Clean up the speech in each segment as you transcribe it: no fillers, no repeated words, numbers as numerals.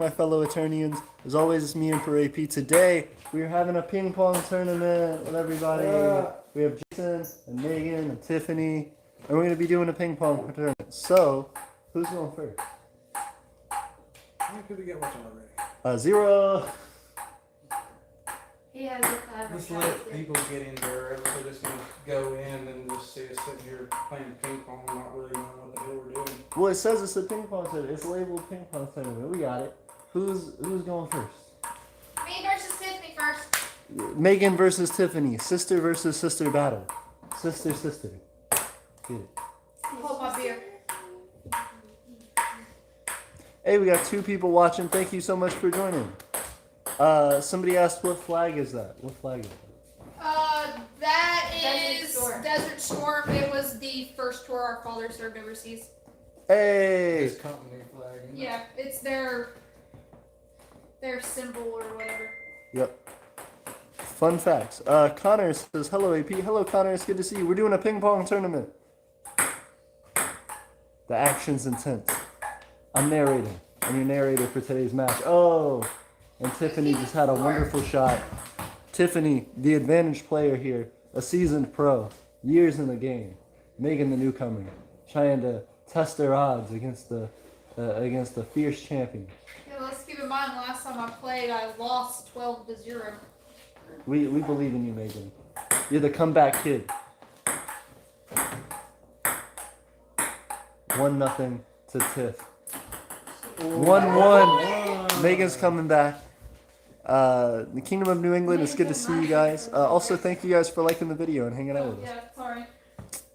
My fellow Aeternians. As always, it's me and for AP. Today, we're having a ping pong tournament with everybody. We have Jason and Megan and Tiffany, and we're going to be doing a ping pong tournament. So, who's going first? How many people get watching already? 0. He has a clever Just let people get in there. We're just going to go in and just see us sitting here playing ping pong, not really knowing what the hell we're doing. Well, it says it's a ping pong tournament. It's labeled ping pong tournament. We got it. Who's going first? Me versus Tiffany first. Megan versus Tiffany. Sister versus sister battle. Sister. Get it. Hold my beer. Hey, we got 2 people watching. Thank you so much for joining. Somebody asked, what flag is that? What flag is that? That is Desert Storm. It was the first tour our father served overseas. Hey! It's company flag. Isn't it? Yeah, it's their symbol or whatever. Yep. Fun facts. Connor says, hello, AP. Hello, Connor. It's good to see you. We're doing a ping pong tournament. The action's intense. I'm narrating. I'm your narrator for today's match. Oh! And Tiffany just had a wonderful shot. Tiffany, the advantage player here, a seasoned pro, years in the game. Megan, the newcomer, trying to test their odds against the fierce champion. Yeah, let's keep in mind, last time I played, I lost 12-0. We believe in you, Megan. You're the comeback kid. 1-0 to Tiff. 1-1. Megan's coming back. The Kingdom of New England, it's good to see you guys. Also, thank you guys for liking the video and hanging out with us. Yeah, sorry.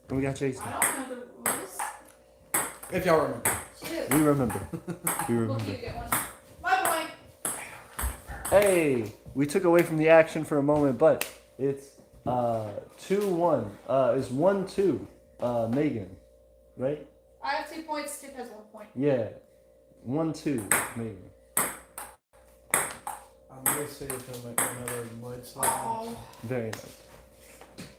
And we got Jason. I don't know the rules. If y'all remember. Shoot. We remember. We We'll remember. keep it one. My boy. Hey, we took away from the action for a moment, but it's 2-1. It's 1-2. Megan, right? I have 2 points. Tiff has 1 point. Yeah. 1-2. Megan. I'm going to see if he'll make another mudslide. Oh. Very nice.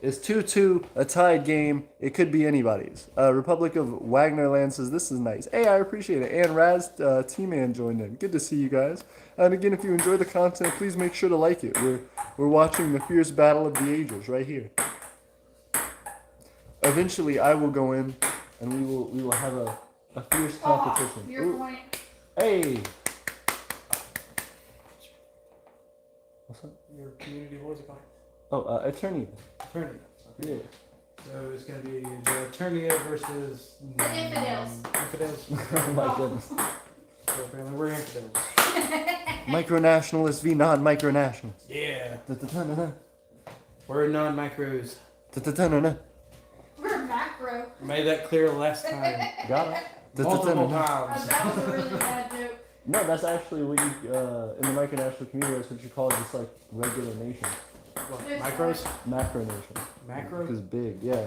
It's 2-2, a tied game. It could be anybody's. Republic of Wagnerland says, this is nice. Hey, I appreciate it. And Raz T-Man joined in. Good to see you guys. And again, if you enjoy the content, please make sure to like it. We're watching the fierce battle of the ages right here. Eventually, I will go in, and we will have a fierce competition. Your Ooh. point. Hey! What's up? Your community, what was it called? Oh, Aeternian. Aeternia. Yeah. So it's going to be the Aeternia versus... The infidels. Infidels. Oh my goodness. So apparently we're infidels. Micronationalists v non-micronationalists. Yeah. Da-da-da-da-da. We're non-micros. Da-da-da-da-da. We're macro. Made that clear last time. Got it? Multiple Da-da-da-da-da. times. That was a really bad joke. No, that's actually what you, in the micronational community, that's what you call just like regular nation. What, micros? Macro nation. Macro? Because big, yeah.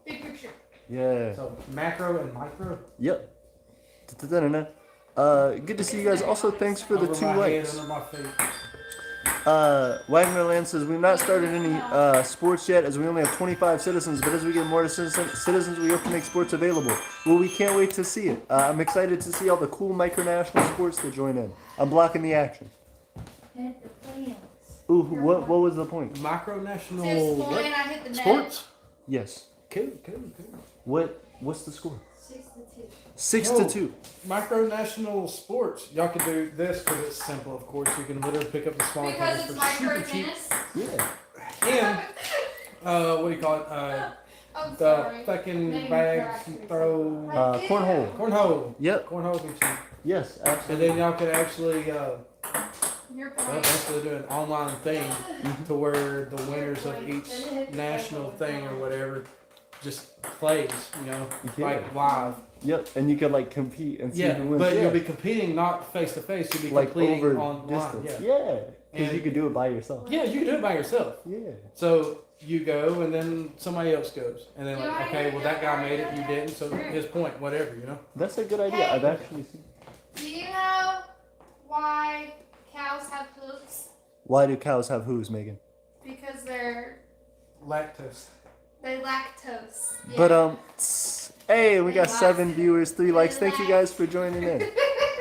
Big picture. Yeah. So macro and micro? Yep. Da-da-da-da-da. Good to see you guys. Also, thanks for the Over 2 my head, likes. under my feet. Wagnerland says, we've not started any sports yet as we only have 25 citizens, but as we get more citizens, we hope to make sports available. Well, we can't wait to see it. I'm excited to see all the cool micronational sports that join in. I'm blocking the action. Hit the plans. Ooh, what was the point? Tiff's Micronational point, what? I hit the net. Sports? Yes. Cool. What's the score? 6-2. 6-2. Micronational sports. Y'all can do this because it's simple, of course. You can literally pick up the small Because tennis it's for micro super cheap. tennis. Yeah. And, what do you call it? I'm The sorry. fucking Maybe bags you're you throw. Cornhole. Cornhole. Yep. Cornhole be cheap. Yes, And absolutely. then y'all could actually, Your well, point. basically do an online thing to where the winners of each national thing or whatever just plays, Yeah. like live. Yep, and you could like compete and see Yeah, who wins. but Yeah. you'll be competing not face to face. You'll be like competing over online. distance. Yeah. Yeah, because And- you could do it by yourself. Yeah, you can do it by yourself. Yeah. So you go, and then somebody else goes, and then like, okay, well that guy made it, you didn't, so his point, whatever, That's a good idea. I've actually seen. Do you know why cows have hooves? Why do cows have hooves, Megan? Because Lactose. they lactose. Yeah. But hey, we got 7 viewers, 3 likes. Thank you guys for joining in.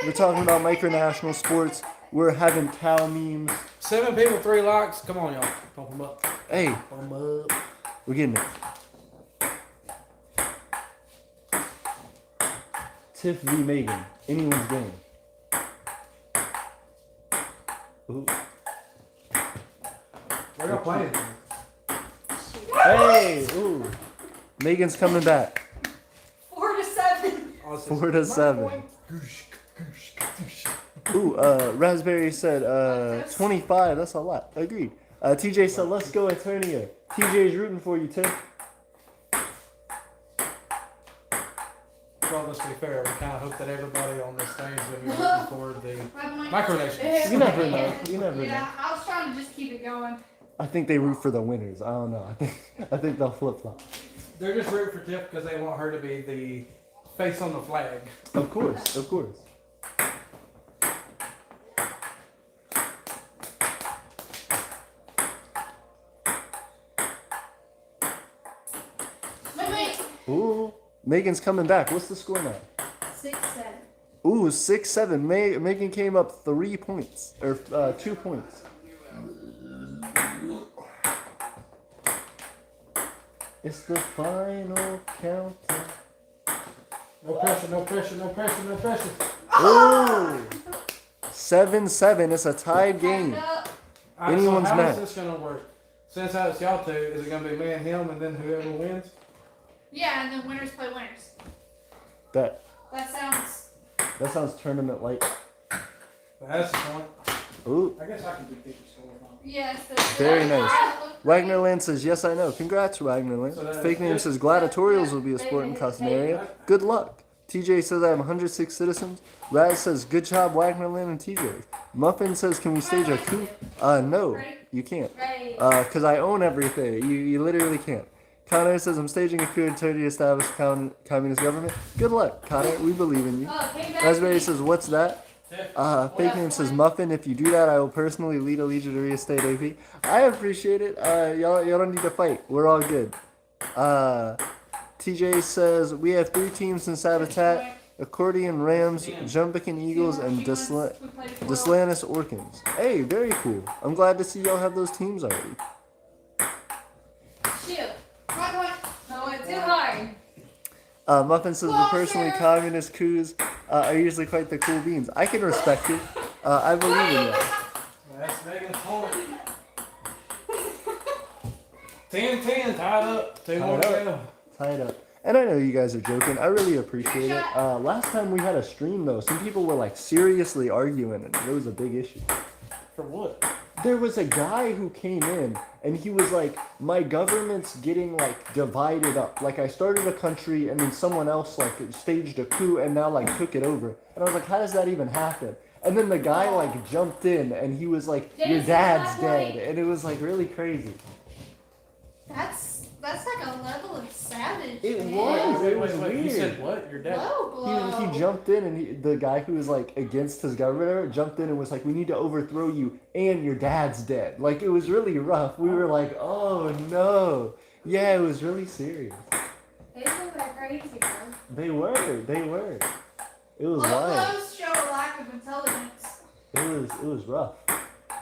We're talking about micronational sports. We're having cow memes. 7 people, 3 likes. Come on, y'all. Pump them up. Hey, Pump 'em up. we're getting it. Tiff v. Megan. Anyone's game. Ooh. We're not playing. Hey, ooh. Megan's coming back. 4-7. 4-7. Ooh, Raspberry said, 25, that's a lot. Agreed. TJ said, let's go Aeternia. TJ's rooting for you, Tiff. Well, let's be fair. We kind of hope that everybody on this thing is going to be rooting for the micronations. You never know. You never know. Yeah, I was trying to just keep it going. I think they root for the winners. I don't know. I think they'll flip flop. They're just rooting for Tiff because they want her to be the face on the flag. Of course, of course. Wait. Ooh, Megan's coming back. What's the score now? 6-7. Ooh, 6-7. Megan came up 3 points or 2 points. It's the final countdown. No pressure, no pressure, no pressure, no pressure. Ooh, 7-7. It's a tied game. Anyone's so how match. is this going to work? Since it's y'all two, is it going to be me and him and then whoever wins? Yeah, and then winners play winners. That That sounds tournament like. That's the point. Ooh, I guess I can do keep score. yes. very nice. Wagnerland says, yes, I know. Congrats, Wagnerland. So that's Fake name good. says, gladiatorials will be a sport in Castaneria. Good luck. TJ says, I have 106 citizens. Raz says, good job, Wagnerland and TJ. Muffin says, can we stage a coup? No, you can't. Right. Because I own everything. You literally can't. Connor says, I'm staging a coup to establish communist government. Good luck, Connor. We believe in you. Raspberry says, what's that? Fake name says Muffin. If you do that, I will personally lead a legion to reinstate AP. I appreciate it. Y'all don't need to fight. We're all good. TJ says we have 3 teams in Sabotat: Accordion Rams, Jumbican Eagles, and Dislanus Orkins. Hey, very cool. I'm glad to see y'all have those teams already. Shoot. No, it's too hard. Muffin says the personally communist coups are usually quite the cool beans. I can respect it. I believe in that. That's Megan's point. 10-10, tied up. 2 more to go. Tied up. And I know you guys are joking. I really appreciate it. Last time we had a stream though, some people were like seriously arguing and it was a big issue. For what? There was a guy who came in and he was like, my government's getting like divided up. Like I started a country and then someone else like staged a coup and now like took it over. And I was like, how does that even happen? And then the guy like jumped in and he was like, your dad's dead. And it was like really crazy. That's like a level of savage. It man. was. It was You weird. said what? Your dad? Low blow. He jumped in and the guy who was like against his governor jumped in and was like, we need to overthrow you and your dad's dead. Like it was really rough. We were like, oh no. Yeah, it was really serious. They were like crazy, bro. They were. It was Low wild. blows show a lack of intelligence. It was rough.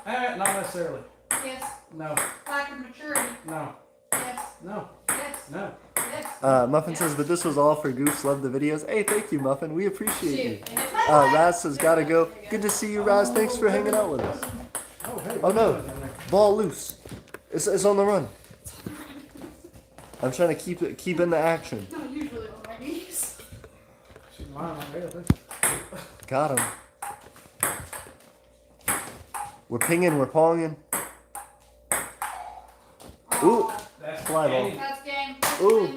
Not necessarily. Yes. No. Lack of maturity. No. Yes. No. Yes. No. Yes. Muffin says, but this was all for Goofs. Love the videos. Hey, thank you, Muffin. We appreciate you. Shoot. Raz says, gotta go. Good to see you, Raz. Thanks for hanging out with us. Oh, hey, Oh no, ball loose. It's on the run. I'm trying to keep in the action. Not usually on my knees. She's lying right there. Got him. We're pinging, we're ponging. Ooh, That's fly ball. game. That's game. Ooh.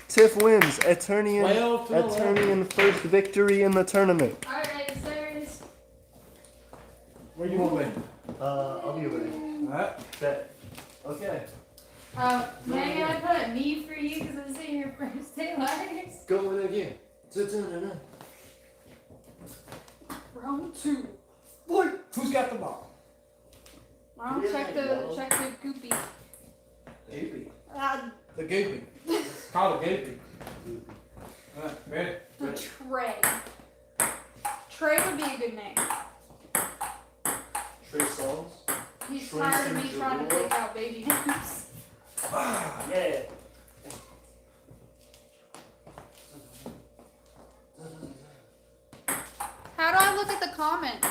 Tiff wins. Aeternian, 12-11. Aeternian first victory in the tournament. Alright, sirs. Where you want to be? I'll be with you. Alright. Bet. Okay. Megan, I put me for you because I'm seeing your first day lives. Go with it again. Round 2. Boy, who's got the ball? I'll check the goopy. Maybe. The goopy. Call it goopy. Alright, ready? The tray. Trey would be a good name. Trey Songs. He's Trey tired of me Songs trying to Derulo. pick out baby names. Yeah. How do I look at the comments?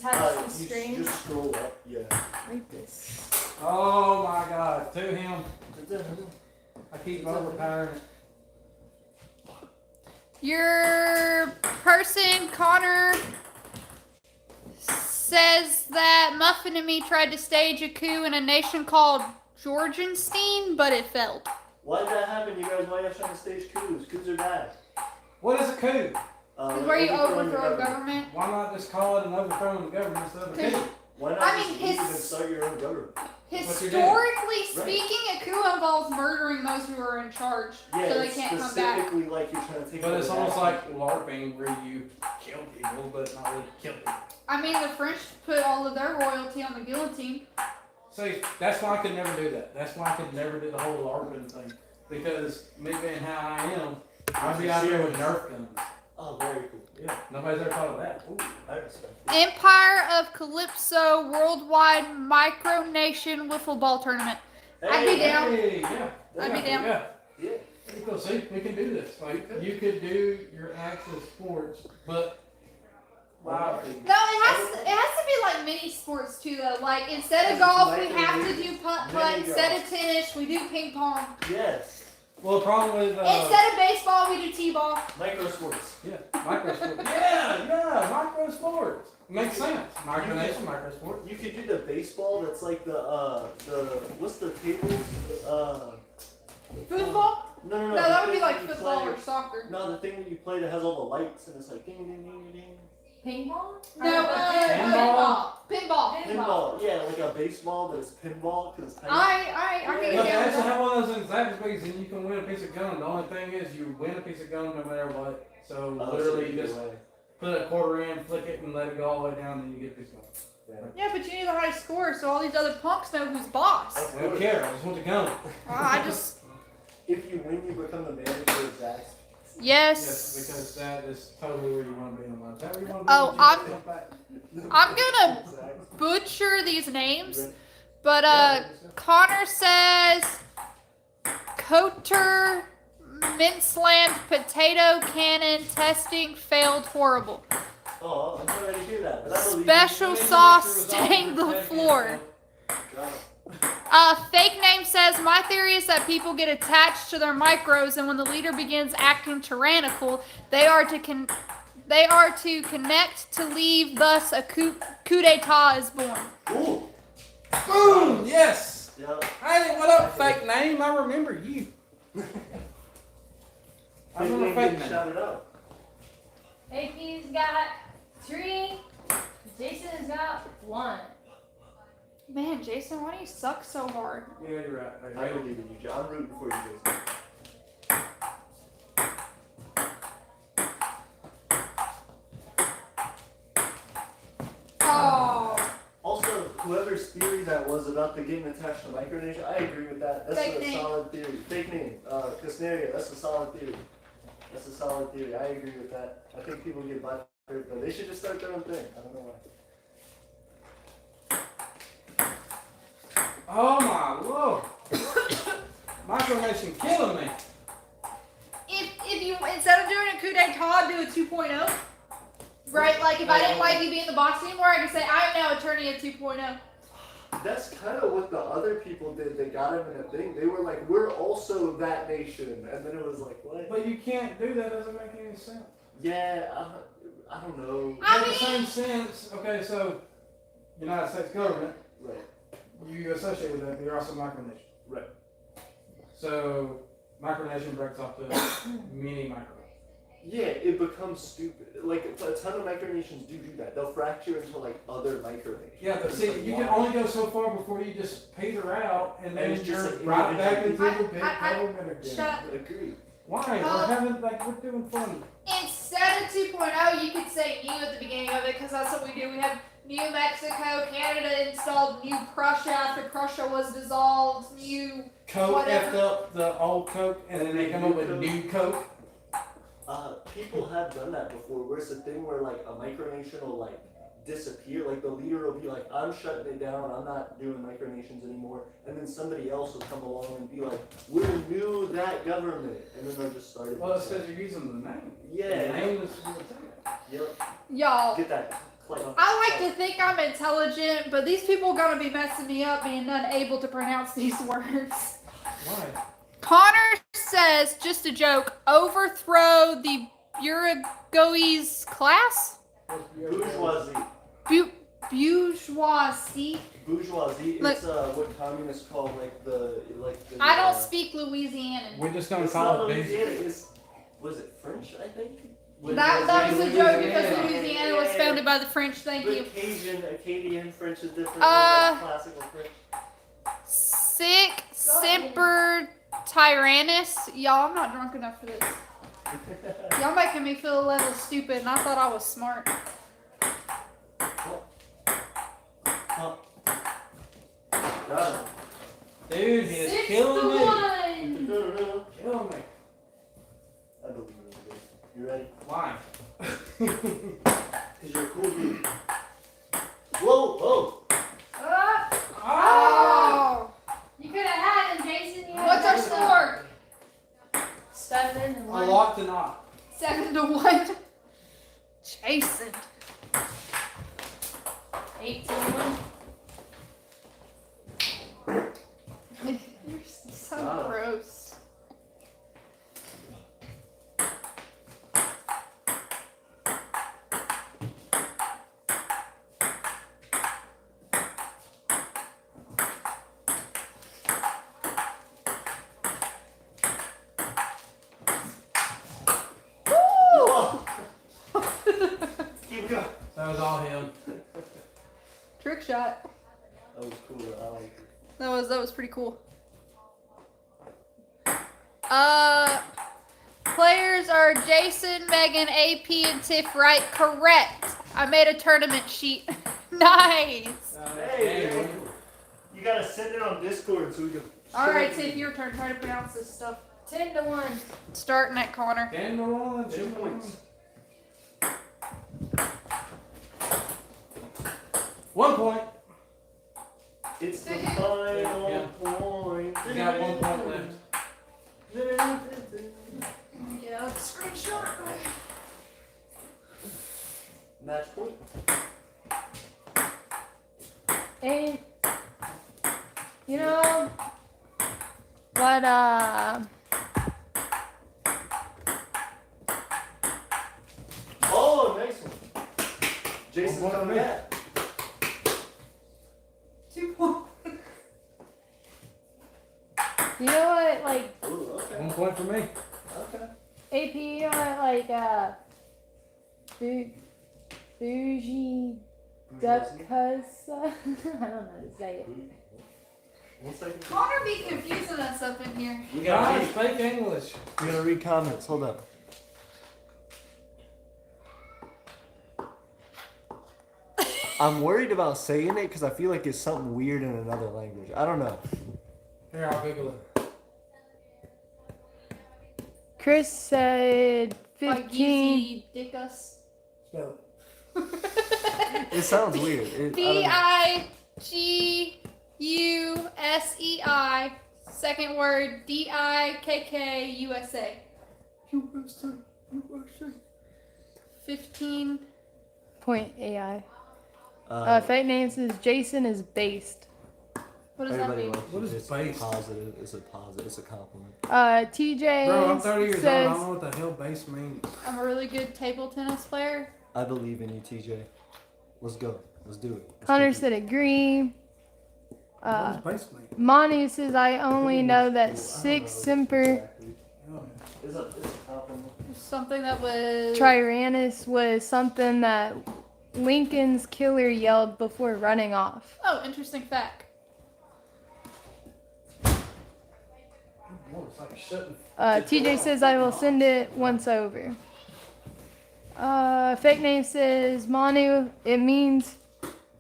Touch the You screen. just scroll up. Yeah. Read this. Oh my God, to him. I keep overpowering it. Your person, Connor, says that Muffin and me tried to stage a coup in a nation called Georgianstein, but it failed. Why did that happen, you guys? Why are you trying to stage coups? Coups are bad. What is a coup? It's where you overthrowing the overthrow government. Why not just call it an overthrowing the government instead of a coup? Why not I just mean, leave and start your own government? Historically speaking, a coup involves murdering those who are in charge, Yeah, so they it's can't come back. specifically like you're trying to take But over it's that almost like country. LARPing where you kill people, but not really kill people. I mean, the French put all of their royalty on the guillotine. See, that's why I could never do that. That's why I could never do the whole LARPing thing. Because me being how I am, I'd be out there with Nerf guns. Oh, very cool. Yeah, nobody's ever thought of that. Ooh, I respect it. Empire of Calypso Worldwide Micronation Wiffle Ball Tournament. I'd be down. Hey, yeah. I'd be down. Yeah. Yeah. You go see, we can do this. Like, you could do your actual sports, but wow. No, it has to be like mini sports too though. Like instead of golf, we have to do putt. Instead of tennis, we do ping pong. Yes. Well, the problem with Instead of baseball, we do t-ball. Micro sports. yeah, micro sports. yeah, micro sports. Makes sense. Micronation, micro sport. You could do the baseball that's like the what's the table? Football? No, No, that would be thing like you football play- or soccer. No, the thing that you play that has all the lights and it's like ding ding ding ding ding. Ping pong? No, Pinball? pinball. Pinball, yeah, like a baseball, but it's pinball because it's tiny. I can But get they down with actually that. have one of those things that big, and you can win a piece of gum. The only thing is, you win a piece of gum no matter what. So Oh, literally, so you just way. put a quarter in, flick it, and let it go all the way down, and you get a piece of gum. Yeah, but you need the high score so all these other punks know who's boss. Of I don't course. care. I just want the gum. I just If you win, you become the manager of Zach's. Yes, because that is totally where you want to be in life. Is that where you want to be? Oh, When you I'm gonna Zach's. butcher these names, but Connor says Coter Minceland Potato Cannon testing failed horrible. Oh, I'm not ready to hear that. But I believe you. Special sauce stained the floor. Fake name says, my theory is that people get attached to their micros, and when the leader begins acting tyrannical, they are to connect to leave, thus a coup d'etat is born. Ooh. Boom! Yes! Yeah. Hey, what up, fake name? I remember you. I remember Fake fake name name. shouted out. AP's got 3. Jason's got 1. Man, Jason, why do you suck so hard? Yeah, you're right. Are you I ready? believe in you, John. I'm rooting for you, Jason. Oh, Also, whoever's theory that was about the getting attached to micronation, I agree with that. That's Fake a name. solid theory. Fake name. Casnaria, that's a solid theory. That's a solid theory. I agree with that. I think people get butthurt, but they should just start their own thing. I don't know why. Oh my lord. Micronation killing me. if you instead of doing a coup d'etat, do a 2.0. Right, like if I didn't like you being the boss anymore, I could say I am now Aeternia 2.0. That's kind of what the other people did. They got him in a thing. They were like, we're also that nation. And then it was like, what? But you can't do that. Doesn't make any sense. Yeah, I don't know. In the same sense, okay, so United States government, Right. you associate with that, but you're also micronation. Right. So micronation breaks off to mini micronation. Yeah, it becomes stupid. Like, a ton of micronations do that. They'll fracture into, like, other micronations. Yeah, but see, you can only go so far before you just peter out, and then it's just you're like right back into individual. the big I- government again. Shut up. Agree. Why? We're having, like, we're doing fun. Instead of 2.0, you could say new at the beginning of it because that's what we do. We have New Mexico, Canada installed New Prussia after Prussia was dissolved, New Coke whatever. effed up the old Coke, and then they come up with new Coke. People have done that before, where it's a thing where like a micronation will like disappear. Like the leader will be like, I'm shutting it down, I'm not doing micronations anymore, and then somebody else will come along and be like, we'll new that government, and then they'll just start it. Well, it says you're using the name. Yeah. The name is what it's in. Yep. Y'all, Get that. I like to think I'm intelligent, but these people gonna be messing me up being unable to pronounce these words. Why? Connor says, just a joke, overthrow the Uruguay's class? Bourgeoisie. Bourgeoisie? Bourgeoisie. Look. It's what communists call the. I don't speak Louisianan. We're just gonna It's call not it Louisiana. business. Was it French? I think. That was a joke because Yeah. Louisiana was founded by the French. Thank you. Acadian French is different than like classical French. Sic semper tyrannis. Y'all, I'm not drunk enough for this. Y'all making me feel a little stupid, and I thought I was smart. Dude, he is 6 killing to me. 1. Killing me. I believe in you. You ready? Why? Because you're a cool dude. Whoa, whoa. Oh! You could have had him, Jason. You What's our score? 7 and A 1. lot to not. 7-1. Jason. 8 to 1. You're so gross. Keep going. That was all him. Trick shot. That was cool. I like it. That was pretty cool. Players are Jason, Megan, AP, and Tiff Wright. Correct. I made a tournament sheet. Nice. Hey, you gotta send it on Discord so we can. All right, Tiff, your turn. Try to pronounce this stuff. 10 to 1. Starting at Connor. 10 to 1. 10 points. 1 point. It's the final Yeah. point. You got 1 point left. Yeah, screenshot. Match point. And, you know, what, Oh, nice one. Jason 1 point for coming me. back. 2 points. you know what, like, Ooh, okay. 1 point for me. Okay. AP, you know what, like, bougie duckus, I don't know how to say it. 1 second. Connor be confusing us up in here. You gotta Guys, read. speak English. You gotta read comments. Hold up. I'm worried about saying it because I feel like it's something weird in another language. I don't know. Here, I'll Google it. Chris said Like 15. easy dick us. Spell It sounds weird. Digussei. Second word Dikkusa. USA. 15. Point AI. Uh, Fake name says Jason is based. What does that everybody mean? loves What it. is It's based? positive. It's a positive. It's a compliment. TJ Bro, I'm 30 years old. I says don't know what the hell base means. I'm a really good table tennis player. I believe in you, TJ. Let's go. Let's do it. Let's Connor take it. said agree. What does base mean? Manu says I only know that six semper Exactly. Oh, It's a compliment. Something that was. Tyrannus was something that Lincoln's killer yelled before running off. Oh, interesting fact. Lord, it's like shutting. TJ says I will send it once over. Fake name says Manu. It means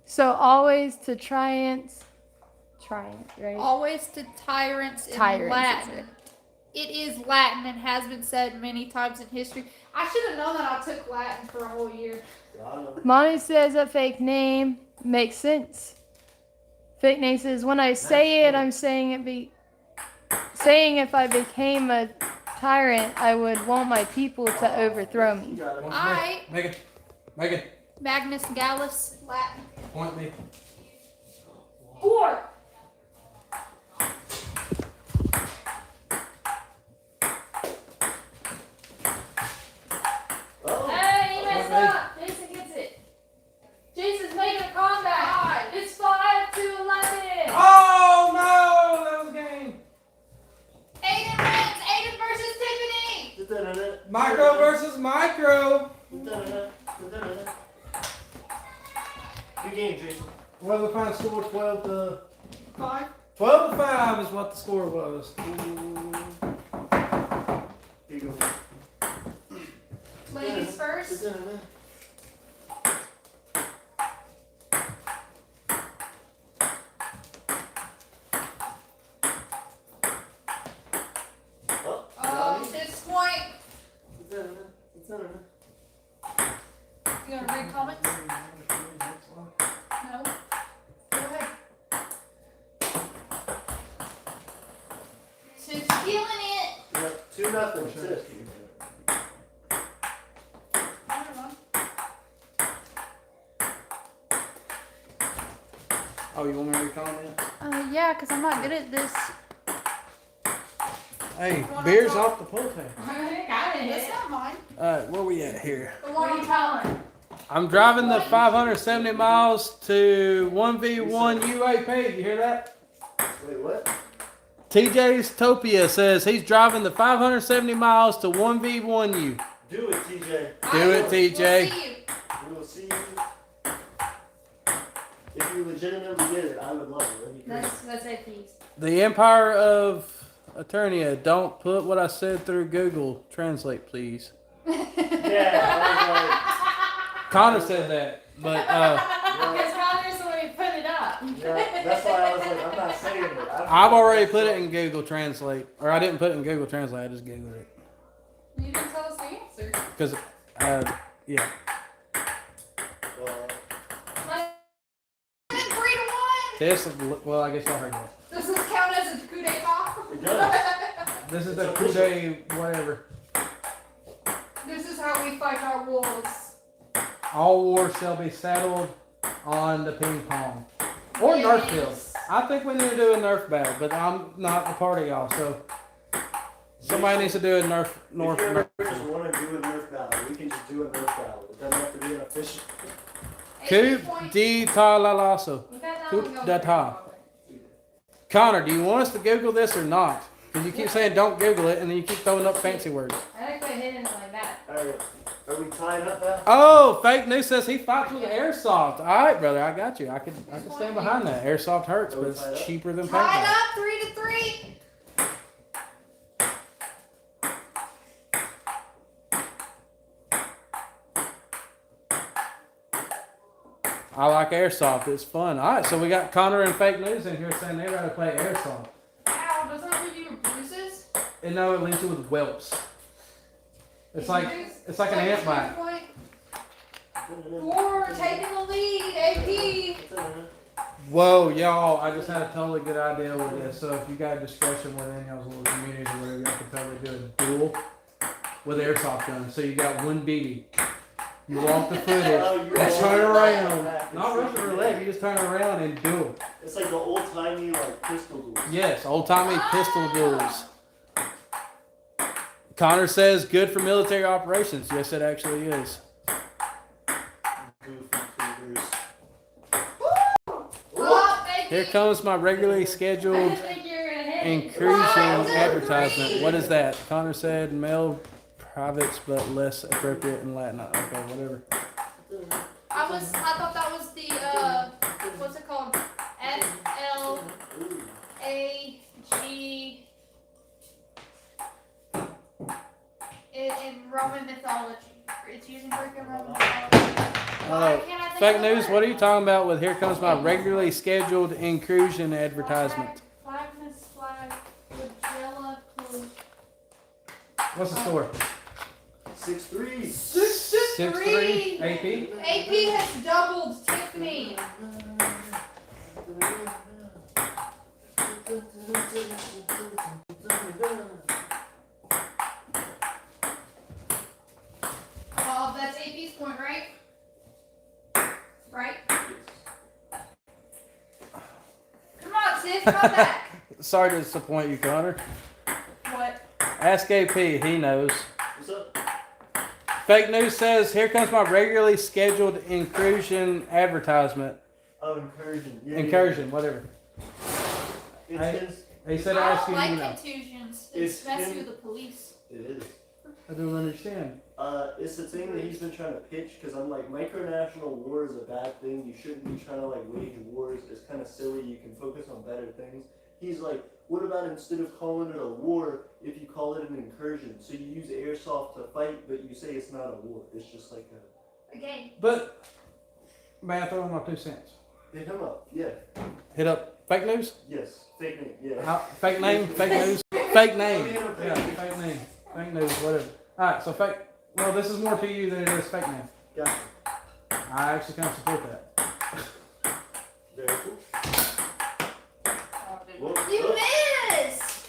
so always to triumph, right? Always to tyrants in Tyrants, Latin. is it? It is Latin and has been said many times in history. I should have known that I took Latin for a whole year. Monty says a fake name makes sense. Fake name says when I say it, I'm saying saying if I became a tyrant, I would want my people to overthrow me. Alright. Megan, Magnus Gallus, Latin. point me. 4. Hey, he messed up. Jason gets it. Jason's making a comeback. It's 5-11. Oh no, that was a game. Aiden wins. Aiden versus Tiffany. Micro versus micro. Good game, Jason. What was the final score? 5. 12-5 is what the score was. Here you go. Ladies first. Oh, this point. You gonna read comments? No. Go ahead. She's feeling it. 2-0. Sis. I don't know. Oh, you want me to read comment? Yeah, because I'm not good at this. Hey, beer's off the pool table. That's not mine. Alright, where we at here? The one I'm telling. I'm driving the 570 miles to 1v1 UAP. You hear that? Wait, what? TJ's Topia says he's driving the 570 miles to 1v1 U. Do it, TJ. Do it, TJ. We'll see you. We will see you. If you legitimately get it, I would love it. That'd be great. That's it, please. The Empire of Aeternia. Don't put what I said through Google Translate, please. Yeah, Connor said that, but Because Connor's the one who put it up. yeah, that's why I was like, I'm not saying it. I've already put it in Google Translate, or I didn't put it in Google Translate. I just Googled it You didn't tell us the answer. because, yeah. Like, 3-1. This, well, I guess y'all heard that. Does this count as a coup d'etat? It does. This is the coup de whatever. This is how we fight our wars. All wars shall be settled on the ping pong or Nerf field. I think we need to do a Nerf battle, but I'm not a part of y'all, so somebody needs to do a Nerf. If you ever Nerf. just want to do a Nerf battle, we can just do a Nerf battle. It doesn't have to be an official. Coup de ta la lasso. Coup d'etat. Connor, do you want us to Google this or not? Because you keep saying don't Google it, and then you keep throwing up fancy words. I think we're hitting it like that. Alright, are we tying up now? Oh, fake news says he fights with airsoft. All right, brother, I got you. I can stand behind that. Airsoft hurts, but it's cheaper than Tied paintball. up 3-3. I like airsoft. It's fun. All right, so we got Connor and fake news in here saying they rather play airsoft. Ow, does that leave you with bruises? And no, it leaves you with whelps. It's like an ant bite. Four, taking the lead, AP. Whoa, y'all! I just had a totally good idea with this. So if you got discussion within y'all's little community or whatever, y'all can totally do a duel with airsoft guns. So you got one BB. You walk the footage, you turn around. Not Russian roulette. You just turn around and duel. It's like the old timey like pistol duels. Yes, old timey pistol duels. Connor says good for military operations. Yes, it actually is. Goofy fingers. Here comes my regularly scheduled increasing advertisement. What is that? Connor said male privates but less appropriate in Latin. Okay, whatever. I thought that was the what's it called? FLAG in Roman mythology. It's using Greek and Roman mythology. Why can't I think Fake of the news, word? what are you talking about with here comes my regularly scheduled inclusion advertisement? Flagnus flag, flagella, What's the score? 6-3. 6-3. AP. AP has doubled Tiffany. Well, that's AP's point, right? Right? Come on, sis, come back. Sorry to disappoint you, Connor. What? Ask AP. He knows. What's up? Fake news says, "Here comes my regularly scheduled incursion advertisement." Oh, incursion. Yeah, Incursion, whatever. Yeah. It's his. He said, I "Ask don't you." like You know. contusions. It's It's messy him. with the police. It is. I don't understand. It's the thing that he's been trying to pitch because I'm like, micronational war is a bad thing. You shouldn't be trying to like wage wars. It's kind of silly. You can focus on better things. He's like, what about instead of calling it a war, if you call it an incursion? So you use airsoft to fight, but you say it's not a war. It's just like a. Again. But, man, I throw in my 2 cents. Hit him up. Yeah. Hit up fake news? Yes. Fake name. Yeah. Fake name? Fake news? Fake name. Yeah, Yeah, fake name. Fake news, whatever. Alright, so fake. Well, this is more to you than it is fake name. Gotcha. I actually kind of support that. Very cool. Whoa, You whoa. missed!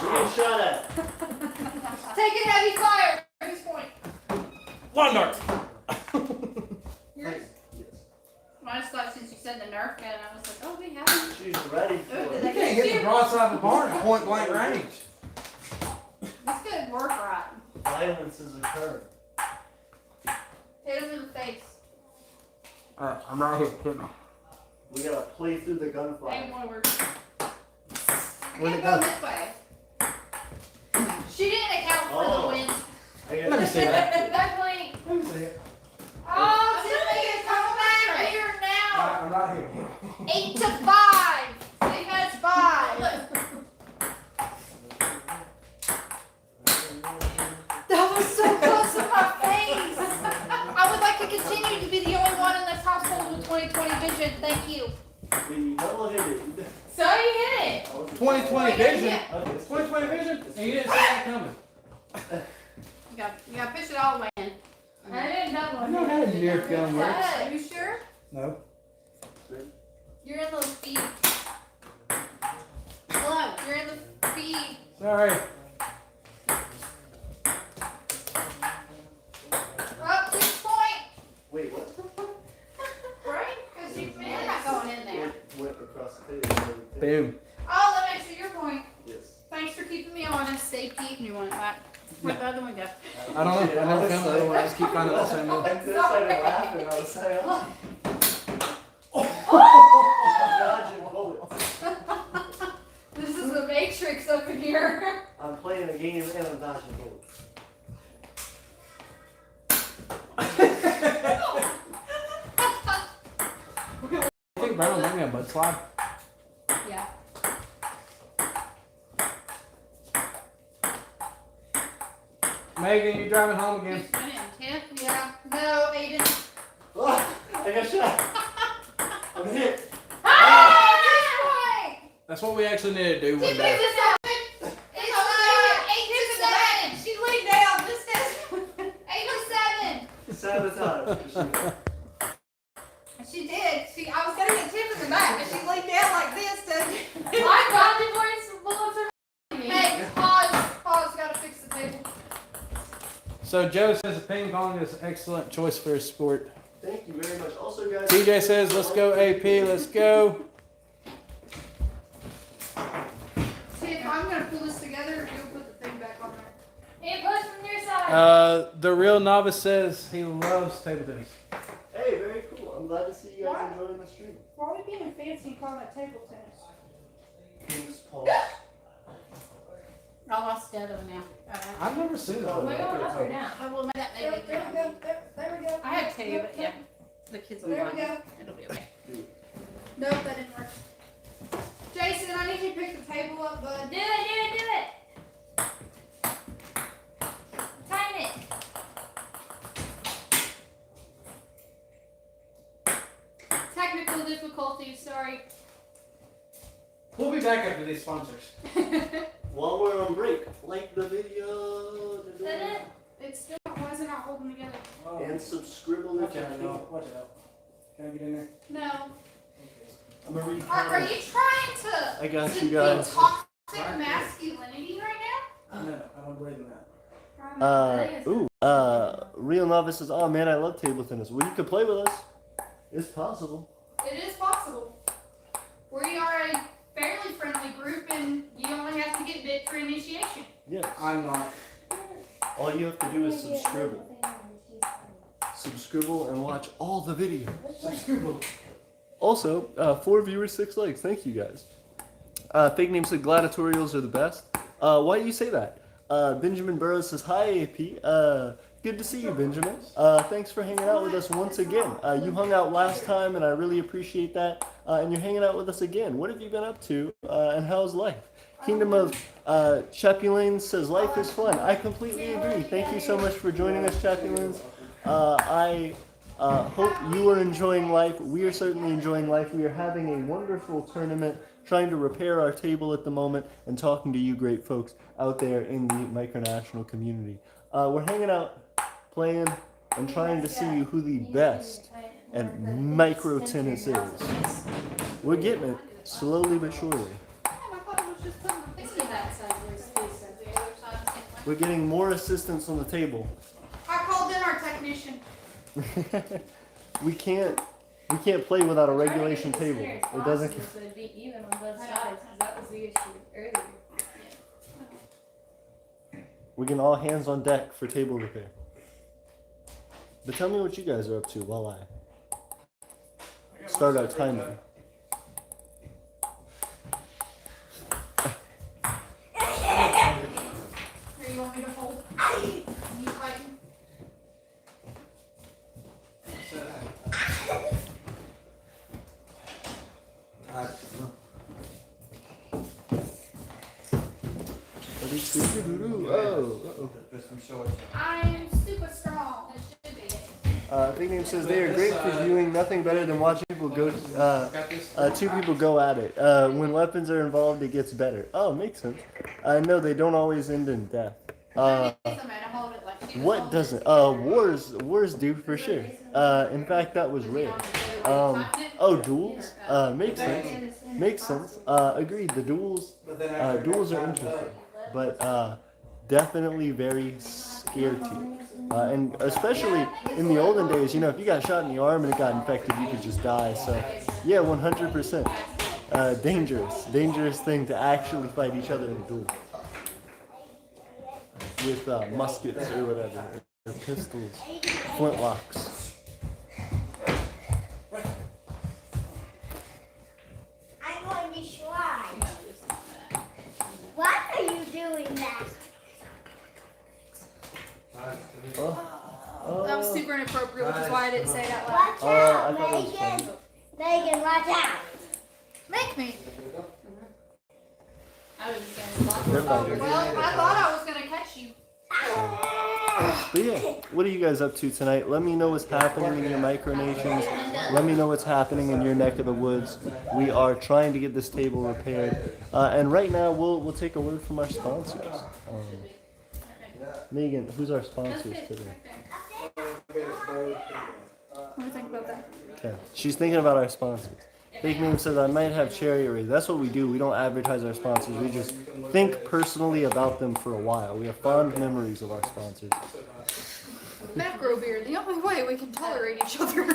You get shot at. Take it heavy fire. Whose point? One dart! Yours? Yes. I just thought since you said the Nerf gun, I was like, oh, we have it. She's ready Oh, for did it. they You can't hit the broadside of the barn at point blank range. This could work right. Violence is occurring. Hit him in the face. Alright, I'm right here. Hit me. We gotta play through the Ain't gunfire. one word. Where'd Can't it go go? this way. She didn't account for Oh. the wind. I Let me got see that. Definitely. Let me see it. Oh, Tiffany is coming back here now. I'm right here. 8 to 5. They has 5. That was so close to my face. I would like to continue to be the only one in this household with 20/20 vision. Thank you. We double hit it. So you hit it. 20/20 vision. Okay. 20/20 vision? And you didn't see that coming. You got to push it all the way in. I didn't know. I know how near gun works. Are you sure? No. You're in those feet. Hello. You're in the feet. Sorry. Up 6 point. Wait, what? Right? Because you're not going in there. Went across the table. Boom. Oh, that makes it your point. Yes. Thanks for keeping me honest. Stay Pete. You want it back. Where'd the other one go? I don't know. I never come to the other one. I just keep finding the same one. I just started laughing. I was saying, oh. Dodging bullets. This is the Matrix up in here. I'm playing a game and I'm dodging bullets. I think Brown will make me a mud slide. Yeah. Megan, you driving home again? Who's winning? Tiff? Yeah. No, Aiden. Oh, I got shot. I'm hit. Ah! That's what we actually need to do one Tiffany's day. is out. It's 8 to 7. She laid down. This is 8 to 7. Sabotage. She did. I was gonna get Tiff in the back, but she laid down like this. I got the voice bullets. Hey, pause. Gotta fix the table. So Joe says ping pong is an excellent choice for a sport. Thank you very much. Also, guys. DJ says, let's go AP, let's go. Tiff, I'm gonna pull this together. You'll put the thing back on there. And push from your side. The real novice says he loves table tennis. Hey, very cool. I'm glad to see you guys enjoying the stream. Why are we being fancy and calling it table tennis? Thanks, Paul. I lost the other one now. I've never seen that. We're going up or down? I will make that maybe. There we go. I had two, but yeah. The kids will There want we go. it. It'll be okay. Nope, that didn't work. Jason, I need you to pick the table up, bud. Do it. Time it. Technical difficulties, sorry. We'll be back after these sponsors. While we're on break, like the video. Is that it? It's still, why is it not holding together? Oh. And subscribe if Watch you out, can. no. Watch out. Can I get in there? No. I'm gonna read Are you trying to I got to you guys. be toxic masculinity right No, I don't believe in that. now? Real Novice says, oh man, I love table tennis. Well, you could play with us. It's possible. It is possible. We are a fairly friendly group, and you only have to get bit for initiation. Yes. I'm not. All you have to do is subscribe. Subscribe and watch all the videos. Also, 4 viewers, 6 likes. Thank you guys. Fake name said gladiatorials are the best. Why do you say that? Benjamin Burrows says, hi, AP. Good to see you, Benjamin. Thanks for hanging out with us once again. You hung out last time, and I really appreciate that. And you're hanging out with us again. What have you been up to, and how's life? Kingdom of Chapulines says, life is fun. I completely agree. Thank you so much for joining us, Chapulines. I hope you are enjoying life. We are certainly enjoying life. We are having a wonderful tournament, trying to repair our table at the moment, and talking to you great folks out there in the micronational community. We're hanging out, playing, and trying to see who the best at micro tennis is. We're getting it, slowly but surely. We're getting more assistance on the table. I called in our technician. We can't play without a regulation table. It doesn't. So it'd be even on both sides, 'cause that was the issue earlier. We can all hands on deck for table repair. But tell me what you guys are up to while I start our timer. Here, you want me to hold? You fighting? Oh. I'm super strong. It should be. Big Name says they are great for viewing. Nothing better than watching people go. Two people go at it. When weapons are involved, it gets better. Oh, makes sense. No, they don't always end in death. What doesn't? Wars do for sure. In fact, that was rare. Duels. Makes sense. Makes sense. Agreed. The duels are interesting, but definitely very scary. And especially in the olden days, you know, if you got shot in the arm and it got infected, you could just die. So, yeah, 100%. Dangerous thing to actually fight each other in a duel with muskets or whatever, or pistols, flintlocks. I'm going to try. Why are you doing that? That was super inappropriate, which is why I didn't say that loud. Watch I out, thought it was funny. Megan. Megan, watch out. Make me. They're fighting. Well, I thought I was gonna catch you. But yeah, what are you guys up to tonight? Let me know what's happening in your micronations. Let me know what's happening in your neck of the woods. We are trying to get this table repaired. And right now, we'll take a word from our sponsors. Megan, who's our sponsors today? What do you think about that? Okay. She's thinking about our sponsors. Fake Name says, I might have cherry array. That's what we do. We don't advertise our sponsors. We just think personally about them for a while. We have fond memories of our sponsors. Macro beer, the only way we can tolerate each other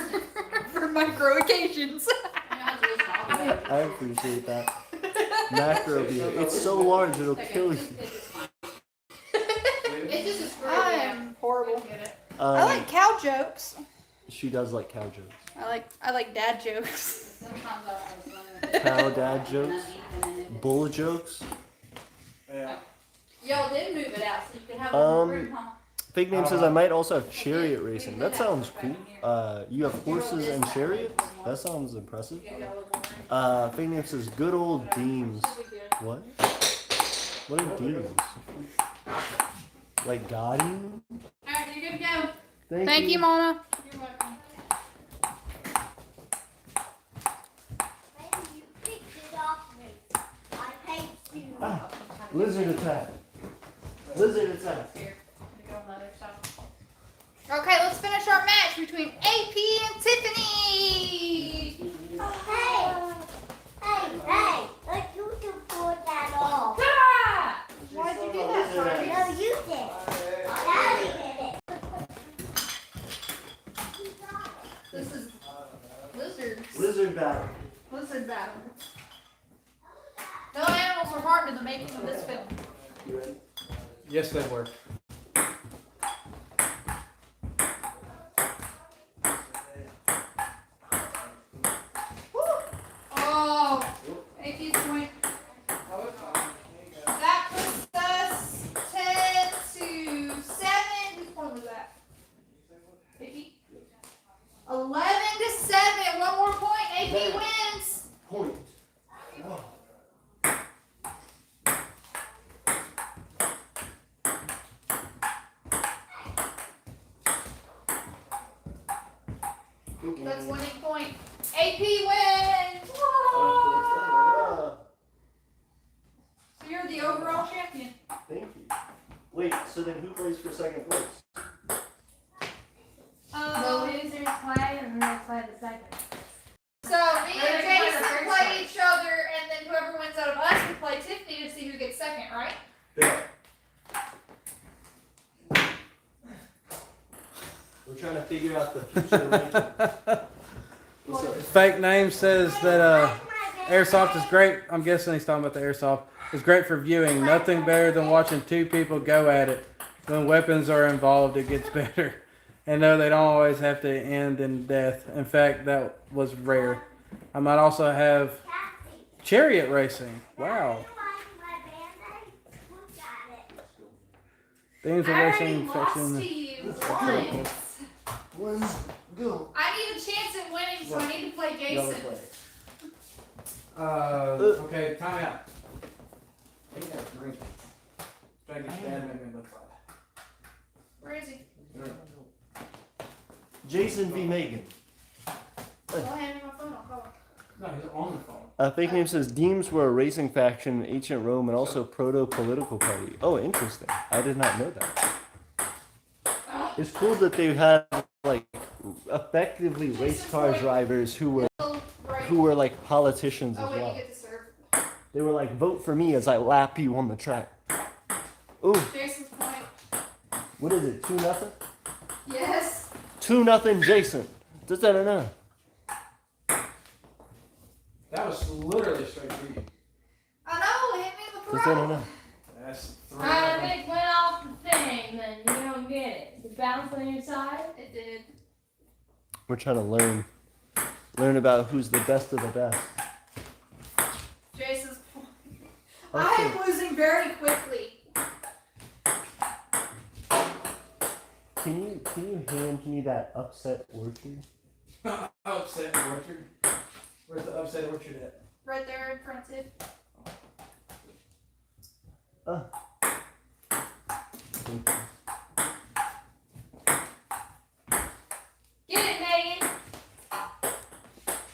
for micro occasions. I appreciate that. Macro beer. It's so large, it'll kill you. I am horrible. I like cow jokes. She does like cow jokes. I like dad jokes. Cow dad jokes? Bull jokes? Yeah. Y'all did move it out so you could have a room, huh? Fake Name says I might also have chariot racing. That sounds cool. You have horses and chariots? That sounds impressive. Fake Name says good old Deems. What? What are Deems? Like Guardian? Alright, you're good to go. Thank you, Mama. You're welcome. Maybe you picked it off me. I hate you. Lizard attack. Lizard attack. Here, let me go on the other side. Okay, let's finish our match between AP and Tiffany. Hey, let you two pull that off. Ah! Why'd you do that, Charlie? No, you did. Daddy did it. This is lizards. Lizard battle. Lizard battle. No animals were harmed in the making of this film. You ready? Yes, they were. Oh, AP's point. That puts us 10 to 7. Whose point was that? 50? 11 to 7. One more point. AP wins. Point. That's winning point. AP wins. So you're the overall champion. Thank you. Wait, so then who plays for second place? The losers play and then they play the second. So me and Jason play each other, and then whoever wins out of us, we play Tiffany to see who gets second, right? Yeah. We're trying to figure out the future ranking. What's up? Fake name says that airsoft is great. I'm guessing he's talking about the airsoft. It's great for viewing. Nothing better than watching two people go at it. When weapons are involved, it gets better. And no, they don't always have to end in death. In fact, that was rare. I might also have chariot racing. Wow. Themes of I racing already lost section. to you once. One's go. I need a chance at winning, so I need to play Y'all Jason. play. Okay, time out. I think that's green. Try to get bad, make me look like. Where is he? Jason v. Megan. Go hand me my phone. I'll call him. No, he's on the phone. Fake name says Deems were a racing faction in ancient Rome and also proto-political party. Oh, interesting. I did not know that. It's cool that they had like effectively race car drivers who were like politicians Oh as wait, you well. get to serve. They were like, vote for me as I lap you on the track. Ooh, Jason's point. what is it? 2-0? Yes. 2-0 Jason. Da-da-da-da. That was literally straight for you. I know. Hit me in the throat. Da-da-da-da. That's three. If it went off the thing, then you don't get it. It bounced on your side. It did. We're trying to learn about who's the best of the best. Jason's point. Okay. I am losing very quickly. Can you hand me that upset orchard? Upset orchard. Where's the upset orchard at? Right there in front of Tiff. Get it, Megan.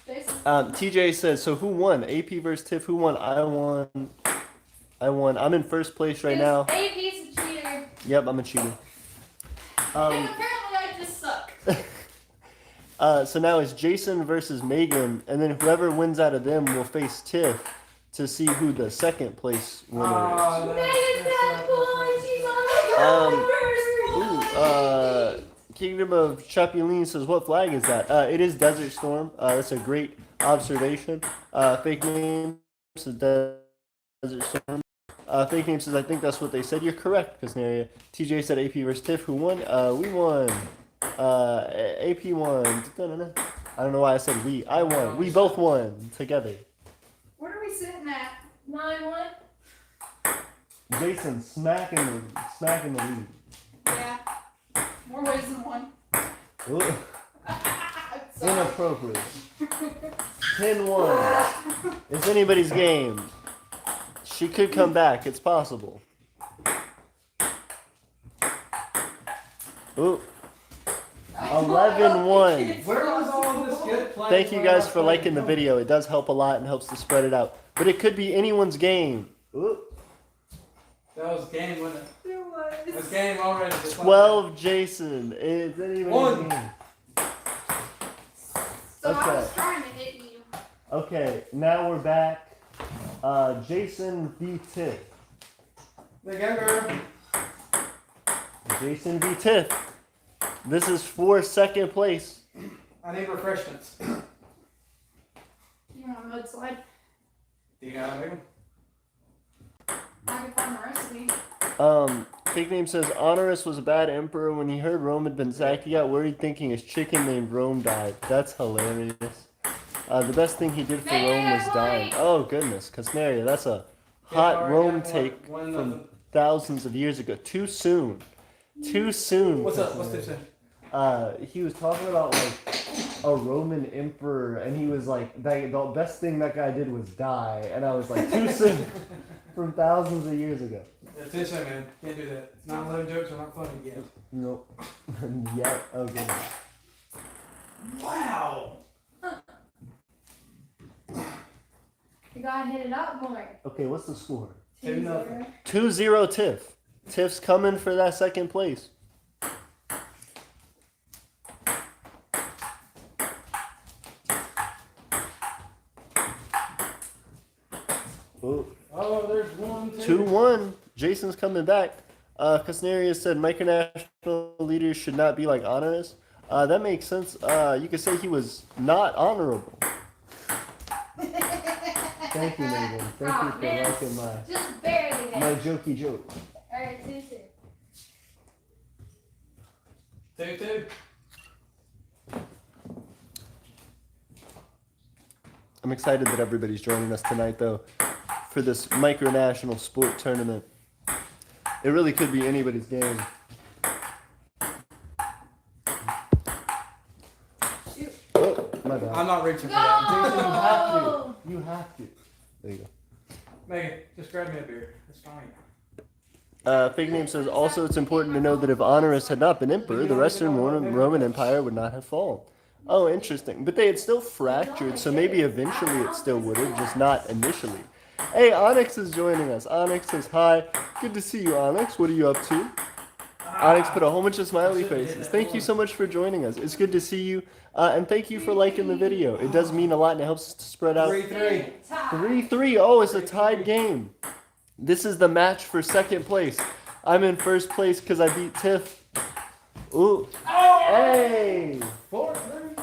Jason. TJ says, so who won? AP versus Tiff. Who won? I won. I'm in first place right now. AP's a cheater. Yep, I'm a cheater. And apparently I just suck. So now it's Jason versus Megan, and then whoever wins out of them will face Tiff to see who the second place winner is. Megan's got points. She's on the first place. Kingdom of Chapulin says, what flag is that? It is Desert Storm. That's a great observation. Fake name says Desert Storm. Fake name says, I think that's what they said. You're correct, Kasnaria. TJ said AP versus Tiff. Who won? We won. AP won. I don't know why I said we. I won. We both won together. What are we sitting at? 9-1. Jason smacking the lead. Yeah. More ways than one. Ooh, Sorry. inappropriate. 10-1. It's anybody's game. She could come back. It's possible. Ooh. 11-1. Where was all this good play? Thank you guys for liking the video. It does help a lot and helps to spread it out. But it could be anyone's game. Ooh. That was game, wasn't it? It was. That's game already. Just like 12, Jason. Is anybody's One. game? So I Okay. was trying to hit you. Okay, now we're back. Jason v. Tiff. that. There you go, girl. Jason v. Tiff. This is for second place. I need refreshments. You want a mudslide? Do you gotta make them? I can find the recipe. Fake name says Honorius was a bad emperor. When he heard Rome had been sacked, he got worried thinking his chicken named Rome died. That's hilarious. The best thing he did for Rome was dying. Oh goodness, Casnaria, that's a hot Rome take from thousands of years ago. Too soon. Too soon. What's up? What's this? He was talking about like a Roman emperor, and he was like, the best thing that guy did was die, and I was like, too soon. From thousands of years ago. That's it, man. Can't do that. 9/11 jokes are not funny yet. Nope. Yet. Oh goodness. Wow. You gotta hit it up more. Okay, what's the score? 2-0. 2-0 Tiff. Tiff's coming for that second place. Oh, there's 1, 2-1. Jason's coming back. Casnarius said micronational leaders should not be like Honorius. That makes sense. You could say he was not honorable. Thank you, Megan. Thank you for liking Just barely my hit. jokey joke. Alright, 2-2. 2-2. I'm excited that everybody's joining us tonight, though, for this micronational sport tournament. It really could be anybody's game. Shoot. Oh, my bad. I'm not reaching for that. Jason, you have No! to. You have to. There you go. Megan, just grab me a beer. It's fine. Fake name says, also it's important to know that if Honorius had not been emperor, the Western Roman Empire would not have fallen. Oh, interesting. But they had still fractured, so maybe eventually it still would have, just not initially. Hey, Onyx is joining us. Onyx says, hi. Good to see you, Onyx. What are you up to? Onyx put a whole bunch of smiley faces. Thank you so much for joining us. It's good to see you. And thank you for liking the video. It does mean a lot and it helps us to spread out. 3-3. 3-3. Oh, it's a tied game. This is the match for second place. I'm in first place because I beat Tiff. Ooh. Hey! 4-3.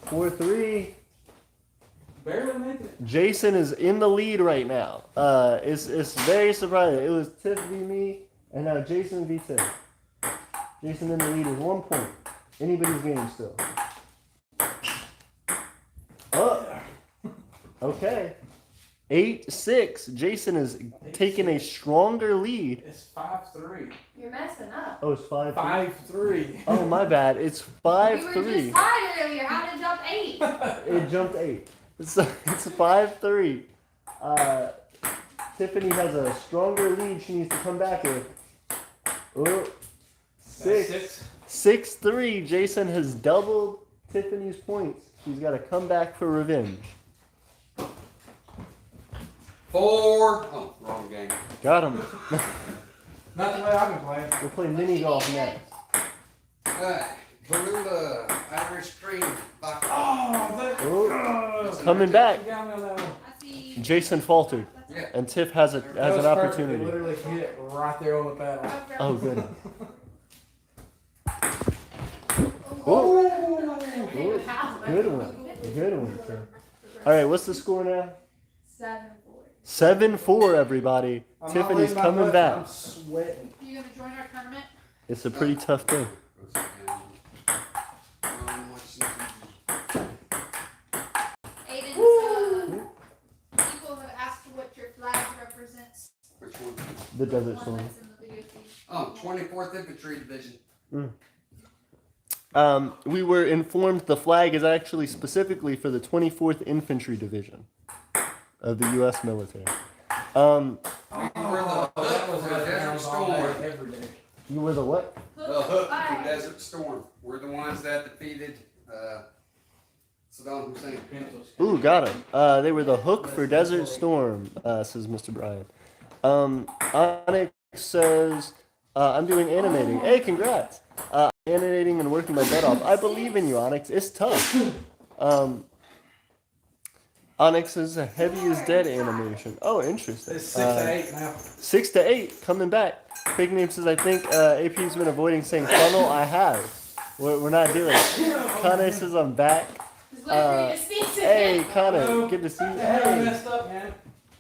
4-3. Barely made it. Jason is in the lead right now. It's very surprising. It was Tiff v me, and now Jason v Tiff. Jason in the lead with 1 point. Anybody's game still. Oh. Okay. 8-6. Jason is taking a stronger lead. It's 5-3. You're messing up. Oh, it's 5-3. 5-3. Oh, my bad. It's You were just 5-3. tied earlier. How did it jump 8? It jumped 8. It's 5-3. Tiffany has a stronger lead she needs to come back with. Oh, 6. 6-3. Jason has doubled Tiffany's points. She's got to come back for revenge. 4. Oh, wrong game. Got him. Not the way I've been playing. We'll play mini golf next. Bermuda, Irish cream, vodka. Oh, coming back. You got me on that one. I see. Jason faltered, Yeah. and Tiff has an That was perfect. It opportunity. literally hit it right there on the paddle. Oh, goodness. Oh. Good one. Good one, Tiff. All right, what's the score now? 7-4. 7-4, everybody. I'm not Tiffany's leaving my coming butt. back. I'm sweating. You gonna join our tournament? It's a pretty tough thing. Aiden's, people have asked what your flag represents. Which one? The Desert One Storm. that's in the video feed. Oh, 24th Infantry Division. We were informed the flag is actually specifically for the 24th Infantry Division of the U.S. military. We're Oh, the that was for a Desert all day, Storm. every day. You were the what? The Hook Flag. for Desert Storm. We're the ones that defeated Saddam Hussein. Ooh, got him. They were the hook for Desert Storm, says Mr. Bryan. Onyx Says, I'm doing animating. Hey, congrats. Animating and working my butt off. I believe in you, Onyx. It's tough. Onyx is a heavy is dead animation. Oh, interesting. It's 6 to 8 now. 6 to 8, coming back. Fake name says, I think AP's been avoiding saying funnel. I have. We're not doing it. Connor says, I'm back. Just wait for you to speak to Hey, him. Connor, good to see you. I haven't Hey. messed up, man.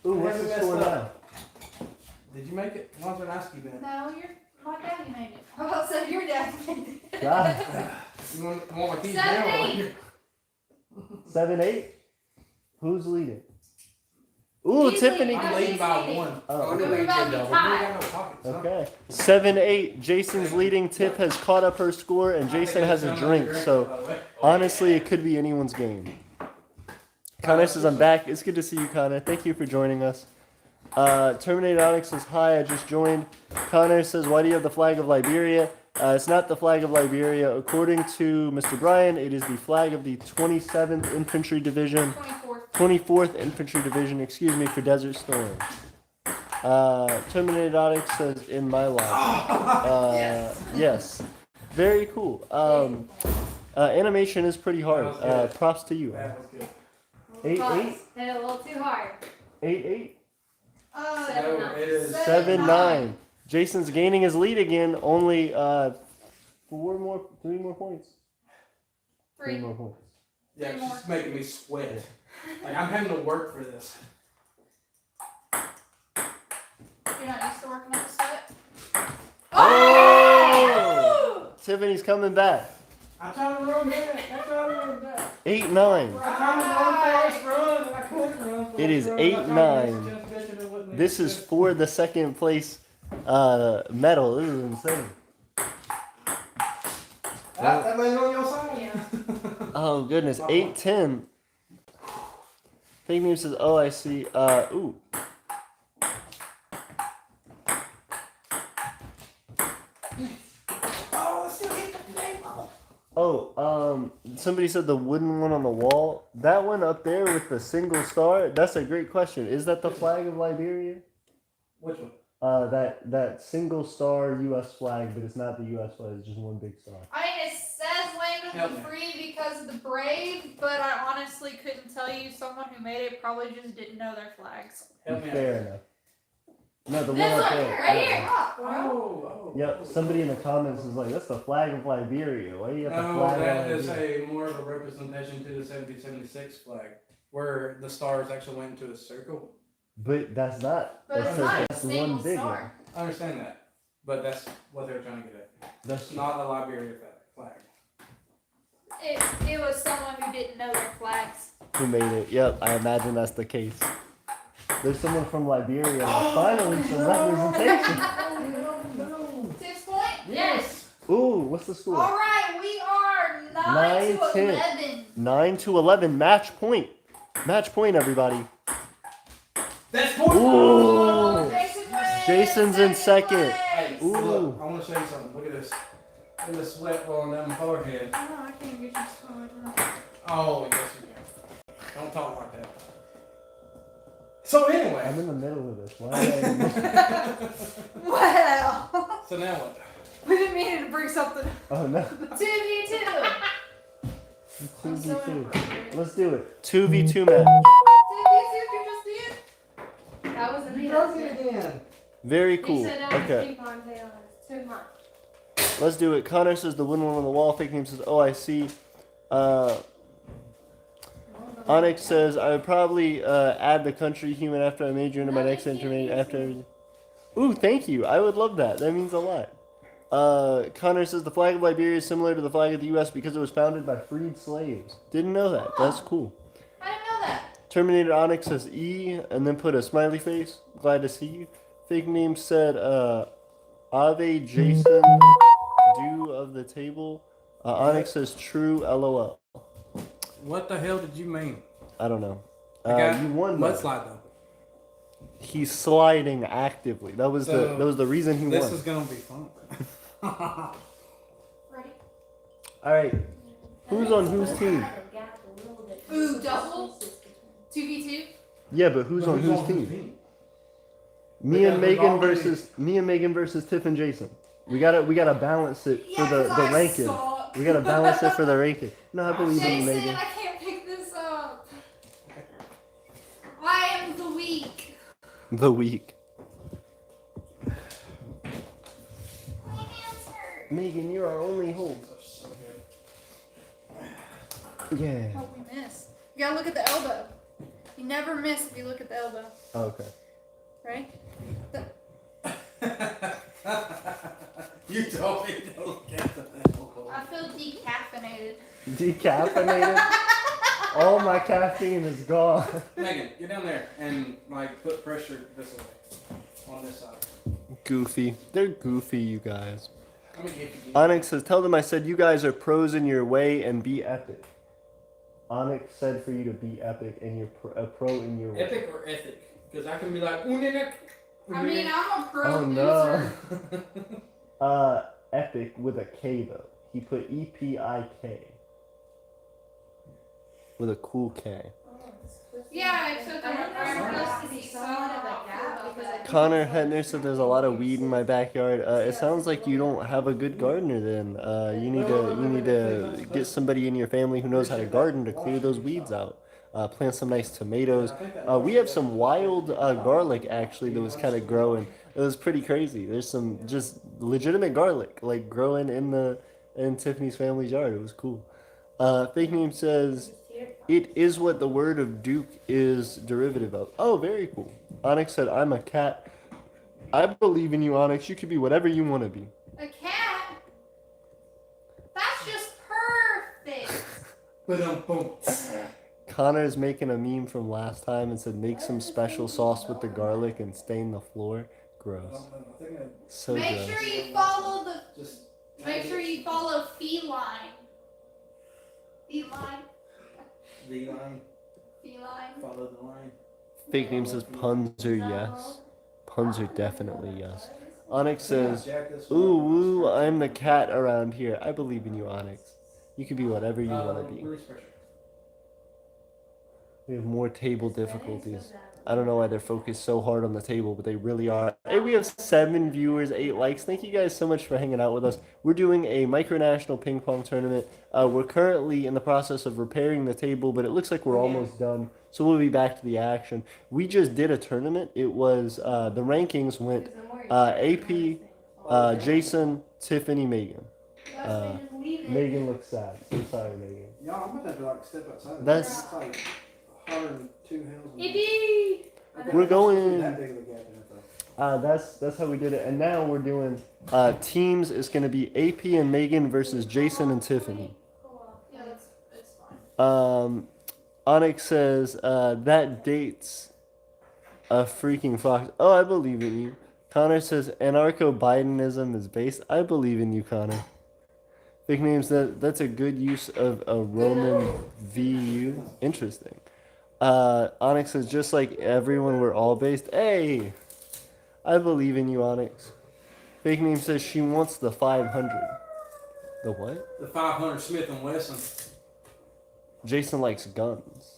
Ooh, what's the score now? Did you make it? Why's there an ASCII then? No, my daddy made it. How about so your dad made it? God. You want my keys 7, now? 8. 7-8? Who's leading? Ooh, He's Tiffany. leading. I'm leading by 1. Oh, We're about to be We ain't tied. got no pockets, huh? okay. 7-8. Jason's leading. Tip has caught up her score, and Jason has a drink. So honestly, it could be anyone's game. Connor says, I'm back. It's good to see you, Connor. Thank you for joining us. Terminator Onyx says, hi, I just joined. Connor says, why do you have the flag of Liberia? It's not the flag of Liberia. According to Mr. Bryan, it is the flag of the 27th Infantry Division. 24th. 24th Infantry Division, excuse me, for Desert Storm. Terminator Onyx says, in my life. Yes. Very cool. Animation is pretty hard. Props to you. That was good. 8-8? Hit it a little too hard. 8-8? So it is 7-9. Jason's gaining his lead again. Only 3 more points. 3 more points. Yeah, it's just making me sweat. Like I'm having to work for this. You're not used to working on the sweat? Oh! Tiffany's coming back. I'm trying to run back. 8-9. I'm trying to run fast, run, and I couldn't run fast. It is 8-9. This is for the second place medal. This is insane. That lady's on your side. Yeah. Oh goodness, 8-10. Fake news says, oh I see. Ooh. Oh, somebody said the wooden one on the wall. That one up there with the single star. That's a great question. Is that the flag of Liberia? Which one? That single star U.S. flag, but it's not the U.S. flag. It's just one big star. I mean, it says land of the free because of the brave, but I honestly couldn't tell you. Someone who made it probably just didn't know their flags. Help me out. Fair enough. No, the one This up one there. right here. Yeah. Look, bro. Oh. Yep. Somebody in the comments is like, "That's the flag of Liberia. Why do you have the No, flag that of is Liberia?" a more of a representation to the 1776 flag, where the stars actually went into a circle. But that's not. But it's That's, not a that's single one big one. star. I understand that, but that's what they were trying to get at. That's Not a Liberia flag. It was someone who didn't know their flags. who made it. Yep, I imagine that's the case. There's someone from Liberia. Finally, some representation. 6 point? Yes. Ooh, what's the score? All right, we are 9 to 10. 11. 9 to 11. Match point. Match point, everybody. That's point. Ooh. Jason wins. Jason's in second. place. Hey, Ooh. look, I want to show you something. Look at this. Look at the sweat rolling down my forehead. Oh, I can't get you started. Oh, yes you can. Don't talk like that. So I'm anyway, in the middle of this. Why am I... Well, so now what? we didn't mean to bring something. Oh, no. 2v2. 2v2. Let's do it. 2v2 match. 2v2, you just did? That was a You broke it again. Very He cool. said that was Okay. ping pong tail. It's too much. Let's do it. Connor says the wooden one on the wall. Fake name says, oh, I see. Onyx says, I would probably add the country human after I major into my next entry after everything. Ooh, thank you. I would love that. That means a lot. Connor says the flag of Liberia is similar to the flag of the U.S. because it was founded by freed slaves. Didn't know that. That's cool. I didn't know that. Terminator Onyx says E and then put a smiley face. Glad to see you. Fake name said Ave Jason do of the table. Onyx says true LOL. What the hell did you mean? I don't know. Okay. You won. Let's though. slide though. He's sliding actively. That was the reason he This won. is gonna be fun. Ready? All right. Who's on whose team? Ooh, double? 2v2? Yeah, but who's on whose team? Me and Megan versus Tiff and Jason. We gotta balance it for the ranking. We gotta balance it for the ranking. No, I believe in you, Jason, Megan. I can't pick this up. I am the weak. The week. My hands hurt. Megan, you're our only hope. Yeah. Oh, we missed. You gotta look at the elbow. You never miss if you look at the elbow. Okay. Right? You told me to look at the I feel decaffeinated. Decaffeinated? All my caffeine is gone. Megan, get down there and like put pressure this way on this side. Goofy. They're goofy, you guys. I'm gonna get you. Onyx says, tell them I said you guys are pros in your way and be epic. Onyx said for you to be epic and you're a pro in your way. Epic or ethic? Because I can be like, I mean, I'm a pro Oh no. loser. Epic with a K though. He put EPIK. With a cool K. Yeah, except I'm supposed to be solid like that. Connor Hetner said there's a lot of weed in my backyard. It sounds like you don't have a good gardener then. You need to get somebody in your family who knows how to garden to clear those weeds out. Plant some nice tomatoes. We have some wild garlic actually that was kind of growing. It was pretty crazy. There's some just legitimate garlic like growing in Tiffany's family's yard. It was cool. Fake Name says it is what the word of Duke is derivative of. Oh, very cool. Onyx said, I'm a cat. I believe in you, Onyx. You could be whatever you want to be. A cat? That's just perfect. Connor's making a meme from last time and said, make some special sauce with the garlic and stain the floor. Gross. So Make gross. sure you follow Make sure you follow feline. Feline. the line. Feline. Follow the line. Fake Name says puns are yes. Puns are definitely yes. Onyx says, ooh, woo, I'm the cat around here. I believe in you, Onyx. You can be whatever you want to be. Release pressure. We have more table difficulties. I don't know why they're focused so hard on the table, but they really are. Hey, we have 7 viewers, 8 likes. Thank you guys so much for hanging out with us. We're doing a micronational ping pong tournament. We're currently in the process of repairing the table, but it looks like we're almost done. So we'll be back to the action. We just did a tournament. It was, the rankings went AP, Jason, Tiffany, Megan. Megan looks sad. I'm sorry, Megan. Y'all, I'm gonna have to like step outside. That's- It's like 102 houses. Yippee! We're going. That big of a gap in it though. That's how we did it. And now we're doing teams. It's gonna be AP and Megan versus Jason and Tiffany. Yeah, it's fine. Onyx says that dates a freaking fox. Oh, I believe in you. Connor says anarcho-Bidenism is based. I believe in you, Connor. Big names that's a good use of a Roman VU. Interesting. Onyx says just like everyone, we're all based. Hey, I believe in you, Onyx. Fake Name says she wants the 500. The what? The 500 Smith and Wesson. Jason likes guns.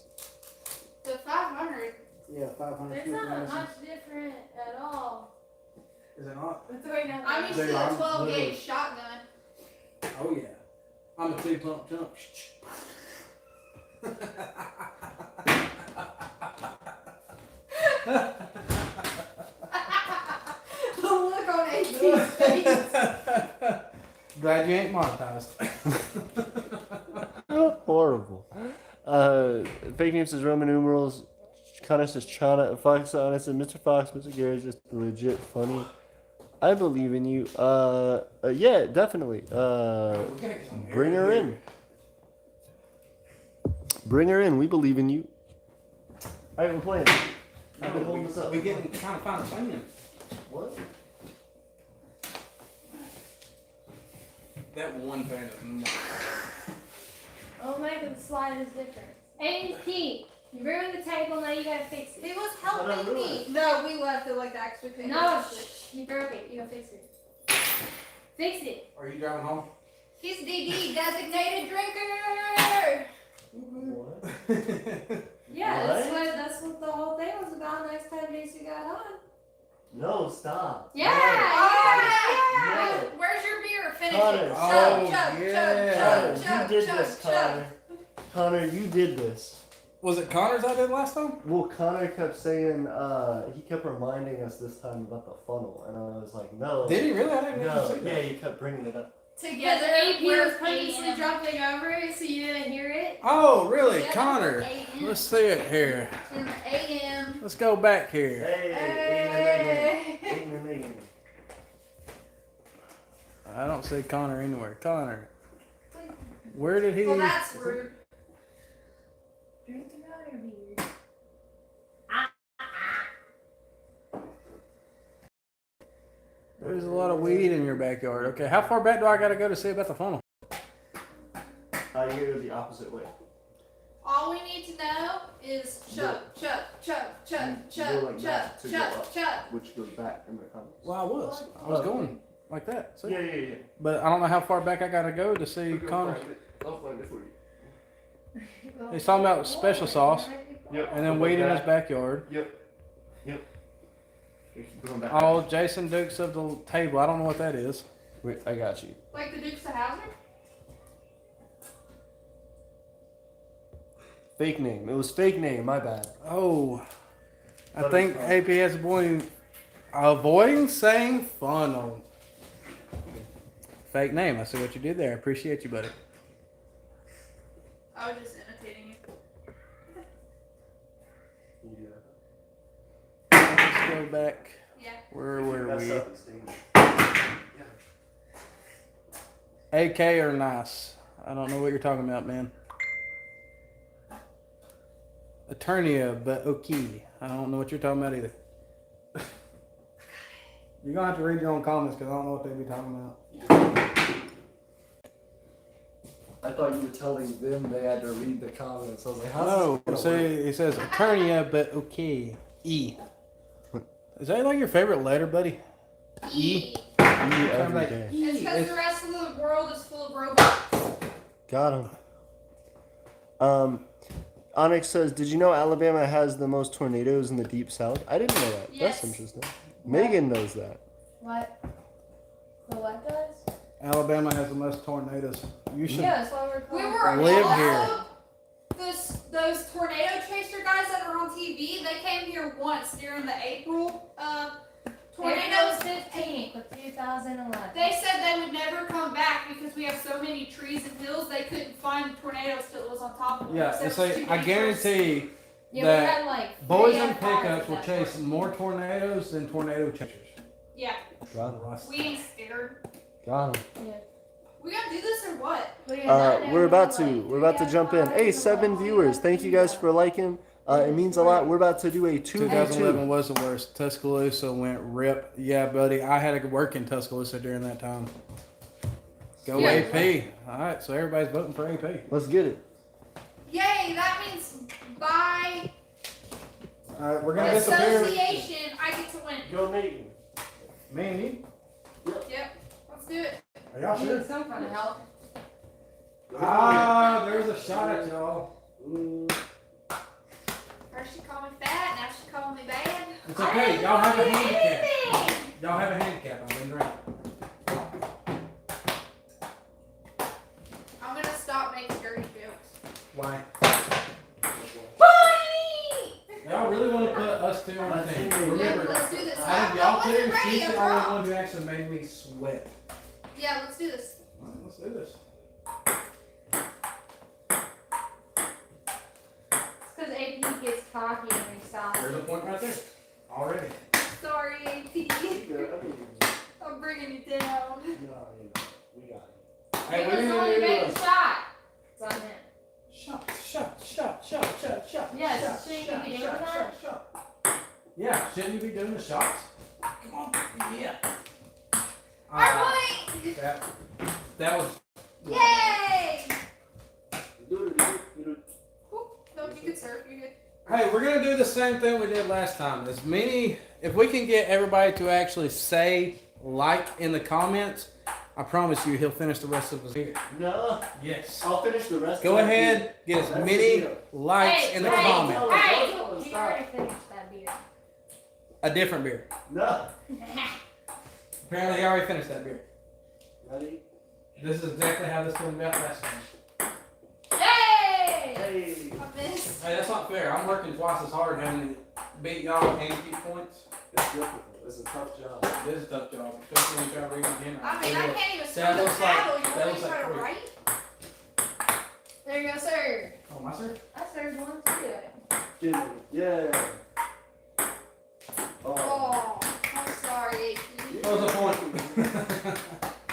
The 500. Yeah, 500 It's Smith and not Wesson. much different at all. Is it not? I'm used to the 12 gauge shotgun. Oh yeah. I'm a 2-pump jump. The look on AT's face. Glad you ain't monetized. Horrible. Fake Name says Roman numerals. Connor says China. Fox Honest says Mr. Fox, Mr. Gary is just legit funny. I believe in you. Yeah, definitely. Bring her in. Bring her in. We believe in you. All right, we're playing. I've been holding this up. We're getting trying to find a plan. What? That one fan of Oh my god, the slide is different. AP, you ruined the table, now you gotta fix it. He was helping me. No, we left it like that because we couldn't No, fix it. you broke it. You gotta fix it. Fix it. Are you driving home? He's DD, designated drinker. What? Yeah, that's what the whole thing was about. Next time Jason got on. No, stop. Yeah. No. Where's your beer? Finish Connor. it. Oh, Chug, yeah. chug, chug, Connor, you did chug, this, chug, Connor. Connor, you did this. Was it Connor's I did last time? Well, Connor kept saying, he kept reminding us this time about the funnel, and I was like, no. Did he really? I didn't even No, see that. yeah, he kept bringing it up. Together, AP we're was purposely AM. jumping over it so you didn't hear it. Oh, really? Together, Connor. we're AM. Let's see it here. In the AM. Let's go back here. Hey, Hey. I don't see Connor anywhere. Connor. Where did he? Well, that's rude. Drink another beer. There's a lot of weed in your backyard. Okay, how far back do I got to go to see about the funnel? You go the opposite way. All we need to know is chug, chug, chug, chug, You go chug, like chug, that to go chug, up. chug. Which goes back in the comments. Well, I was going like that. See? Yeah. But I don't know how far back I got to go to see Connor. I'll find it for you. He's talking about special sauce Yep. and then weed in his backyard. Yep. Keep going back. Oh, Jason Dukes of the table. I don't know what that is. Wait, I got you. Like the Dukes of Hazzard? Fake name. It was fake name. My bad. Oh, I think AP has avoiding saying funnel. Fake name. I see what you did there. I appreciate you, buddy. I was just imitating you. Let's go back. Yeah. Where were That's we? up, Steve. AK or nice? I don't know what you're talking about, man. Aeternia, but okay. I don't know what you're talking about either. You're gonna have to read your own comments because I don't know what they be talking about. I thought you were telling them they had to read the comments. I was like, how's No, this gonna work? see, it says Aeternia, but okay. E. Is that like your favorite letter, buddy? E. Every like, day. E. It's because the rest of the world is full of robots. Got him. Onyx says, did you know Alabama has the most tornadoes in the deep south? I didn't know that. Yes. That's interesting. Megan knows that. What? The what does? Alabama has the most tornadoes. You should. Yeah, that's why we're We calling. were Live also those tornado chaser guys that are on TV. They came here once during the April Tornadoes tornadoes. 15th of 2011. They said they would never come back because we have so many trees and hills. They couldn't find tornadoes till it was on top of them. Yeah, So it's it was like too I dangerous. guarantee Yeah, that we had like boys 3 in other cars pickups at will that chase point. more tornadoes than tornado chasers. Yeah, Got him. we ain't scared. Got him. We gonna do this or what? We're about to jump in. Hey, 7 viewers. Thank you guys for liking. It means a lot. We're about to do a 2011 2v2. was the worst. Tuscaloosa went rip. Yeah, buddy. I had to work in Tuscaloosa during that time. Go Yeah. AP. All right, so everybody's voting for AP. Let's get it. Yay, that means by All right, we're gonna disappear. association, I get to win. Go Nathan. Me and you. Yep, let's do it. Are y'all sure? Some kind of help. Ah, there's a shot at y'all. First she called me fat, now she called me bad. It's I okay. didn't Y'all have a do handicap. anything. Y'all have a handicap. I've been drinking. I'm gonna stop making dirty jokes. Why? Bonnie! Y'all really want to put us two on a team? Yeah, Remember, let's do this. out of I y'all two, wasn't ready, she's I the only brought. one who actually made me sweat. Yeah, let's do this. All right, let's do this. It's because AP gets cocky and we stop. There's a point right there. Already. Sorry, AP. I'm bringing you down. We got it. Hey, He we was need the one who to made do the shot. It's on him. shot. Yes, shouldn't you be doing that? Yeah, shouldn't you be doing the shots? Come on. Yeah. I won! That was. Yay! No, you can serve. You're good. Hey, we're gonna do the same thing we did last time. As many, if we can get everybody to actually say like in the comments, I promise you he'll finish the rest of his beer. No, Yes. I'll finish the rest. Go of my ahead, get as many likes in the comments. He already finished that beer. a different beer. No. Apparently, I already finished that beer. Ready? This is exactly how this came about last time. Yay! Hey. I missed. Hey, that's not fair. I'm working twice as hard having to beat y'all and keep points. It's difficult. It's a tough job. It is a tough job, especially when you try to read again. I mean, I can't even That spell the looks like- paddle. You that want me looks to like try to three. write? There you go, sir. Oh, my sir? I served one too. Give me. Yeah. Oh. Oh, I'm sorry, AP. What was the point?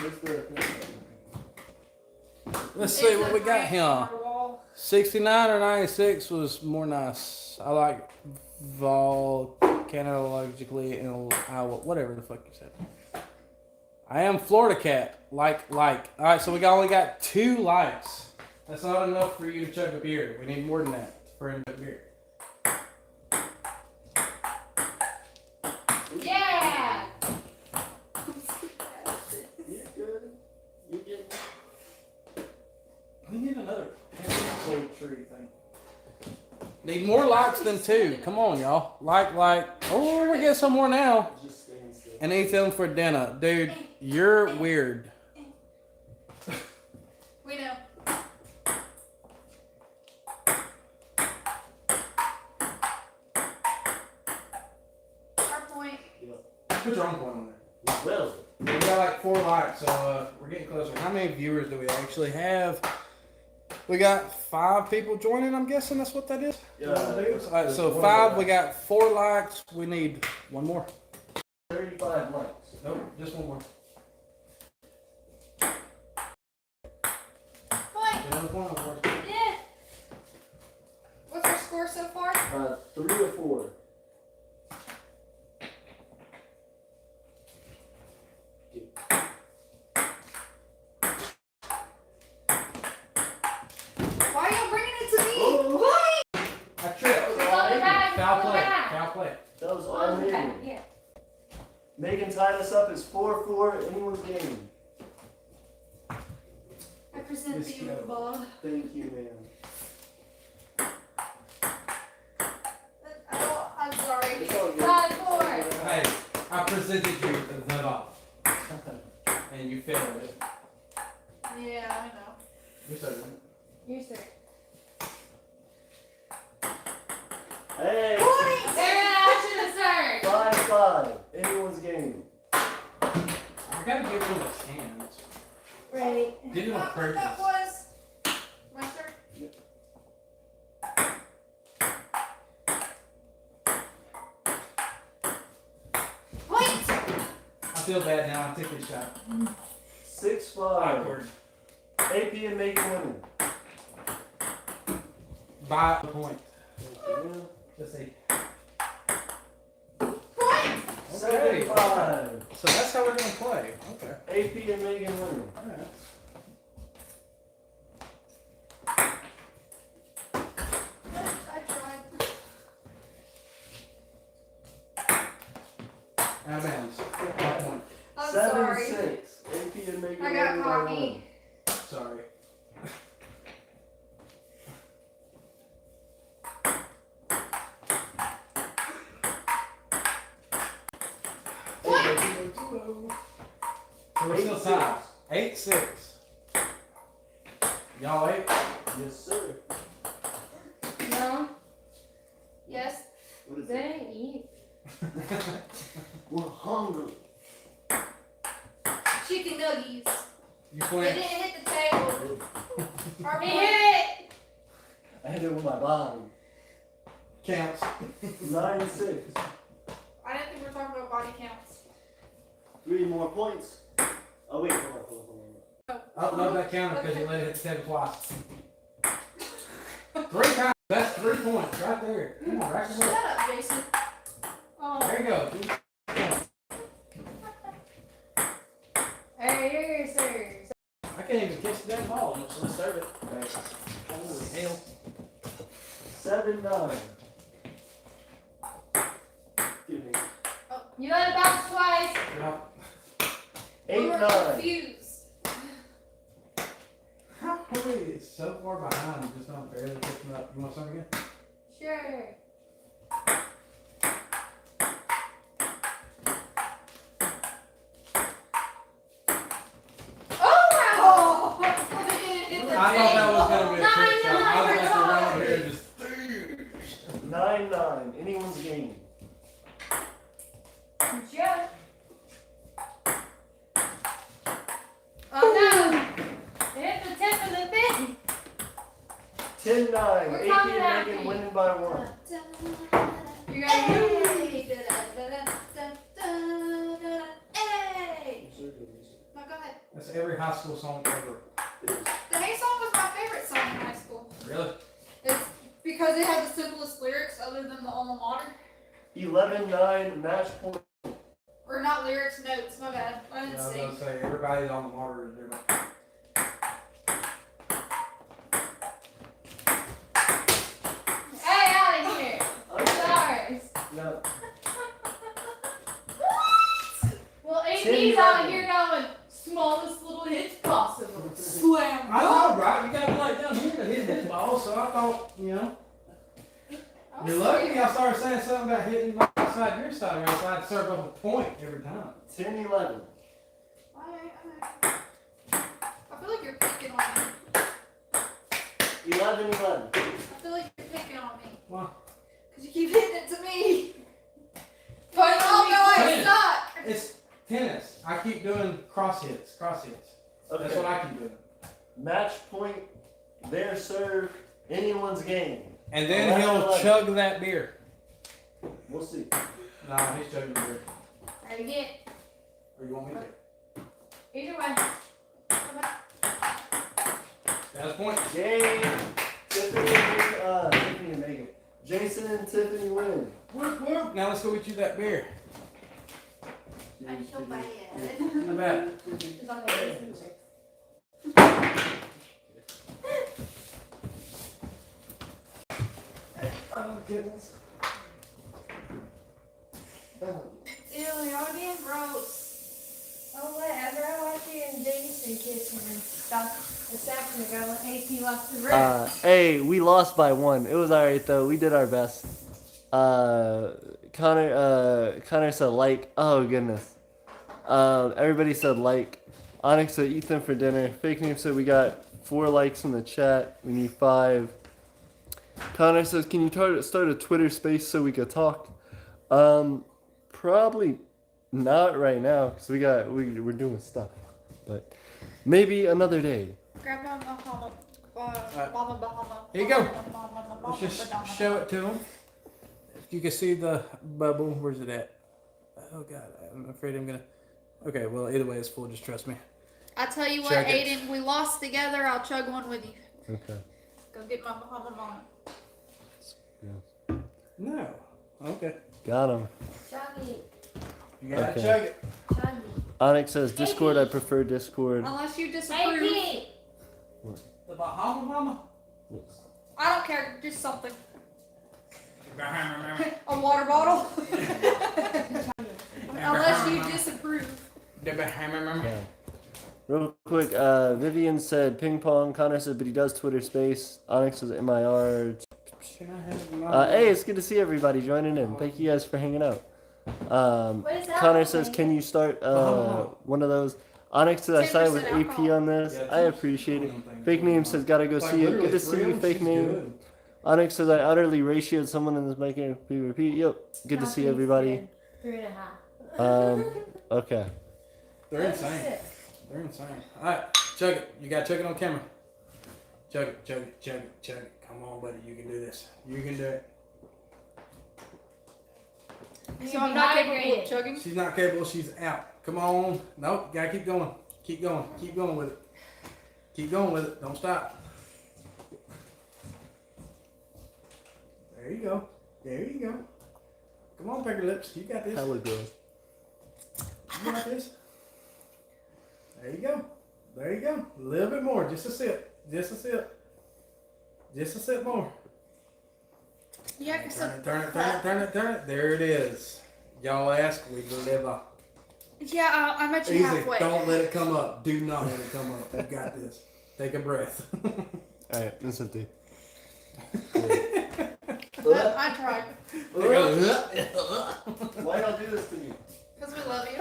Where's the- Let's see what we got here. 69 or 96 was more nice. I like volcanologically and Iowa, whatever the fuck you said. I am Florida cat. Like. Alright, so we only got 2 likes. That's not enough for you to chug a beer. We need more than that for him to chug a beer. Yeah! You're good. You get. We need another cold tree thing. Need more likes than 2. Come on, y'all. Like. Oh, we get some more now. Just stand still. And eat them for dinner. Dude, you're weird. We know. Our point. Put your own point on there. Well. We got like 4 likes, so we're getting closer. How many viewers do we actually have? We got 5 people joining, I'm guessing that's what that is? Yeah. Alright, so 5, we got 4 likes. We need 1 more. 35 likes. Nope, just 1 more. Point. Get another point on for us. Yeah. What's our score so far? 3 or 4. Why are y'all bringing it to me? Oh. Why? I tripped. Foul play. Foul play. That was all Megan. Yeah. Megan tied us up as 4-4. Anyone's game. I present to you, Bob. Thank you, man. I'm sorry. It's all good. 5-4. Hey, I presented you the off. And you failed it. Yeah, I know. You're so good. You sir. Hey. Sarah, I should have served. 5-5. Anyone's game. I gotta give them a chance. Right. Did it on That purpose. was my turn. Point. I feel bad now. I'm taking a shot. 6-5. Awkward. AP and Megan winning. By a point. Thank you. Let's see. Point. 7-5. So that's how we're gonna play. Okay. AP and Megan winning. Alright. I tried. Out of bounds. 1 point. I'm 7-6. sorry. AP and Megan I got winning by cocky. 1. Sorry. So we're still tied. 8-6. Y'all 8? Yes, sir. No, Yes. What is they it? didn't eat. We're hungry. Chicken nuggies. You They flinch. didn't hit the table. Our He point. hit it. I hit it with my body. Counts. 9-6. I didn't think we were talking about body counts. 3 more points. Oh wait, hold on. Oh, no, that counted because you let it hit the table twice. 3 times. That's 3 points right there. Come on, rack them Shut up. up, Jason. Oh. There you go. Alright, here, sir. I can't even catch the damn ball, much less serve it. Holy hell. 7-9. Excuse me. You let it bounce twice. Yeah. We were 8-9. confused. How are we so far behind and just not barely catching up? You want some again? Sure. Anyone's game. Yeah. Oh no! It hit the tip of the thing. 10-9. We're AP coming and after Megan you. winning by 1. You got Hey! No, go ahead. That's every high school song ever. The Hey song was my favorite song in high school. Really? It's because it had the simplest lyrics other than the alma mater. 11-9. Match point. Or not lyrics, notes, my bad. I Yeah, didn't I was sing. gonna say everybody's on the water is different. Hey, out of here! Sorry. No. Well, AP's 10-11. out here going smallest little hits possible. Slam. I know, right? You gotta be like down here to hit this ball, so I thought, you know. You're lucky I started saying something about hitting my side, your side, or else I'd serve up a point every time. 10-11. Alright. I feel like you're picking on me. 11-11. I feel like you're picking on me. Why? Because you keep hitting it to me. But you all know I suck. It's tennis. I keep doing cross hits. That's Okay. what I keep doing. Match point. Their serve. Anyone's game. And then he'll chug that beer. We'll see. No, he's chugging beer. Try to get. Or you want me to? Either way. That's a point. Game. Tiffany and Megan. Jason and Tiffany win. Whoop, whoop. Now let's go get you that beer. I'm so bad. In the back. It's on the music. Oh goodness. Ew, y'all being gross. Oh, whatever. I watched you and Jason kissing and stuff a second ago when AP left the room. Hey, we lost by 1. It was alright though. We did our best. Connor said like. Oh goodness. Everybody said like. Onyx said eat them for dinner. Fake name said we got 4 likes in the chat. We need 5. Connor says, can you start a Twitter space so we could talk? Probably not right now because we're doing stuff. But maybe another day. Grab my Bahama. Bahama. Here you go. Let's just show it to him. If you can see the bubble, where's it at? Oh God, I'm afraid I'm gonna. Okay, well either way it's full. Just trust me. I tell you what, Chug it. Aiden, we lost together. I'll chug one with you. Okay. Go get my Bahama Mama. No. Okay. Got him. Chuggy. You gotta Okay. chug it. Chuggy. Onyx says Discord. I prefer Discord. Unless you disapprove. AP. The Bahama Mama. I don't care. Just something. A water bottle. Unless you disapprove. Yeah. Real quick, Vivian said ping pong. Connor said, but he does Twitter space. Onyx says MIR. Can I have my Hey, it's good to see everybody joining in. Thank you guys for hanging out. What is that? Connor says, can you start one of those? Onyx says, I sided with 10% AP alcohol. on this. I appreciate it. Fake name says, gotta go see you. Good to see you, fake name. Onyx says, I utterly ratioed someone in this making repeat. Yep. Good to see everybody. 3.5. Okay. They're insane. They're insane. Alright, chug it. You gotta chug it on camera. Chug it, chug it, chug it, chug it. Come on, buddy. You can do this. You can do it. So I'm not capable of chugging. She's not capable. She's out. Come on. Nope. Gotta keep going. Keep going. Keep going with it. Keep going with it. Don't stop. There you go. There you go. Come on, Pecker Lips. You got this. Hella good. You got this. There you go. There you go. A little bit more. Just a sip. Just a sip. Just a sip more. Yeah, cause Turn it, turn it, turn it, turn it, turn it. There it is. Y'all ask, we deliver. yeah, I met you Easy. halfway. Don't let it come up. Do not let it come up. You got this. Take a breath. Alright, this is the. I tried. Why y'all do this to me? Because we love you.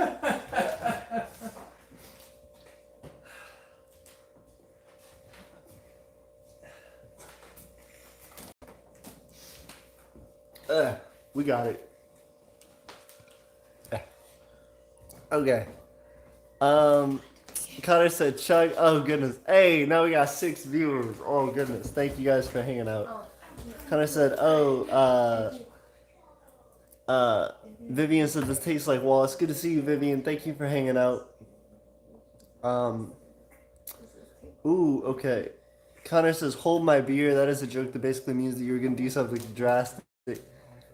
We got it. Okay. Connor said Chuck. Oh goodness. Hey, now we got 6 viewers. Oh goodness. Thank you guys for hanging out. Connor said, Vivian said this tastes like Wallace. Good to see you, Vivian. Thank you for hanging out. Ooh, okay. Connor says, hold my beer. That is a joke that basically means that you're gonna do something drastic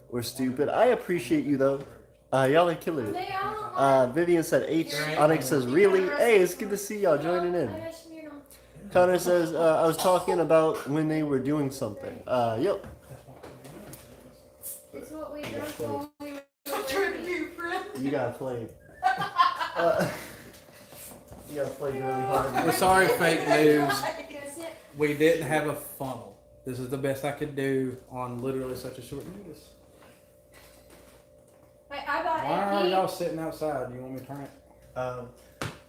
or stupid. I appreciate you though. Y'all are killing it. Vivian said H. Onyx says, really? Hey, it's good to see y'all joining in. Connor says, I was talking about when they were doing something. Yep. It's what we drank while we were You gotta play. You gotta play really hard. We're sorry, fake news. We didn't have a funnel. This is the best I could do on literally such a short notice. Wait, I got Why are AP. y'all sitting outside? Do you want me to turn it?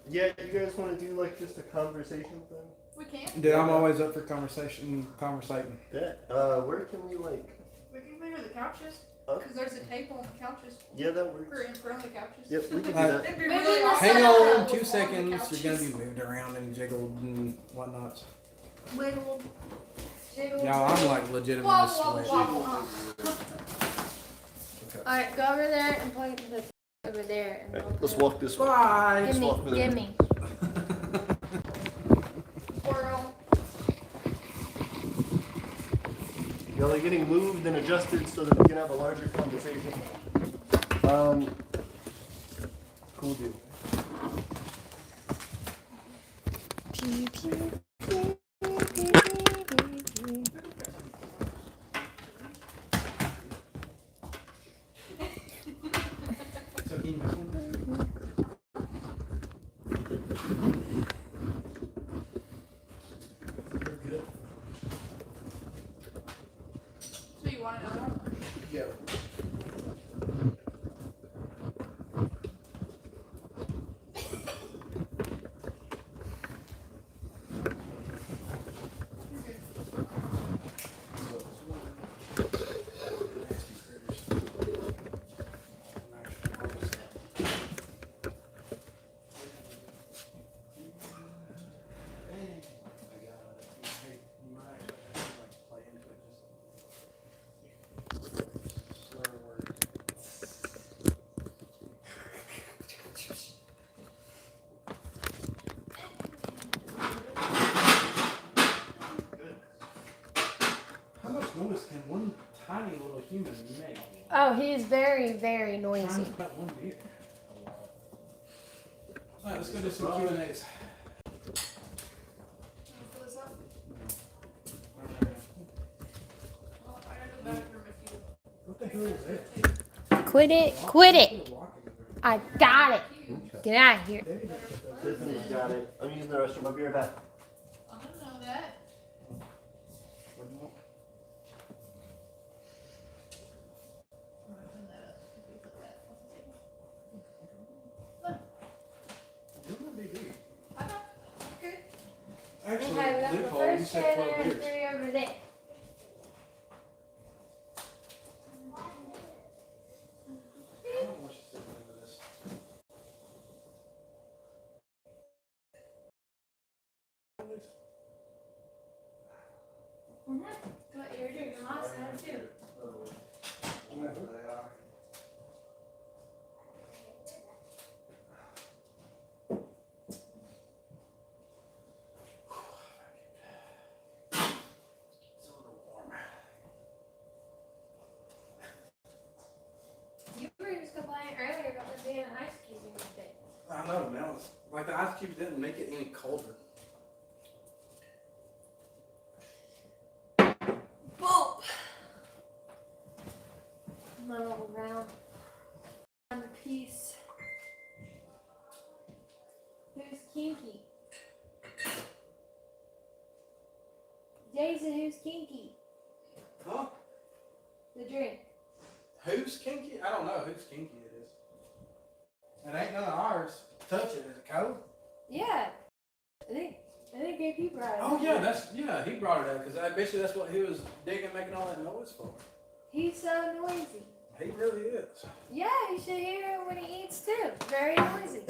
Yeah, you guys want to do like just a conversation thing? We can. Dude, I'm always up for conversating. Yeah. Where can we like? We can move to the couches. Okay. Because there's a table on the couches. Yeah, that works. We're in front of the couches. Yep, we can do Uh, that. It'd be really awesome. Hang on With 2 all the seconds. couches. You're gonna be moved around and jiggled and whatnot. Wiggled. Jiggled. Y'all, I'm like legitimately Wobble, wobble, sweating. wobble. Alright, go over there and point to the over there. And Let's walk this way. Bye. Give me, walk over there. give me. Squirrel. Y'all are getting moved and adjusted so that we can have a larger conversation. Cool deal. Pew, pew, pew, pew, pew, pew. So you want another one? Yeah. How much noise can one tiny little human make? Oh, he is very, very Trying noisy. to cut one beer. Alright, let's go do some Q&As. Fill this up? Well, I gotta go to the bathroom if you. What the hell is that? Quit it, quit it. I got it. Get out of here. Tiffany's got it. I'm using the restroom. I'll be right back. I don't know that. Actually, Okay, we got the loophole, you first said chair 12 there and beers. 3 over there. I don't want you sitting into this. What you're doing last time too. You were just complaining earlier about there being an ice cube in your face. I know, now it's like the ice cube didn't make it any colder. Boom! My little round piece. Who's kinky? Jason, who's kinky? Huh? The drink. Who's kinky? I don't know whose kinky it is. It ain't none of ours. Touch it. Is it cold? Yeah. I think if you brought it. Oh yeah, he brought it up because basically that's what he was digging, making all that noise for. He's so noisy. He really is. Yeah, you should hear him when he eats too. Very noisy.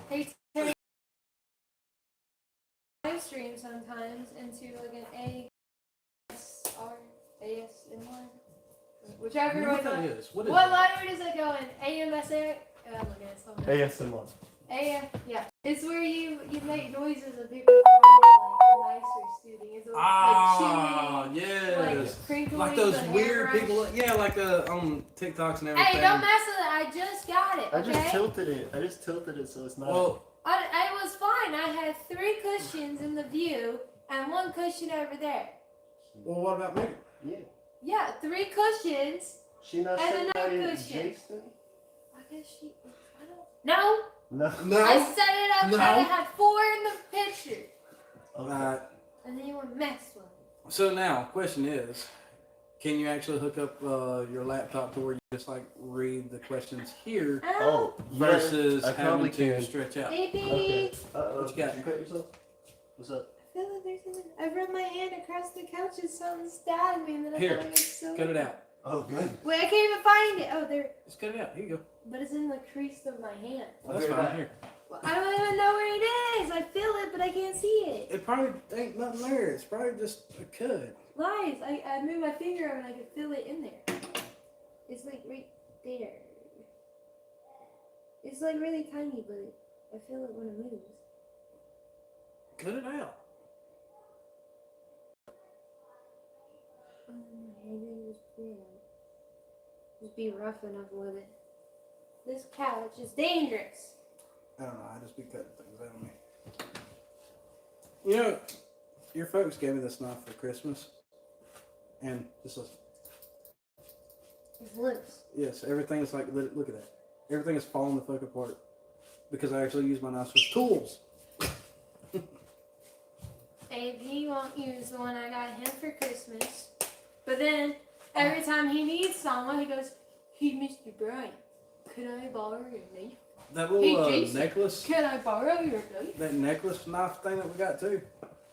He takes live stream sometimes into like an ASMR. Whichever What one. that is? What is What it? letter does it go in? AMSA? Oh my goodness. Oh, no. ASMR. Yeah. It's where you make noises and people find it like nice or soothing. It's Ah, like chewing, yes. like crinkling Like those the weird hairbrush. people. Yeah, like on TikToks and everything. Hey, don't mess with it. I just got it. I Okay? just tilted it so it's not. Well, I was fine. I had 3 cushions in the view and 1 cushion over there. well, what about me? yeah. Yeah, 3 cushions. She not And sitting another right in cushion. Jason? I guess she. I don't. No. No. I set it up No. and it had 4 in the picture. Alright. And then you want to mess with it. So now, question is, can you actually hook up your laptop to where you just like read the questions here Oh, versus yeah, I probably having to can. stretch out? Baby. Okay. What you got? Did you cut yourself? What's up? I feel like there's something. I run my hand across the couch and something stabbed me and then I Here, feel like it's so. Cut it out. Oh, good. Wait, I can't even find it. Oh, there. Just cut it out. Here you go. But it's in the crease of my hand. Well, that's Okay, fine. bye. Here. Well, I don't even know where it is. I feel it, but I can't see it. It probably ain't nothing there. It's probably just a cut. Lies. I moved my finger over and I could feel it in there. It's like right there. It's like really tiny, but I feel it when it moves. Cut it out. Maybe just be rough enough with it. This couch is dangerous. I don't know. I just be cutting things out of me. You know, your folks gave me this knife for Christmas, and just listen. It's loose. Yes, everything is like. Look at that. Everything is falling the fuck apart because I actually use my knives as tools. If he won't use the one I got him for Christmas, but then every time he needs someone, he goes, "Hey, Mr. Brian, could I borrow your knife? That Hey, little Jason. necklace, Can I borrow your knife?" that necklace knife thing that we got too.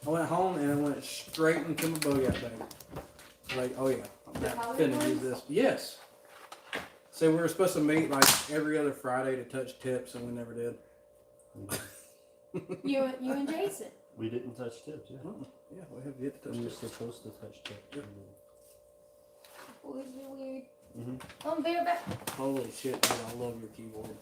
I went home and I went straight into my bug-out bag. Like, oh yeah, I'm not powder finna use ones? this. Yes. So we were supposed to meet like every other Friday to touch tips, and we never did. You and Jason. We didn't touch tips, yeah. Yeah, we have yet to touch We were tips. supposed to touch tips. Yep. Boys are weird. Mm-hmm. I'm bareback. Holy shit, dude, I love your keyboard.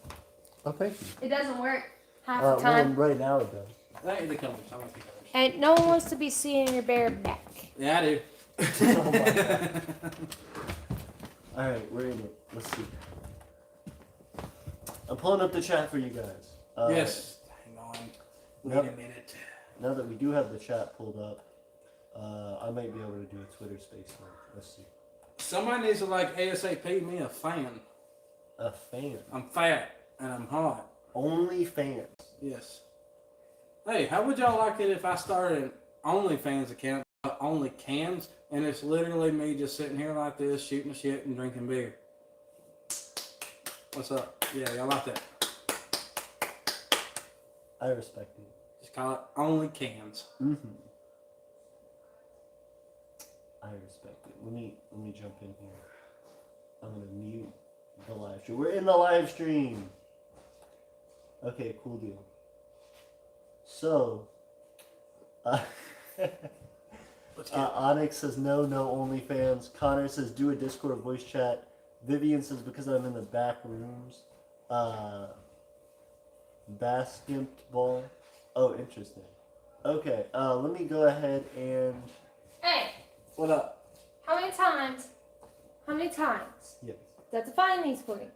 Oh, thank you. It doesn't work half the Well, time. right now it does. That ain't the colors. I like the colors. And no one wants to be seeing your bare back. Yeah, I do. Oh my God. Alright, we're in it. Let's see. I'm pulling up the chat for you guys. Yes. Hang on. Wait Yep. a minute. Now that we do have the chat pulled up, I might be able to do a Twitter space now. Let's see. Somebody needs to like ASAP me a fan. A fan. I'm fat and I'm hot. Only fans. Yes. Hey, how would y'all like it if I started an OnlyFans account, only cans, and it's literally me just sitting here like this, shooting the shit and drinking beer? What's up? Yeah, y'all like that? I respect it. Just call it only cans. Mm-hmm. I respect it. Let me jump in here. I'm gonna mute the live stream. We're in the live stream. Okay, cool deal. So, Onyx says no OnlyFans. Connor says do a Discord voice chat. Vivian says because I'm in the back rooms. Basketball. Oh, interesting. Okay, let me go ahead and Hey, What up? how many times yes, do I have to find these for you?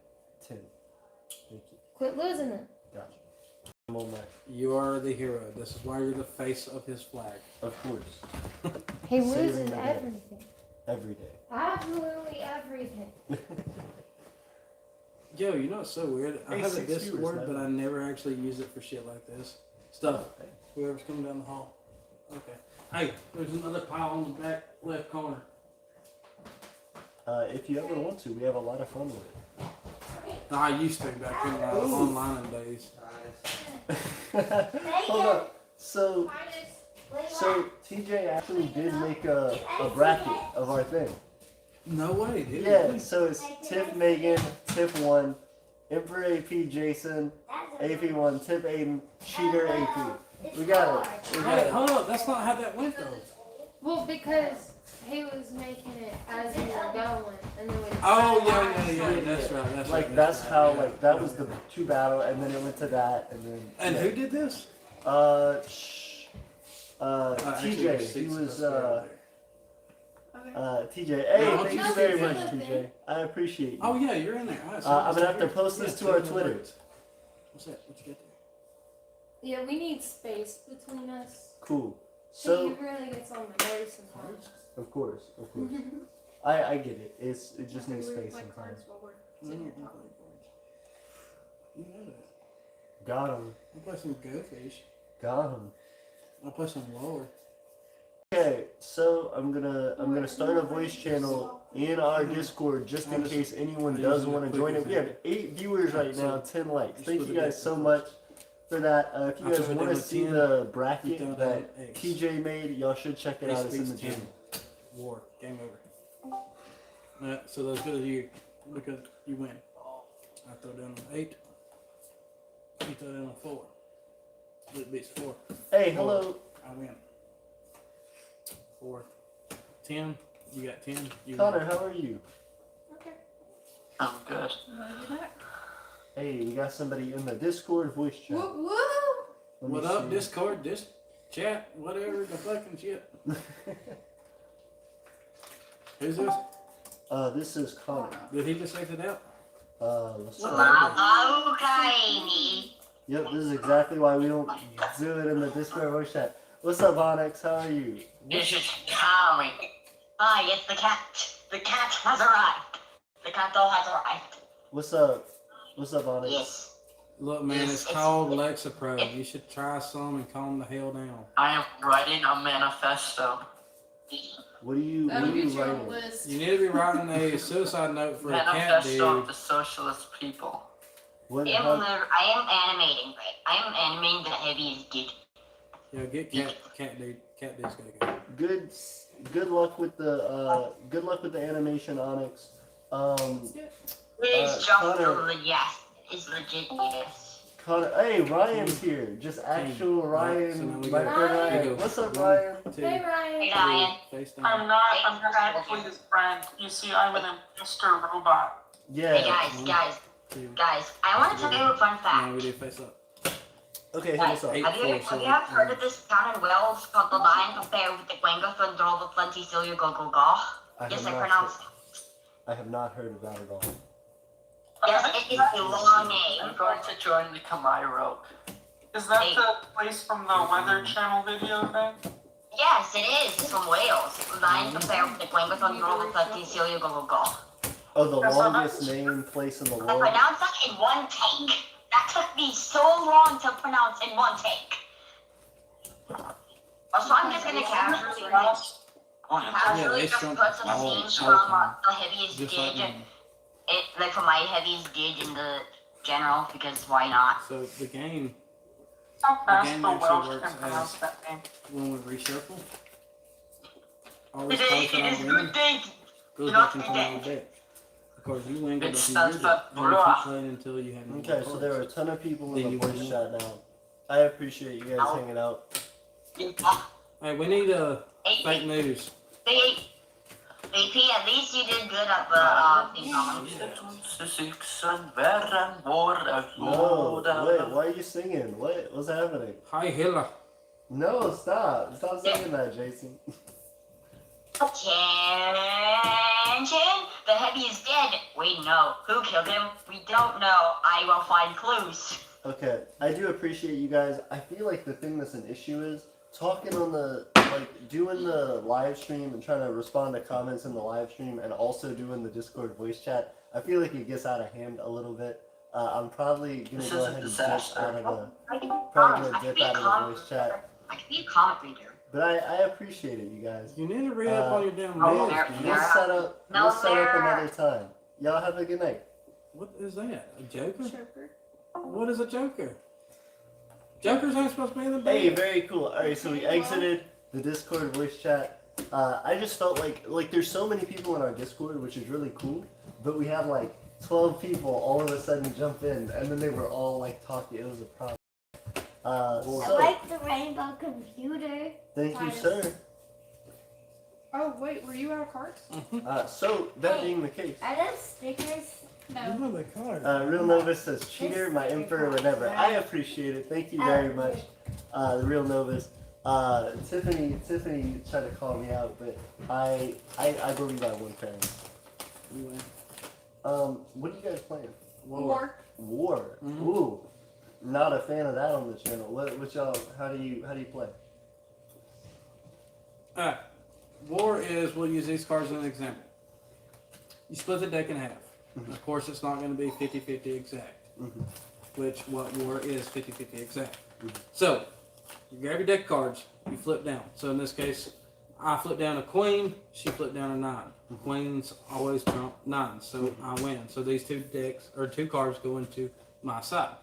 10. Thank you. Quit losing them. Gotcha. I'm on that. You are the hero. This is why you're the face of his flag. Of course. He Saving loses the day. everything. Every day. Absolutely everything. Yo, you know what's so weird? I Hey, have a 6 viewers Discord, now. but I never actually use it for shit like this. Stuff. Okay. Whoever's coming down the hall. Okay. Hey, there's another pile on the back left corner. If you ever want to, we have a lot of fun with it. I used to back in my online days. Hold up. So TJ actually did make a bracket of our thing. No way, dude. Yeah, so it's Tiff Megan, Tiff 1, Emperor AP Jason, AP 1, Tiff Aiden, Cheater AP. We got it. We got Wait, it. hold up. That's not how that went, though. Well, because he was making it as we were going, and then we. Oh, yeah. That's right. Like that's how like that was the 2 battle, and then it went to that, and then. And yeah. who did this? TJ. He was TJ. Hey, No, thank you TJ. very much, TJ. I appreciate you. Oh, yeah, you're in there. All right, so I'm gonna have to post this to our Twitter. What's that? What you got there? Yeah, we need space between us. Cool. So So you really gets on my nerves sometimes. of course. I get it. It just needs space sometimes. You know that. Got him. I'll play some Go Fish. Got him. I'll play some lower. Okay, so I'm gonna start a voice channel in our Discord just in case anyone does want to join it. We have 8 viewers right now, 10 likes. Thank you guys so much for that. If you guys want to see the bracket that TJ made, y'all should check it out. It's in the gym. War. Game over. Alright, so that's good as you because you win. I throw down an 8. You throw down a 4. It beats 4. Hey, hello. I win. 4. 10. You got 10. You Connor, win. how are you? Okay. I'm good. Hey, we got somebody in the Discord voice chat. Woo woo. Let me What up, see. Discord, chat, whatever the fucking shit. Who's this? This is Connor. Did he just say that out? Let's What? Okay. Yep, this is exactly why we don't do it in the Discord voice chat. What's up, Onyx? How are you? This is Tommy. Hi, it's the cat. The cat has arrived. The cat doll has arrived. What's up? What's up, Onyx? Yes. Look, man, it's called Lexapro. You should try some and calm the hell down. I am writing a manifesto. What are you That'll get you on writing? the list. You need to be writing a suicide note for a cat Manifesto of dude. the socialist people. What? I am animating, right? I am animating the heaviest gig. Yeah, get cat dude. Cat dude's gotta go. Good luck with the animation, Onyx. It's just Connor. yes. It's legit, yes. Connor, hey, Ryan's here. Just actual So Ryan, now we my got- friend we Ryan. go What's up, 1, Ryan? 2, Hey, Ryan. Hey, Ryan. face down. I'm just actually his friend. You see, I'm an imposter robot. Yeah. Hey guys, I want to tell you a fun Now we fact. do face up. Okay, hit Guys, us up. have you ever heard of this town in Wales called the Lion Compare with the Gwenga from Droll Plenty Celia Go Go Go? I Yes, have I not pronounced I have not heard of that at all. Yes, it is a long name. I'm going to join the Khmer Rogue. Is that the place from the Weather Channel video thing? Yes, it is. It's from Wales. Lion Compare with the Gwenga from Droll Plenty Celia Go Go Go. Oh, the longest named place in the I world. pronounced that in one take. That took me so long to pronounce in one take. Also, I'm just gonna casually Yeah, just they put some all scenes the from time. the heaviest Just gig. like Like for my heaviest gig in the general, because why not? So the game, How fast game the actually Welsh works can pronounce as- that name. when we reshuffle, always Today close to our it is winning good day. goes not back into today. our deck. Of course, you win, go back It's into your not deck. the And you keep bruh. playing until you have no Okay, so cards. there are a ton of people Then in the you voice win. chat now. I appreciate you guys hanging out. Hey, we need fake Hey, news. AP, at least you did good at the thing. No, wait, why are you singing? What's happening? Hi, Hitler. No, stop. Stop singing that, Jason. Attention! The heavy is dead. We know. Who killed him? We don't know. I will find clues. Okay, I do appreciate you guys. I feel like the thing that's an issue is talking on the, like, doing the live stream and trying to respond to comments in the live stream and also doing the Discord voice chat. I feel like it gets out of hand a little bit. I'm probably gonna This go is a ahead and dip disaster. out of the, I can probably I gonna can dip be a out of the comic voice chat. I can be a comic reader. But I appreciate it, you guys. You need to read up on your damn Oh, meds, there- man. there- We'll set up there. another time. Y'all have a good night. What is that? A Joker? Joker. What is a Joker? Jokers ain't supposed to be in the bed. Hey, very cool. Alright, so we exited the Discord voice chat. I just felt like there's so many people in our Discord, which is really cool, but we have like 12 people all of a sudden jump in, and then they were all like talking. It was a problem. I So, like the rainbow computer. thank you, Titus. sir. Oh wait, were you out of cards? So that being the case, Are those stickers? No. the card. Real Novus says cheater, my emperor would never. I appreciate it. Thank you very much, the Real Novus. Tiffany tried to call me out, but I believe I won fairly. Anyway. What are you guys playing? War. War. Mhm. Ooh, not a fan of that on the channel. What y'all? How do you play? Alright. War is, we'll use these cards as an example. You split the deck in half. Of course, it's not going to be 50-50 exact. Which, what war is 50-50 exact. So, you grab your deck of cards, you flip down. So in this case, I flip down a queen, she flipped down a 9. Queens always trump 9, so I win. So these two cards go into my side.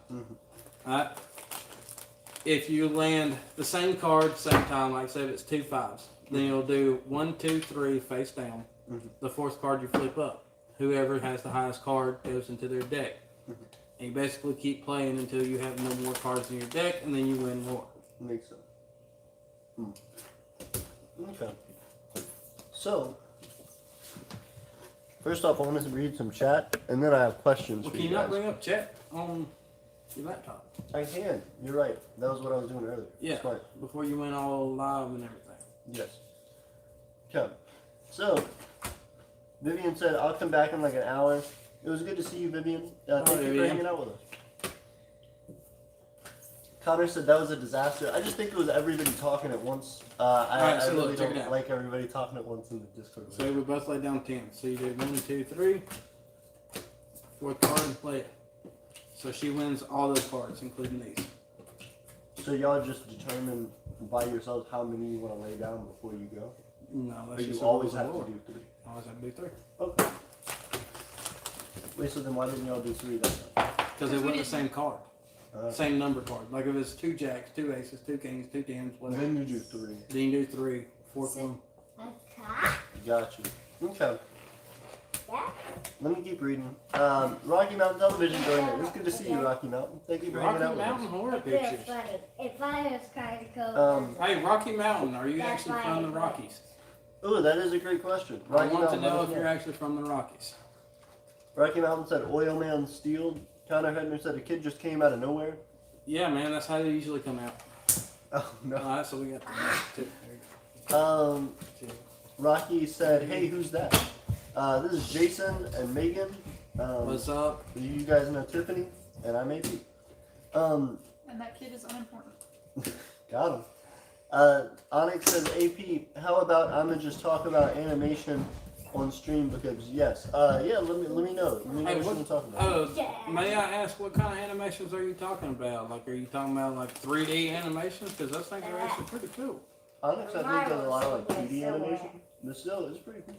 Alright? If you land the same card, same time, like say if it's 2 5s, then you'll do 1, 2, 3 face down. The fourth card you flip up. Whoever has the highest card goes into their deck. And you basically keep playing until you have no more cards in your deck, and then you win war. Makes sense. Okay. So, first off, I want to read some chat, and then I have questions Well, for can you you not guys. bring up chat on your laptop? I can. You're right. That was what I was doing earlier. Yeah. Smart. Before you went all live and everything. Yes. Okay. So, Vivian said, I'll come back in like an hour. It was good to see you, Vivian. Thank you for Vivian. hanging out with us. Connor said that was a disaster. I just think it was everybody talking at once. I so really look, check it don't out. like everybody talking at once in the Discord. So we both lay down 10. So you did 1, 2, 3. Fourth card and play it. So she wins all those cards, including these. So y'all just determine by yourselves how many you want to lay down before you go? No, Or that's you just always a have to war. do 3? Always have to do 3. Okay. Wait, so then why didn't y'all do 3 that time? Because they weren't the same card. Uh, Same number card. Like if it's 2 jacks, 2 aces, 2 kings, 2 tens, whatever. then you do 3. Then you do 3. Fourth one. Okay. Got you. Okay. Yeah. Let me keep reading. Rocky Mountain Television joined it. It's good to see you, Rocky Mountain. Thank you for hanging Rocky out with Mountain us. horror It's real pictures. funny. If I was trying to go. Hey, Rocky Mountain, are you That's actually why from the I- Rockies? Oh, that is a great question. I Rocky want to Mountain, know let if us you're actually from the Rockies. Rocky Mountain said Oil Man Steel. Connor Hedner said a kid just came out of nowhere. Yeah, man, that's how they usually come out. Oh no. Alright, so we got the next 2. There you go. Rocky said, "Hey, who's that?" This is Jason and Megan. What's up? You guys know Tiffany, and I'm AP. And that kid is unimportant. Got him. Onyx says, AP, how about I'ma just talk about animation on stream because yes. Yeah, let me know. Let me know Hey, what what, you're talking about. may I ask what kind of animations are you talking about? Like, are you talking about like 3D animations? Because those things are actually pretty cool. Onyx, I think does a lot of like 2D animation, but still, it's pretty cool.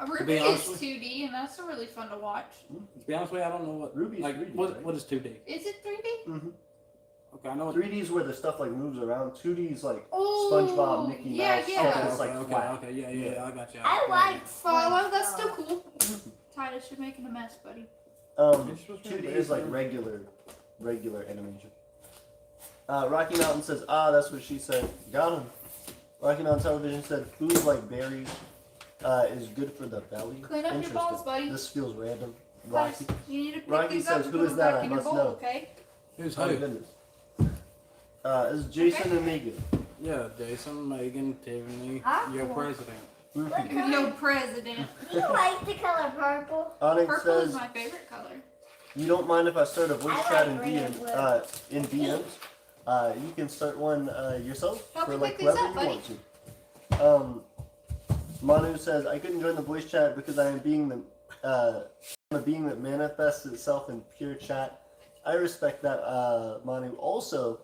Ruby is honest with- 2D, and that's really fun to watch. To be honest with you, I don't know what. Ruby's like, 3D, what, right? what is 2D? Is it 3D? Mm-hmm. Okay, I know what. 3D is where the stuff like moves around. 2D is like Oh, SpongeBob, Mickey yeah, Mouse. yeah. Stuff that's like okay, flat. okay, yeah, I got you. I like. Oh, well, that's still cool. Titus, you're making a mess, buddy. 2D is like regular animation. Rocky Mountain says, that's what she said. Got him. Rocky Mountain Television said, food like berries is good for the belly. Clean up your balls, buddy. This feels random. Titus, Rocky. you need to pick Rocky these says, up and "Who put is them that? back I in your must bowl, know." okay? Who's Oh who? goodness. It's Jason and Megan. Yeah, Jason, Megan, Tiffany, your president. Yo, president. Do you like the color purple? Onyx Purple is says, my favorite color. you don't mind if I start a voice I chat like in red and DMs? You can start one yourself Help for me like pick these whoever up, you buddy. want to. Manu says, I couldn't join the voice chat because I am a being that manifests itself in pure chat. I respect that, Manu. Also,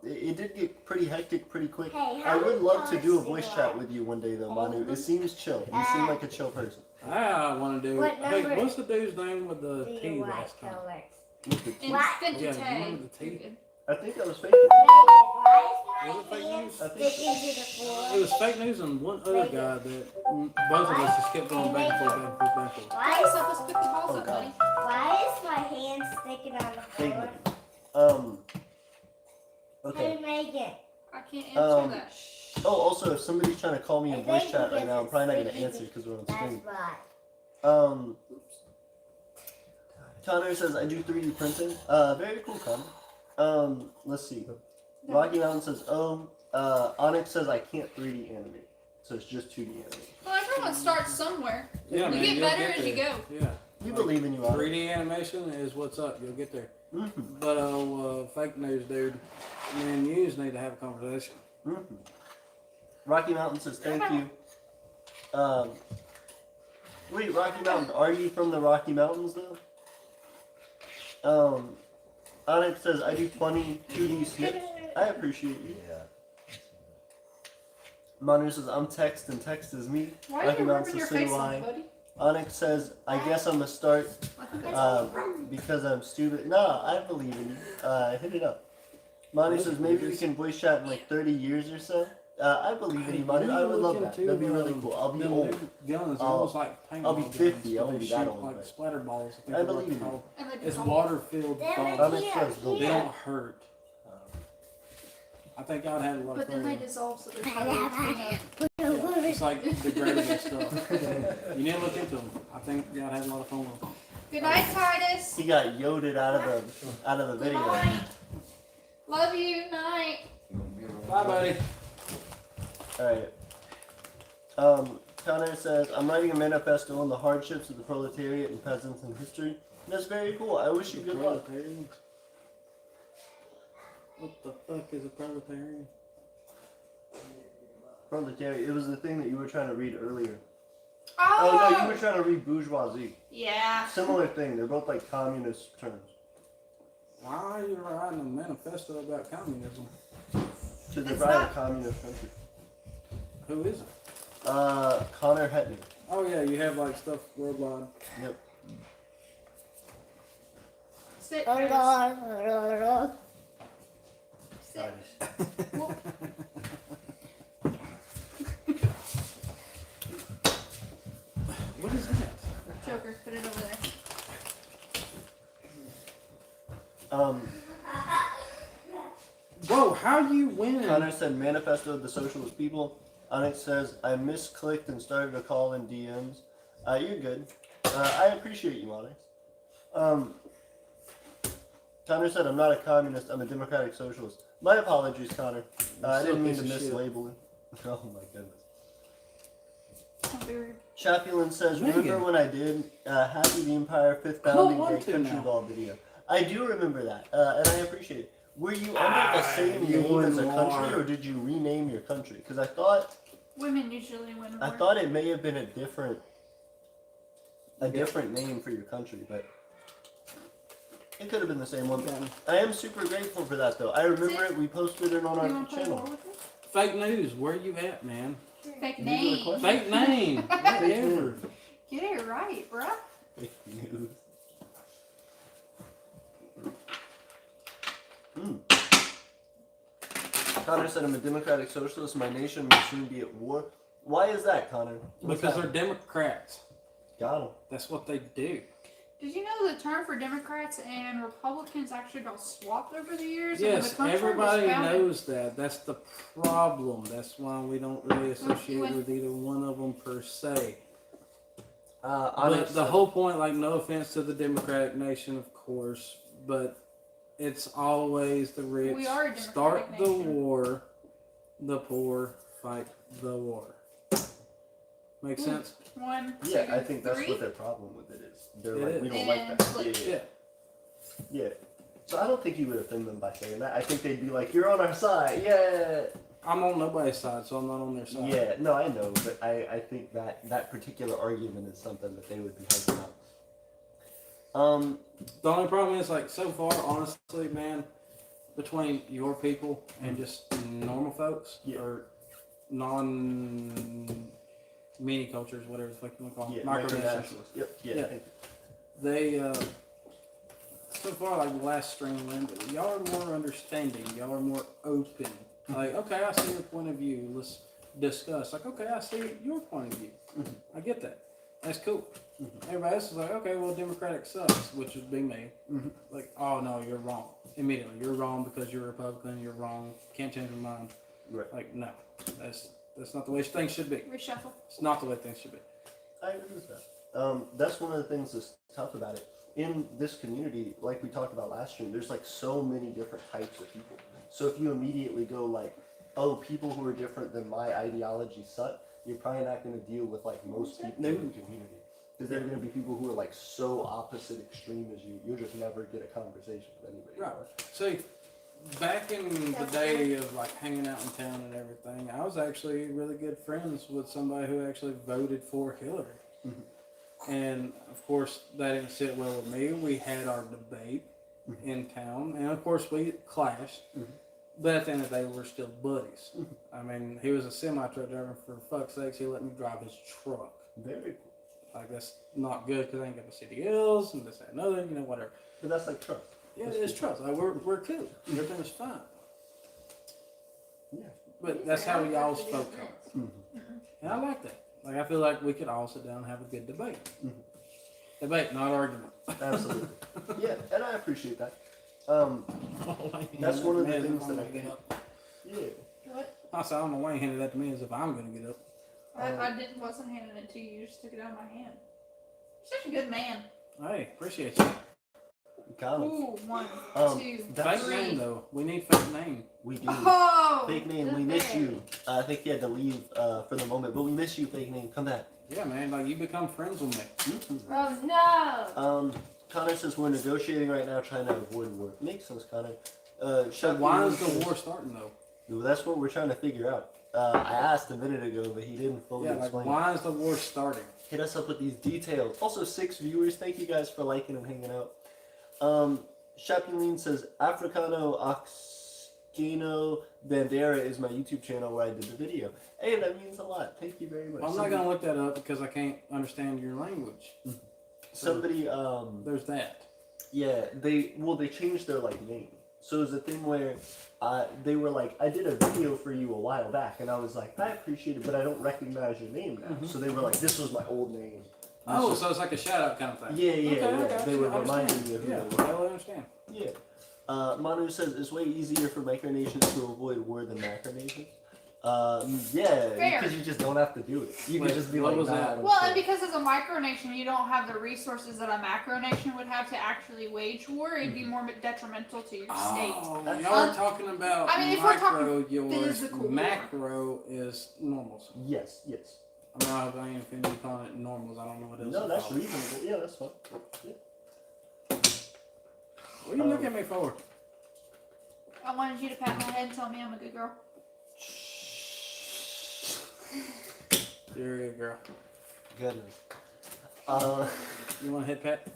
it did get pretty hectic pretty quick. Hey, I how would many love to do a colors do voice you chat like? with you one day though, Manu. It seems chill. You seem like a chill person. I want to do. What Hey, number what's the dude's name with the Do T you last like time? colors? Look at you. And What? Finta Yeah, tag. remember the tea? I think that was fake. Megan, why is Was it fake news? Stick into the floor. It was fake news and one other guy that both of us just kept going back and forth, back and forth, back and forth. Why Hey, so let's pick the balls Oh, up, God. buddy. Why is my hand sticking on the Fake floor? news. Okay. Hey, Megan. I can't answer Um, that. Oh, also, if somebody's trying to call me in I voice think chat right because now, I'm it's probably not gonna sticky. answer because we're on That's screen. why. Connor says I do 3D printing. Very cool, Connor. Let's see. Rocky Mountain says, Onyx says I can't 3D animate, so it's just 2D animate. Well, everyone starts somewhere. Yeah, You man, get you'll better as you there. go. Yeah. We believe in you, Onyx. 3D animation is what's up. You'll get there. Mm-hmm. But fake news, dude. Me and yous need to have a conversation. Mm-hmm. Rocky Mountain says thank you. Wait, Rocky Mountain, are you from the Rocky Mountains though? Onyx says I do funny 2D snips. I appreciate you. Yeah. Manu says I'm text and text is me. Why are Rocky you Mountain rubbing your says so face do on I. it, buddy? Onyx says I guess I'm a start I think that's because I'm stupid. Nah, I believe in you. Hit it up. Manu says maybe we can voice chat in like 30 years or so. I believe in you, Manu. I would love that. That'd be really cool. I'll be old. Guns, I'll- almost like I'll be paintball 50, guns, I but won't they be that shoot old, like but- splatter balls. I think I they're believe in you. called. and they It's don't- water-filled They're balls. Onyx here, says go. They here. don't hurt. I think I'd have a lot But of then they fun. dissolve, so there's no way to It's like degradable stuff. You need to look into them. I think I'd have a lot of fun with them. Good night, Titus. He got yoded out of the Good video. night. Love you. Night. Bye, buddy. Alright. Connor says, I'm writing a manifesto on the hardships of the proletariat and peasants in history. That's very cool. I wish you good luck. Proletarians? What the fuck is a proletarian? Proletariat. It was the thing that you were trying to read earlier. Oh, Oh no, you were trying to read bourgeoisie. yeah. Similar thing. They're both like communist terms. Why are you writing a manifesto about communism? So they're It's probably a not- communist country. Who is it? Connor Hetney. Oh yeah, you have like stuff worldwide. Yep. Sit, Oh, Titus. Lord. Sit. What is that? Joker, put it over there. Whoa, how you win? Connor said manifesto of the socialist people. Onyx says I misclicked and started a call in DMs. You're good. I appreciate you, Onyx. Connor said I'm not a communist. I'm a democratic socialist. My apologies, Connor. I didn't mean to Piece of shit. mislabel it. Oh my goodness. Don't be rude. Shapulin says, Megan. remember when I did Happy the Empire 5th Who Founding want Day to Country now? Ball video? I do remember that, and I appreciate it. Were you under the same you name as a win country, more. or did you rename your country? Because Women usually win more. I thought it may have been a different name for your country, but it could have been the same one. Okay. I am super grateful for that, though. I remember it. We posted it on You our want to play war channel. with me? Fake news. Where you at, man? Fake These are the name. questions. Fake name. Whatever. Get it right, bruh. Fake news. Connor said I'm a democratic socialist. My nation will soon be at war. Why is that, Connor? What's Because they're happening? Democrats. Got him. That's what they do. Did you know the term for Democrats and Republicans actually got swapped over the years? and when Yes, the country was everybody founded- knows that. That's the problem. That's why we don't really associate When- with either one of them per se. Onyx But the said- whole point, like, no offense to the Democratic nation, of course, but it's always the rich We are a start democratic the nation. war, the poor fight the war. Make sense? 1, 2, Yeah, I think that's 3. what their problem with it is. They're It like, is. we don't like And that. split. Yeah. Yeah. So I don't think you would offend them by saying that. I think they'd be like, you're on our side. Yeah. I'm on nobody's side, so I'm not on their side. Yeah, no, I know, but I think that particular argument is something that they would be hyping up. The only problem is, like, so far, honestly, man, between your people and just normal folks, Yeah. or non-mini cultures, whatever the fuck you want to call Yeah, them, micronations, nationalists. Yep, yeah. Yeah. they, so far, like the last string, y'all are more understanding, y'all are more open Like, okay, I see your point of view. Let's discuss. Like, okay, I see your point of view. I get that. That's cool. Everybody else is like, okay, well, Democratic sucks, which would be me. Like, oh no, you're wrong. Immediately, you're wrong because you're a Republican. You're wrong. Can't change your mind. Right. Like, no, that's not the way things should be. Reshuffle. It's not the way things should be. I agree with that. That's one of the things that's tough about it. In this community, like we talked about last year, there's like so many different types of people. So if you immediately go like, oh, people who are different than my ideology suck, you're probably not going to deal with like most people in the community. Because there are going to be people who are like so opposite extreme as you, you'll just never get a conversation with anybody. Right. See, back in the day of like hanging out in town and everything, I was actually really good friends with somebody who actually voted for Hillary. And of course, that didn't sit well with me. We had our debate in town, and of course, we clashed. But at the end of the day, we're still buddies. I mean, he was a semi-truck driver. For fuck's sakes, he let me drive his truck. Very cool. Like, that's not good because I ain't got the CDLs and this, that, and other, whatever. But that's like trust. Yeah, it's trust. Like, we're cool. Everything is fine. Yeah. But that's how we all spoke on. And I like that. Like, I feel like we could all sit down and have a good debate. Debate, not argument. Absolutely. Yeah, and I appreciate that. That's one of the things that I think. Yeah. What? I said, I don't know why you handed that to me as if I'm going to get up. Wasn't handing it to you. You just took it out of my hand. You're such a good man. Hey, appreciate you. Kind of. Ooh, 1, 2, That's- Fake name, though. We need fake name. We do. Oh! Fake name, we miss you. I think you had to leave for the moment, but we miss you, fake name. Come back. Yeah, man. Like, you become friends with me. Oh no. Connor says we're negotiating right now, trying to avoid war. Makes sense, Connor. So Shaq why Lee is the says- war starting, though? Well, that's what we're trying to figure out. I asked a minute ago, but he didn't fully Yeah, like, explain. why is the war starting? Hit us up with these details. Also, 6 viewers. Thank you guys for liking and hanging out. Shapuline says Africano Oxcano Bandera is my YouTube channel where I did the video. Hey, that means a lot. Thank you very much. I'm not going to look that up because I can't understand your language. Somebody, There's that. yeah, they changed their like name. So it was a thing where they were like, I did a video for you a while back, and I was like, I appreciate it, but I don't recognize your name now. So they were like, this was my old name. Oh, so it's like a shout out kind of thing. Yeah, yeah, Okay, I yeah. got They you. were I reminding understand. me of who Yeah, they were. I totally understand. Yeah. Manu says it's way easier for micronations to avoid war than macronations. Yeah, Fair. because you just don't have to do it. You Wait, can just be what like, was nah, that? I don't Well, care. and because as a micronation, you don't have the resources that a macronation would have to actually wage war, it'd be more detrimental to your state. Oh, y'all are talking about I mean, if we're micro, talking yours. physical war. Macro is normals. Yes, yes. I mean, I hope I ain't offended you calling it normals. I don't know what else. No, to that's call it. reasonable. Yeah, that's fine. Yeah. What are you looking at me for? I wanted you to pat my head and tell me I'm a good girl. You're a good girl. Goodness. You want a head pat?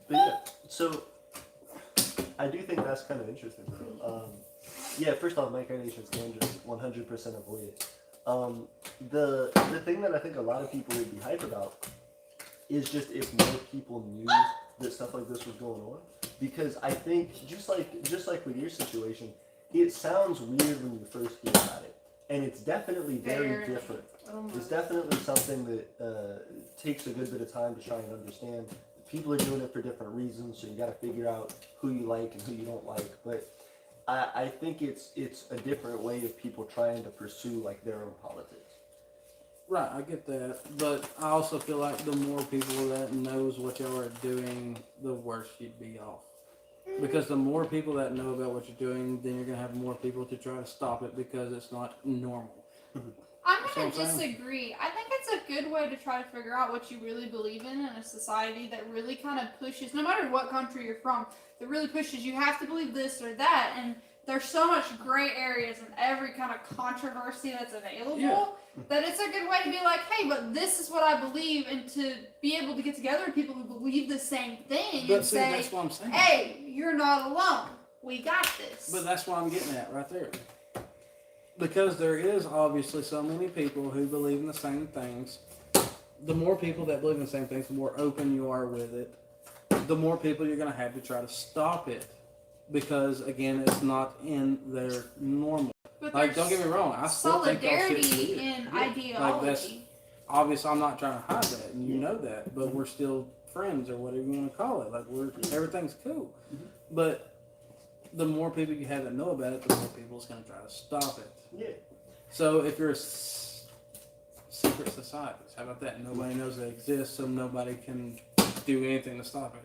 But yeah, so I do think that's kind of interesting. Yeah, first off, micronations can just 100% avoid it. The thing that I think a lot of people would be hype about is just if more people knew that stuff like this was going on. Because I think just like with your situation, it sounds weird when you first hear about it, and it's definitely very different. It's definitely something that takes a good bit of time to try and understand. People are doing it for different reasons, so you got to figure out who you like and who you don't like. But I think it's a different way of people trying to pursue like their own politics. Right, I get that, but I also feel like the more people that knows what y'all are doing, the worse you'd be off. Because the more people that know about what you're doing, then you're gonna have more people to try to stop it because it's not normal. I'm That's gonna what I'm saying. disagree. I think it's a good way to try to figure out what you really believe in a society that really kind of pushes, no matter what country you're from, that really pushes you have to believe this or that. And there's so much gray areas in every kind of controversy that's available Yeah. that it's a good way to be like, hey, but this is what I believe, and to be able to get together with people who believe the same thing But and see, say, that's what I'm saying. hey, you're not alone. We got this. But that's what I'm getting at right there. Because there is obviously so many people who believe in the same things. The more people that believe in the same things, the more open you are with it. The more people you're going to have to try to stop it. because again, it's not in their normal. But Like, there's don't get me wrong, I still think y'all shit's solidarity weird. in Like, ideology. Obviously, I'm not trying to hide that, and you know that, but we're still friends or whatever you want to call it. Like, everything's cool. But the more people you have that know about it, the more people's going to try to stop it. Yeah. So if you're secret societies, how about that? Nobody knows they exist, so nobody can do anything to stop it.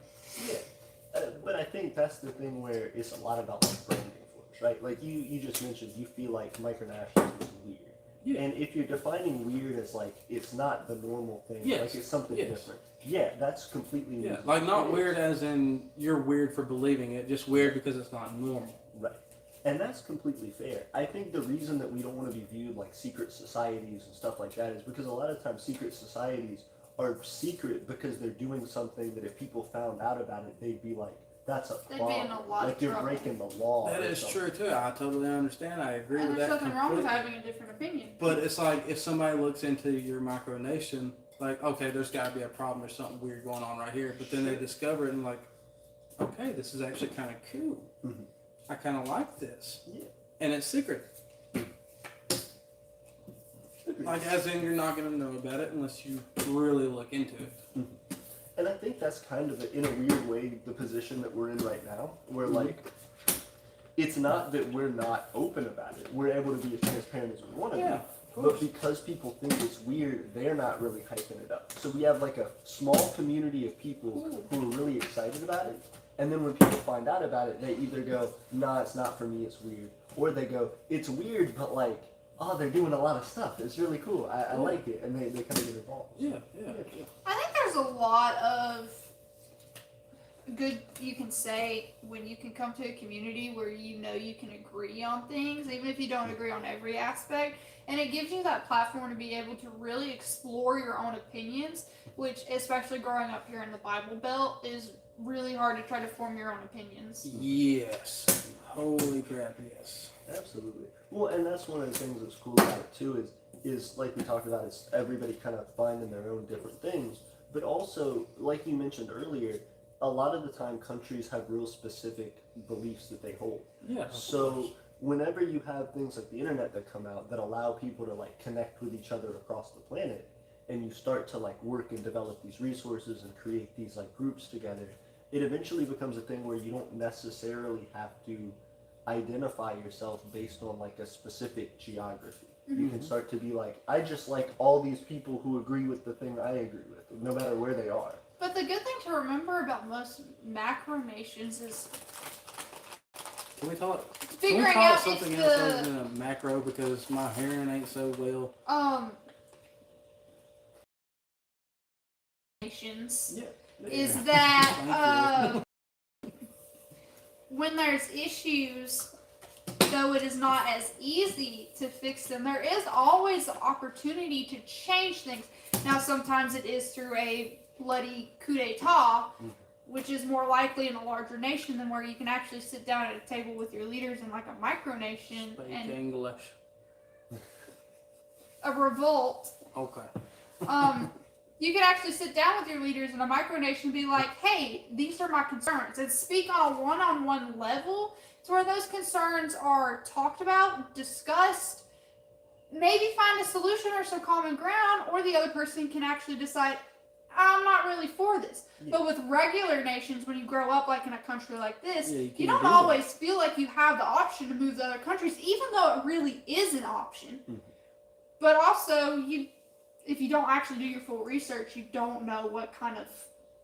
Yeah. But I think that's the thing where it's a lot about like branding for us, right? Like you just mentioned, you feel like micronationalism is weird. Yeah. And if you're defining weird as like it's not the normal thing, Yes. like it's something Yes. different. Yeah, that's completely Yeah, reasonable. like not It weird is. as in you're weird for believing it, just weird because it's not normal. Right. And that's completely fair. I think the reason that we don't want to be viewed like secret societies and stuff like that is because a lot of times secret societies are secret because they're doing something that if people found out about it, they'd be like, that's a They'd be problem. in a lot of Like you're trouble. breaking the law. That or is something. true too. I totally understand. I agree And with there's that. nothing wrong with completely. having a different opinion. But it's like if somebody looks into your micronation, like, okay, there's got to be a problem. There's something weird going on right here. But then they discover it and like, okay, this is actually kind of cool. Mhm. I kind of like this. Yeah. And it's secret. Like, as in, you're not going to know about it unless you really look into it. And I think that's kind of, in a weird way, the position that we're in right now, where like, it's not that we're not open about it. We're able to be as transparent as we want to Yeah, be. of But course. because people think it's weird, they're not really hyping it up. So we have like a small community of people who are really excited about it. And then when people find out about it, they either go, nah, it's not for me, it's weird. Or they go, it's weird, but like, oh, they're doing a lot of stuff. It's really cool. I like it. And they kind of get involved. Yeah. I think there's a lot of good you can say when you can come to a community where you know you can agree on things, even if you don't agree on every aspect. And it gives you that platform to be able to really explore your own opinions, which, especially growing up here in the Bible Belt, is really hard to try to form your own opinions. Yes. Holy crap, yes. Absolutely. Well, and that's one of the things that's cool about it too is like we talked about, is everybody kind of finding their own different things. But also, like you mentioned earlier, a lot of the time countries have real specific beliefs that they hold. Yeah. So whenever you have things like the internet that come out that allow people to like connect with each other across the planet, and you start to like work and develop these resources and create these like groups together, it eventually becomes a thing where you don't necessarily have to identify yourself based on like a specific geography. You can start to be like, I just like all these people who agree with the thing I agree with, no matter where they are. But the good thing to remember about most macro nations is Can we talk? Can we figuring call out it if something else other the than a macro because my hearing ain't so well. nations Yeah. is Thank that when there's issues, though it is not as easy to fix them, there is always the opportunity to change things. Now, sometimes it is through a bloody coup d'etat, which is more likely in a larger nation than where you can actually sit down at a table with your leaders in like a micronation Speak and English. a revolt. Okay. You could actually sit down with your leaders in a micronation and be like, hey, these are my concerns, and speak on a one-on-one level to where those concerns are talked about, discussed, maybe find a solution or some common ground, or the other person can actually decide, I'm not really for this. Yeah. But with regular nations, when you grow up like in a country like this, Yeah, you you can't don't do that. always feel like you have the option to move to other countries, even though it really is an option. But also, if you don't actually do your full research, you don't know what kind of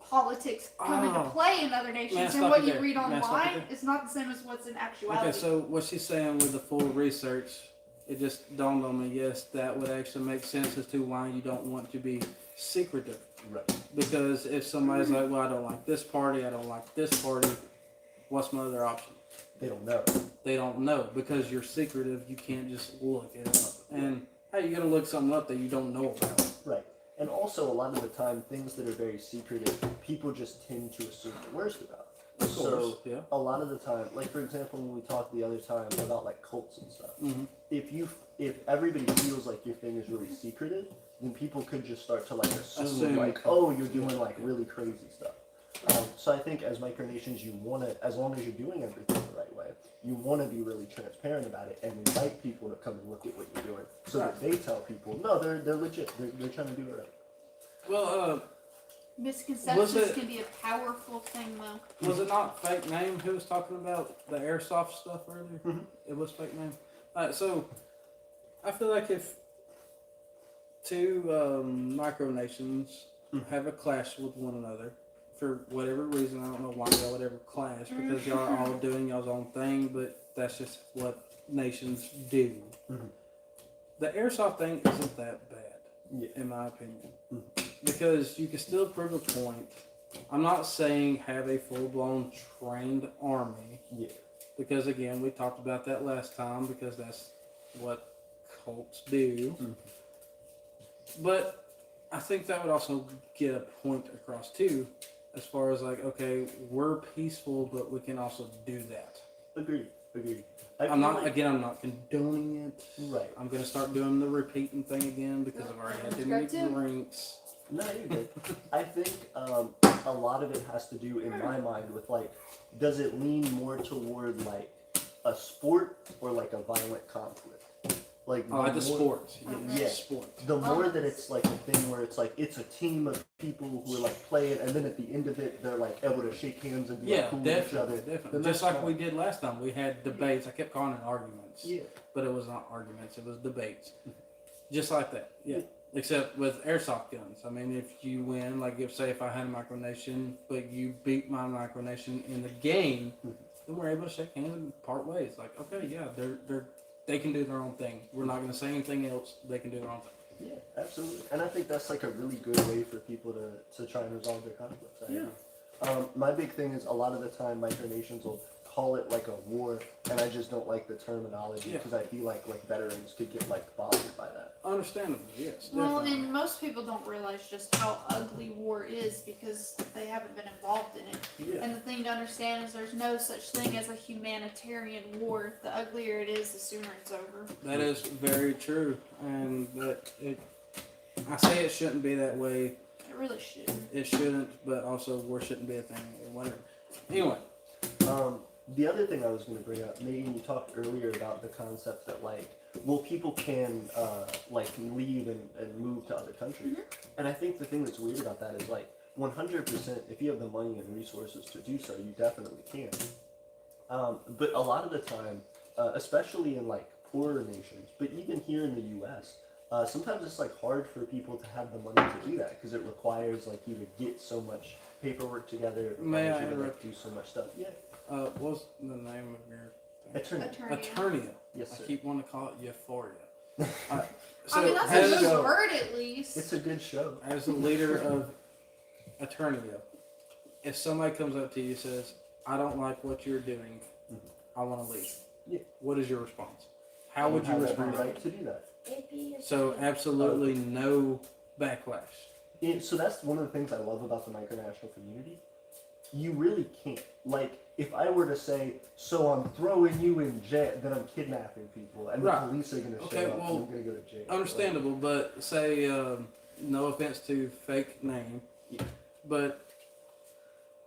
politics come into play in other nations, and stop what you you there. read May I stop you online there? is not the same as what's in actuality. Okay, so what she's saying with the full research, it just dawned on me, yes, that would actually make sense as to why you don't want to be secretive. Right. Because if somebody's like, well, I don't like this party, I don't like this party, what's my other option? They don't know. They don't know. Because you're secretive, you can't just look it up. And hey, you gotta look something up that you don't know about. Right. And also, a lot of the time, things that are very secretive, people just tend to assume the worst about. Of course, So, yeah. a lot of the time, like for example, when we talked the other time about like cults and stuff, if everybody feels like your thing is really secretive, then people could just start to like assume like, cult. oh, you're doing like really crazy stuff. So I think as micronations, you want to, as long as you're doing everything the right way, you want to be really transparent about it and invite people to come and look at what you're doing, so that they tell people, no, they're legit. They're trying to do it right. Well, Misconceptions can be a powerful thing, though. was it not fake name who was talking about the airsoft stuff earlier? Mhm. It was fake name. So I feel like if two micronations have a clash with one another for whatever reason, I don't know why y'all would ever clash, because y'all are all doing y'all's own thing, but that's just what nations do. Mhm. The airsoft thing isn't that bad, Yeah. in my opinion, because you can still prove a point. I'm not saying have a full-blown trained army, Yeah. because again, we talked about that last time, because that's what cults do. Mhm. But I think that would also get a point across too, as far as like, okay, we're peaceful, but we can also do that. Agreed. I'm not condoning it. Right. I'm gonna start doing the repeating thing again because I've already had too many drinks. No, you're good. I think a lot of it has to do, in my mind, with like, does it lean more toward like a sport or like a violent conflict? Like Like the sport. Yeah. Sport. The more that it's like a thing where it's like it's a team of people who are like playing, and then at the end of it, they're like able to shake hands and be like, Yeah, cool with each definitely, other. definitely. Then Just that's like fine. we did last time. We had debates. I kept calling it arguments. Yeah. But it was not arguments, it was debates. Just like that. Yeah. Except with airsoft guns. I mean, if you win, like if I had a micronation, but you beat my micronation in the game, then we're able to shake hands and part ways. Like, okay, yeah, they can do their own thing. We're not going to say anything else. They can do their own thing. Yeah, absolutely. And I think that's like a really good way for people to try and resolve their conflicts. I agree. My big thing is a lot of the time micronations will call it like a war, and I just don't like the terminology because I feel like veterans could get like bothered by that. Understandable, yes. Well, Definitely. and most people don't realize just how ugly war is because they haven't been involved in it. Yeah. And the thing to understand is there's no such thing as a humanitarian war. The uglier it is, the sooner it's over. That is very true, and I say it shouldn't be that way. It really shouldn't. It shouldn't, but also war shouldn't be a thing or whatever. Anyway, The other thing I was going to bring up, Megan, you talked earlier about the concept that like, well, people can like leave and move to other countries, and I think the thing that's weird about that is like 100%. If you have the money and resources to do so, you definitely can. But a lot of the time, especially in like poorer nations, but even here in the U.S., sometimes it's like hard for people to have the money to do that because it requires like you to get so much paperwork together. May I you to, like, interrupt? do so much stuff. Yeah. what's the name of your Aeternia. Aeternia? Yes, I sir. keep wanting to call it Euphoria. Alright, I mean, that's as a a good show. word at least. It's a good show. as the leader of Aeternia, if somebody comes up to you and says, I don't like what you're doing, I want to leave. Yeah. What is your response? How would you have respond? every right to do that? So absolutely no backlash. Yeah, so that's one of the things I love about the micronational community. You really can't. Like, if I were to say, so I'm throwing you in jail, then I'm kidnapping people, and Right. the police are going to show Okay, up, well, and I'm going to go to jail. Understandable, but say, no offense to fake name, Yeah. but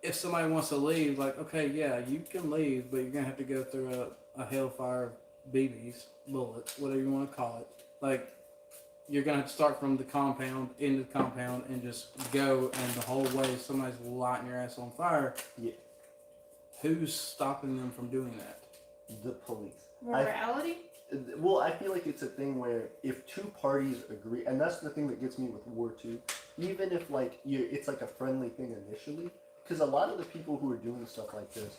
if somebody wants to leave, like, okay, yeah, you can leave, but you're going to have to go through a hellfire of BBs, bullets, whatever you want to call it. Like, you're going to have to start from the compound, into the compound, and just go, and the whole way somebody's lighting your ass on fire. Yeah. Who's stopping them from doing that? The police. Morality? Well, I feel like it's a thing where if two parties agree, and that's the thing that gets me with war too, even if like it's like a friendly thing initially, because a lot of the people who are doing stuff like this,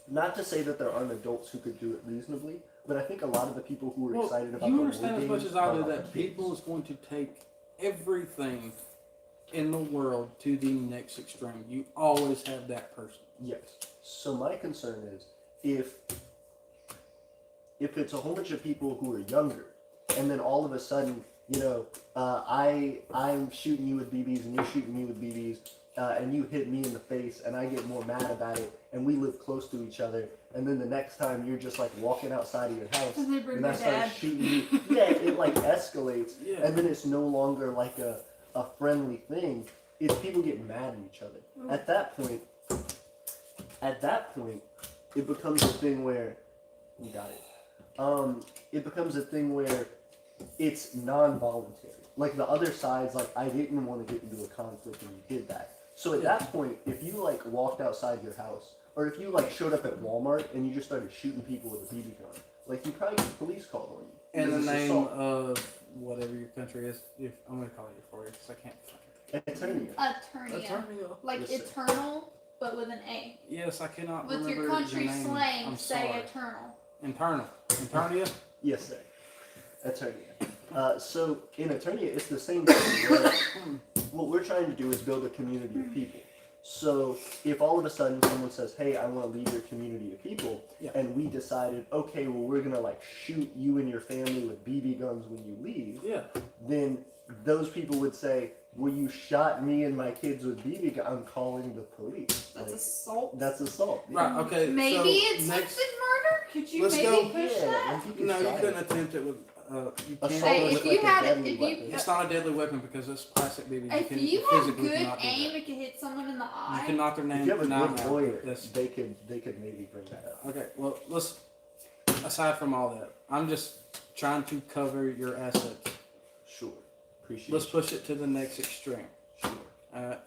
not to say that there aren't adults who could do it reasonably, but I think a lot of the people who are excited about you the understand war as much games as I are do like that kids. people is going to take everything in the world to the next extreme. You always have that person. Yes. So my concern is if it's a whole bunch of people who are younger, and then all of a sudden, you know, I'm shooting you with BBs and you're shooting me with BBs, and you hit me in the face, and I get more mad about it, and we live close to each other, and then the next time you're just like walking outside of your house, And they bring and I your start dad. shooting you. Yeah, it like escalates, Yeah. and then it's no longer like a friendly thing. is people get mad at each other. At that point, it becomes a thing where, you got it. It becomes a thing where it's non-voluntary. Like the other side's like, I didn't want to get into a conflict and you did that. So at that point, if you like walked outside your house, or if you like showed up at Walmart and you just started shooting people with a BB gun, like you probably get police called on you. In the Because it's name assault. of whatever your country is, I'm gonna call it for you because I can't. Aeternia. Aeternia. Aeternia. Like Yes, sir. eternal, but with an A. Yes, I cannot With remember your country your name. slang, I'm say sorry. eternal. Internal. Eternia? Yes, sir. Aeternia. So in Aeternia, it's the same thing. Where what we're trying to do is build a community of people. So if all of a sudden someone says, "Hey, I want to leave your community of people," Yeah. and we decided, okay, well, we're gonna like shoot you and your family with BB guns when you leave, Yeah. then those people would say, "Well, you shot me and my kids with BB guns. I'm calling the police." That's Like, assault. that's assault. Right. Okay. Maybe so it's next. attempted murder. Could you Let's maybe go. push Yeah, that? if you could No, you try couldn't it. attempt it with. You Assault can't. Hey, is if like you a had deadly if you weapon. It's not a deadly weapon because it's plastic BB. if can you have physically good cannot do aim, that. it could hit someone in the You eye. can knock their name. If you have a name good out. lawyer, That's- they could maybe bring that up. Okay. Well, let's. Aside from all that, I'm just trying to cover your assets. Sure. Appreciate Let's you. push it to the next extreme. Sure.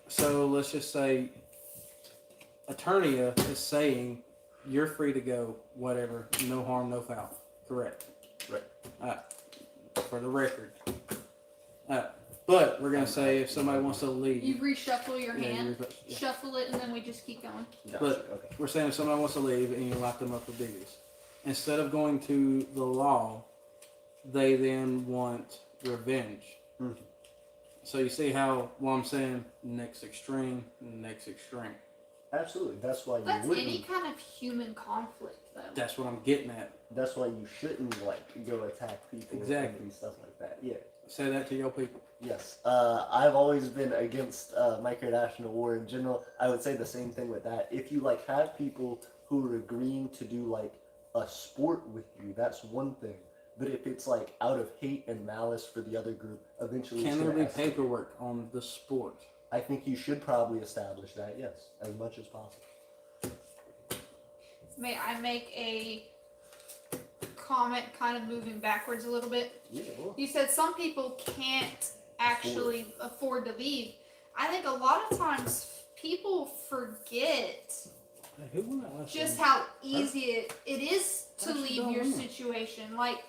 So let's just say Aeternia is saying you're free to go, whatever, no harm, no foul. Correct. Right. For the record. But we're gonna say if somebody wants to leave, You reshuffle your yeah, hand, yeah. shuffle it, and then we just keep going. Gotcha. But- Okay. We're saying if somebody wants to leave and you lock them up with BBs, instead of going to the law, they then want revenge. Mhm. So you see how, well, I'm saying next extreme, next extreme. Absolutely. That's why you That's wouldn't. any kind of human conflict, though. That's what I'm getting at. That's why you shouldn't like go attack people Exactly. and do stuff like that. Yeah. Say that to your people. Yes. I've always been against micronational war in general. I would say the same thing with that. If you like have people who are agreeing to do like a sport with you, that's one thing. But if it's like out of hate and malice for the other group, eventually Can it's there gonna be escalate. paperwork on the sport? I think you should probably establish that. Yes, as much as possible. May I make a comment, kind of moving backwards a little bit? Yeah. Well, You said some people can't actually afford to leave. I think a lot of times people forget Hey, who won that last just one? how easy it is to Actually, leave don't your know. situation. Like,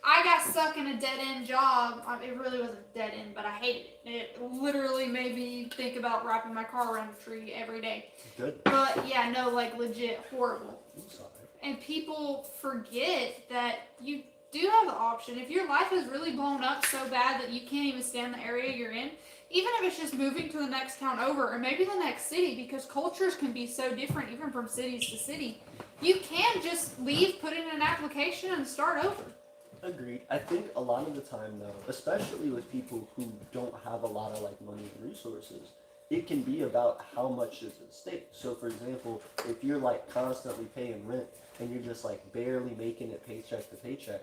I got stuck in a dead end job. It really wasn't dead end, but I hated it. It literally made me think about wrapping my car around a tree every day. good. But yeah, no, like legit horrible. I'm sorry. And people forget that you do have the option. If your life is really blown up so bad that you can't even stand the area you're in, even if it's just moving to the next town over or maybe the next city, because cultures can be so different even from cities to city, you can just leave, put in an application, and start over. Agreed. I think a lot of the time though, especially with people who don't have a lot of like money and resources, it can be about how much is at stake. So for example, if you're like constantly paying rent and you're just like barely making it paycheck to paycheck,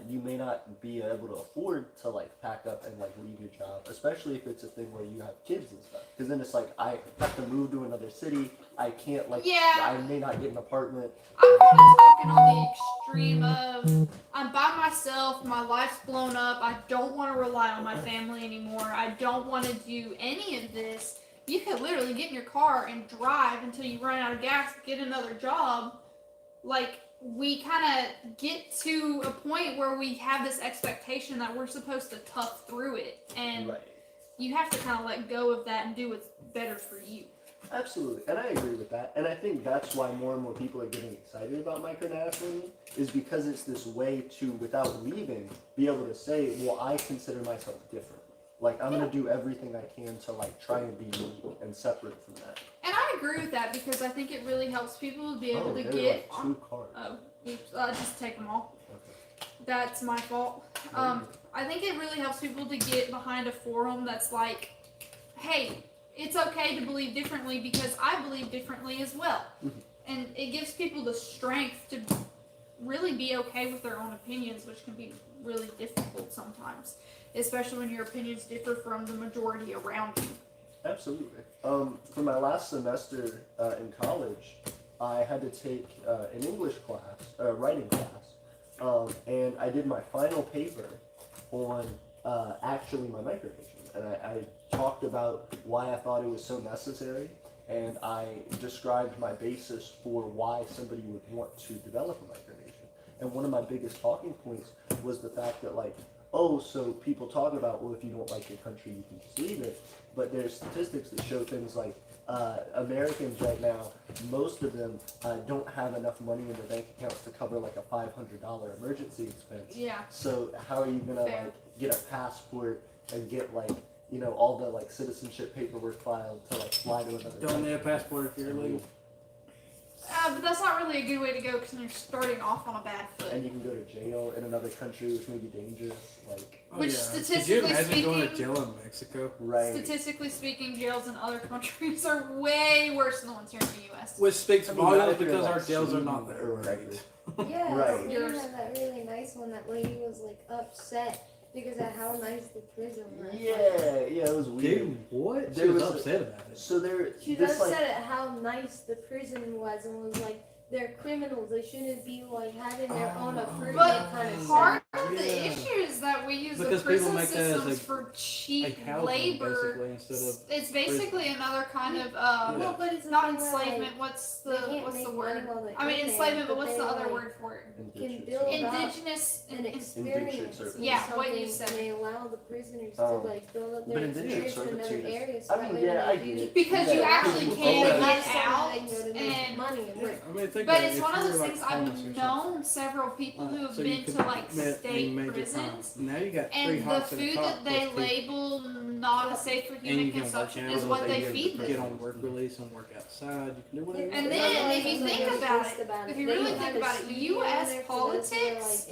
you may not be able to afford to like pack up and like leave your job, especially if it's a thing where you have kids and stuff. Because then it's like, I have to move to another city. I can't like, Yeah. I may not get an apartment. I'm kind of talking on the extreme of I'm by myself, my life's blown up, I don't want to rely on my family anymore, I don't want to do any of this. You could literally get in your car and drive until you run out of gas, get another job. Like, we kind of get to a point where we have this expectation that we're supposed to tough through it. And Right. you have to kind of let go of that and do what's better for you. Absolutely, and I agree with that. And I think that's why more and more people are getting excited about micronationalism, is because it's this way to, without leaving, be able to say, well, I consider myself different. Like, I'm going to do everything I can to, like, try and be unique and separate from that. And I agree with that because I think it really helps people to be able to there are, get. like 2 cards. Oh, oops, just take them all. Okay. That's my fault. I think it really helps people to get behind a forum that's like, hey, it's okay to believe differently because I believe differently as well. And it gives people the strength to really be okay with their own opinions, which can be really difficult sometimes. especially when your opinions differ from the majority around you. Absolutely. For my last semester in college, I had to take an English class, writing class, and I did my final paper on actually my micronation, and I talked about why I thought it was so necessary, and I described my basis for why somebody would want to develop a micronation. And one of my biggest talking points was the fact that, like, oh, so people talk about, well, if you don't like your country, you can just leave it. But there's statistics that show things like Americans right now, most of them don't have enough money in their bank accounts to cover like a $500 emergency expense. Yeah. So how are you gonna Fair. like get a passport and get like, you know, all the like citizenship paperwork filed to like fly to another Don't country? need a passport if you're illegal. But that's not really a good way to go because you're starting off on a bad And foot. you can go to jail in another country, which may be dangerous. Like, Oh, Which yeah. statistically Could you imagine going to speaking- jail in Mexico? right. Statistically speaking, jails in other countries are way worse than the ones here in the U.S. Which speaks I mean, not volumes if you're, because like, our jails are Sweden not that or whatever. great. Yeah, Right. we had that really nice one. That lady was like upset because of how nice the prison was. Yeah, it was weird. Dude, what? There She was was a- upset about it. So there, She this just like, said at how nice the prison was and was like, they're criminals. They shouldn't be like having their own apartment But kind of part stuff. of the Yeah. issue is that we use Because the people prison make that as systems a- for cheap housing, labor. basically, instead of It's basically another kind of Well, but it's not the thing where, enslavement. What's they the can't what's the make word? money while they're I mean in there, enslavement, but what's they, the other like, word for it? can build up Indigenous. an Indentured experience. servitude. in Yeah, what you something, said. and they allow the prisoners Oh. to like build up But their indentured experience in another servitude is- area. So I that mean, way yeah, when I they get do- it. Because Yeah. you actually People can go They back. get have out, something they can go to make and money and work. I mean, think but about it, it's if one of you those were, things like, I've homeless or something. known several people who have So you been could to like commit state major prisons. crimes. Now you got three And the hots at the food top that they plus people. label not safe for And human you can work consumption out is all what day they in feed the Get them. on work release and work outside. You can do whatever. And you then want. if you think about it, if you really think about it, U.S. politics,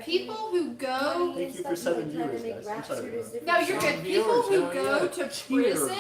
people who go. Thank you for 7 viewers, guys. I'm sorry. No, you're good. People who Hell go yeah. to Cheers. prison.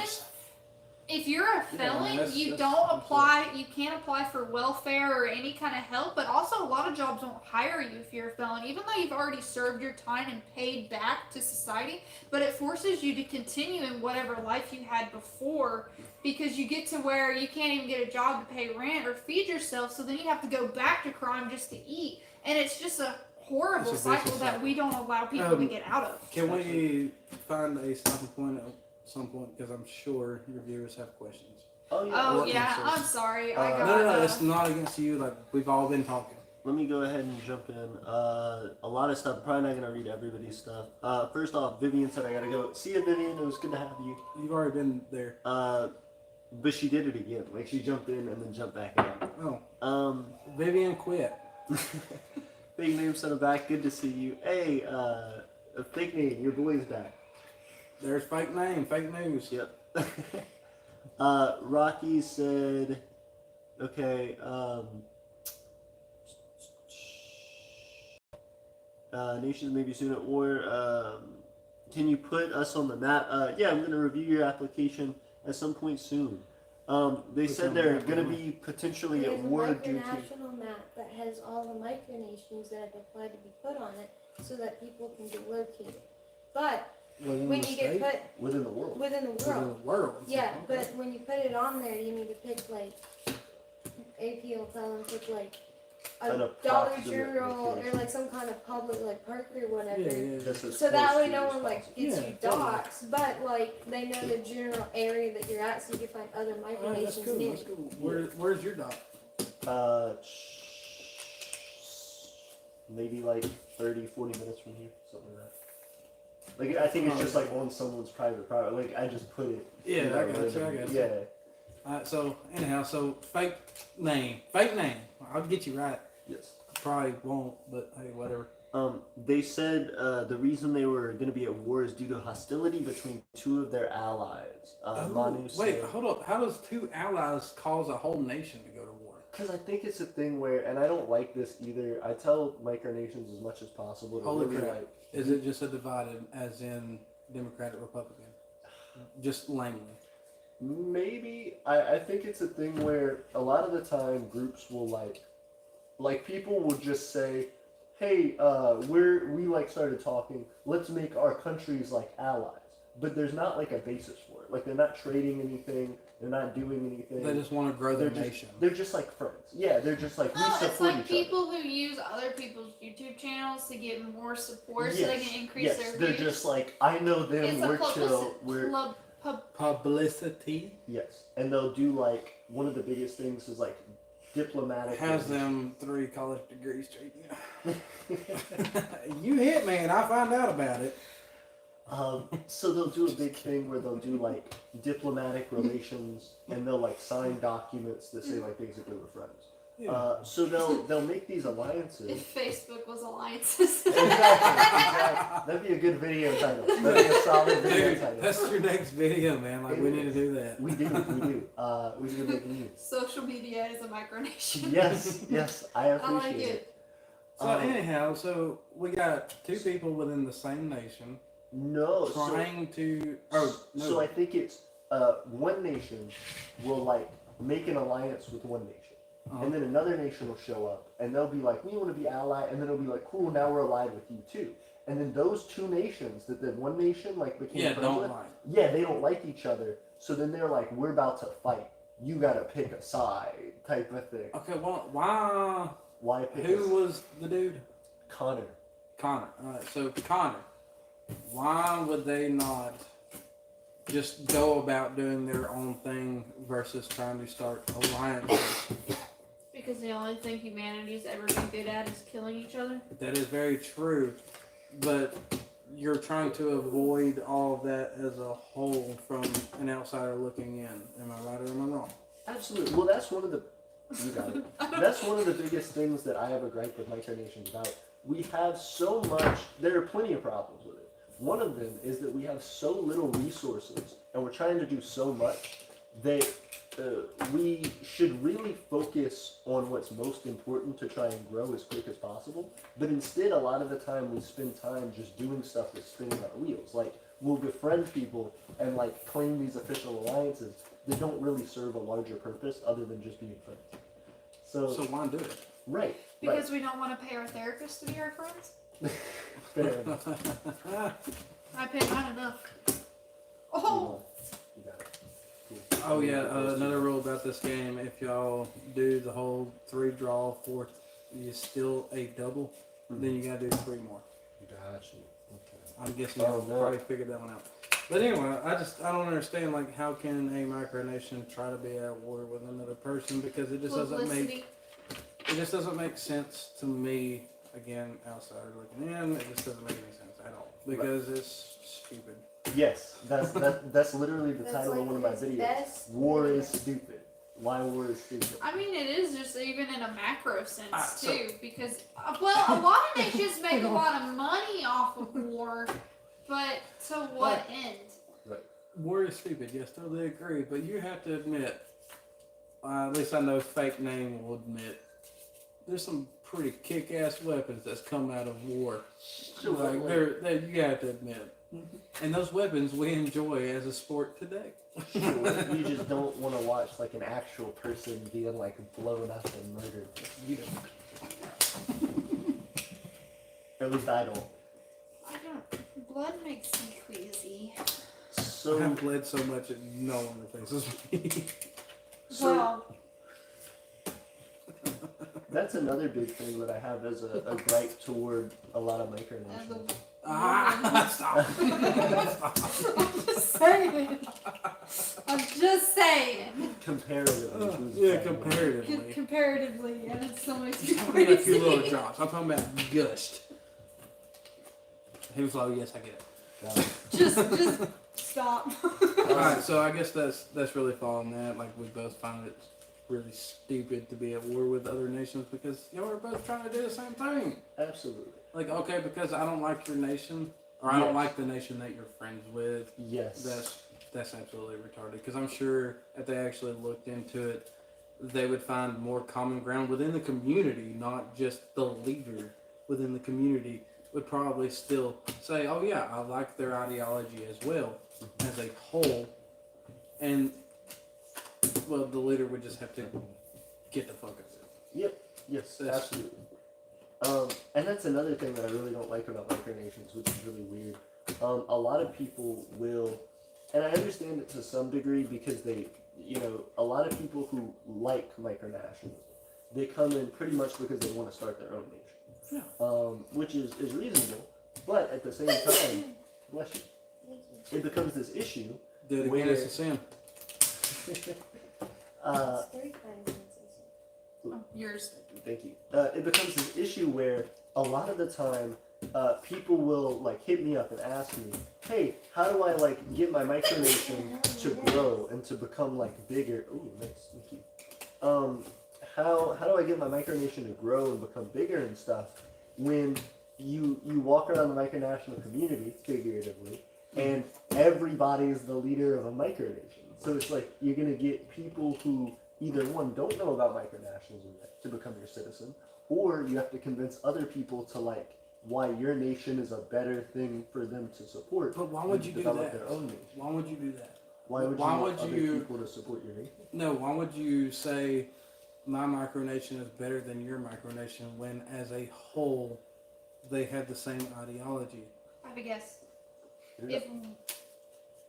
If you're a felon, that's- you that's- don't that's apply. You can't apply for welfare or any kind of help. But also, a lot of jobs won't hire you if you're a felon, even though you've already served your time and paid back to society. But it forces you to continue in whatever life you had before, because you get to where you can't even get a job to pay rent or feed yourself. So then you have to go back to crime just to eat, and it's just a horrible It's a vicious cycle that cycle. we don't allow people to get out of. Can we find a stopping point at some point? Because I'm sure your viewers have questions. Oh, yeah. Oh What yeah, concerns? I'm sorry. I got. No, it's not against you. Like we've all been talking. Let me go ahead and jump in. A lot of stuff. Probably not gonna read everybody's stuff. First off, Vivian said I gotta go. See you, Vivian. It was good to have you. You've already been there. But she did it again. Like she jumped in and then jumped back out. Oh, Vivian quit. Big name said I'm back. Good to see you. Hey, fake name. Your boy's back. There's fake name, fake news. Yep. Rocky said, okay, nations may be soon at war. Can you put us on the map? Yeah, I'm going to review your application at some point soon. They Put said some they're map going to on. be potentially There's at a war due to... micronational map that has all the micronations that have applied to be put on it so that people can be located. But Within when the you state? get put Within the world. within the Within world, the world. yeah, Okay. but when you put it on there, you need to pick like AP will tell them pick like a An Dollar approximate General or location. like some kind of public like park or whatever. Yeah. That's as So that close way to no as one like possible. gets Yeah, you totally. doxxed, but like they know the general area that you're at, so you can find other Alright, micronations that's cool. near. That's cool. Where's your doc? Maybe like 30, 40 minutes from here, something like that. Like, I think it's just like on someone's private property. Like, I just put it. Yeah, you know, I got you. I randomly. got you. Yeah. Alright, so anyhow, so fake name. I'll get you right. Yes. Probably won't, but hey, whatever. They said the reason they were going to be at war is due to hostility between two of their allies. Manu Wait, said, hold up. How does two allies cause a whole nation to go to war? because I think it's a thing where, and I don't like this either. I tell micronations as much as possible to Holy really crap. like. Is it just a divided, as in Democratic Republican? Just lamely. Maybe I think it's a thing where a lot of the time groups will like people will just say, hey, we like started talking. Let's make our countries like allies. But there's not like a basis for it. Like they're not trading anything. They're not doing anything. They just want to grow their They're just- nation. They're just like friends. Yeah, they're just like we No, support it's like each people who use other people's YouTube channels to get more support so they can increase yes, their they're views. just like I know them. It's We're a chill. We're Publicity yes, and they'll do like one of the biggest things is like diplomatic. has them 3 college degrees straight. You hit me and I find out about it. So they'll do a big thing where they'll do like diplomatic relations, and they'll like sign documents that say like basically we're friends. So they'll make these alliances. If Facebook was alliances. Exactly. That'd be a good video title. That'd be a solid video Dude, title. that's your next video, man. Like, we need to do that. We do. We do make news. Social media is a micronation. Yes, I I appreciate like it. it. So, anyhow, so we got 2 people within the same nation No, trying to. Oh, no. so I think it's one nation will like make an alliance with one nation. Uh-huh. And then another nation will show up, and they'll be like, we want to be allied, and then it'll be like, cool, now we're allied with you too. And then those 2 nations that the one nation like became friends don't with, like. yeah, they don't like each other. So then they're like, we're about to fight. You gotta pick a side, type of thing. Okay, well, why? Why pick Who was the dude? Connor? Connor. Alright, so Connor, why would they not just go about doing their own thing versus trying to start alliances? Because the only thing humanity's ever been good at is killing each other. That is very true, but you're trying to avoid all of that as a whole from an outsider looking in. Am I right or am I wrong? Absolutely. Well, that's one of the. You got it. That's one of the biggest things that I have a gripe with Aeternians about. We have so much. There are plenty of problems with it. One of them is that we have so little resources, and we're trying to do so much that we should really focus on what's most important to try and grow as quick as possible. But instead, a lot of the time, we spend time just doing stuff that's spinning our wheels. Like, we'll befriend people and like claim these official alliances that don't really serve a larger purpose other than just being friends. So why do it? right. Because we don't want to pay our therapist to be our friends. Fair enough. I pay mine enough. Oh! You got it. Cool. Oh yeah, another rule about this game, if y'all do the whole 3 draw, 4, you still a double, then you gotta do 3 more. Gotcha. Okay. I'm guessing Oh, y'all no. probably figured that one out. But anyway, I don't understand, like, how can a micronation try to be at war with another person, because it just Publicity. doesn't make sense to me. Again, outsider looking in, it just doesn't make any sense at all, because it's stupid. Yes, that's literally the That's title like of one of my his videos. best War video. is stupid. Why war is stupid? I mean, it is just even in a macro sense So- too, because well, a lot of nations make a lot of money off of war, but to what end? War is stupid, yes, totally agree, but you have to admit, at least I know Fake Name will admit, there's some pretty kick-ass weapons that's come out of war. Like, you have to admit. And those weapons we enjoy as a sport today. Sure, you just don't want to watch like an actual person being like blown up and murdered. You don't. Or at least I don't. I don't. Blood makes me queasy. So I've bled so much that no one replaces me. Well, that's another big thing that I have as a gripe toward a lot of as micronations. Stop. I'm just saying. I'm just saying. Comparatively. who's Yeah, better? comparatively. Comparatively, and it still makes me I'm talking about a few little crazy. drops. I'm talking about gushed. He was like, yes, I get it. Got it. Just stop. Alright, so I guess that's really following that. Like, we both find it really stupid to be at war with other nations because y'all are both trying to do the same thing. Absolutely. Like, okay, because I don't like your nation, or I don't Yes. like the nation that you're friends with, Yes. that's absolutely retarded. Because I'm sure if they actually looked into it, they would find more common ground within the community, not just the leader within the community would probably still say, oh yeah, I like their ideology as well, as a whole. And, well, the leader would just have to get the fuck out of it. Yep. Yes. That's- Absolutely. And that's another thing that I really don't like about micronations, which is really weird. A lot of people will, and I understand it to some degree because they, a lot of people who like micronationalism, they come in pretty much because they want to start their own nation, which is reasonable. But at the same time, bless you, it becomes this issue. Do it again, where, it's a sin. It's 3 times insane. Yours. Thank you. It becomes this issue where a lot of the time, people will like hit me up and ask me, "Hey, how do I like get my micronation to grow and to become like bigger?" Ooh, nice, thank you. How do I get my micronation to grow and become bigger and stuff? When you walk around the micronational community, figuratively, and everybody is the leader of a micronation. So it's like you're gonna get people who either one don't know about micronationalism yet to become your citizen, or you have to convince other people to like why your nation is a better thing for them to support. But why would you do develop that? their own nation? Why would you do that? Why would you Why want would other you- people to support your nation? No, why would you say my micronation is better than your micronation when, as a whole, they have the same ideology? I have a guess. Yeah.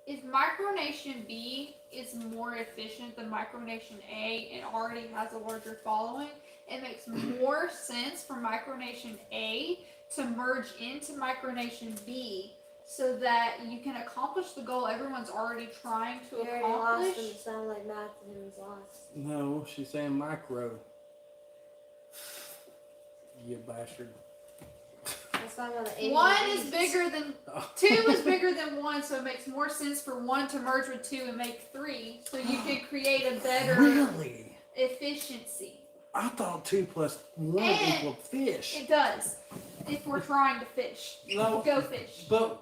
If micronation B is more efficient than micronation A and already has a larger following, it makes more sense for micronation A to merge into micronation B so that you can accomplish the goal everyone's already trying to You already lost him. accomplish. It sounded like math and he was lost. No, she's saying micro. You bastard. That's not about the One ABCs. is bigger than two is bigger than one, so it makes more sense for one to merge with two and make three, so you could create a better Really? efficiency. I thought 2 plus 1 And equaled fish. It does, if we're trying to fish. No, Go fish. but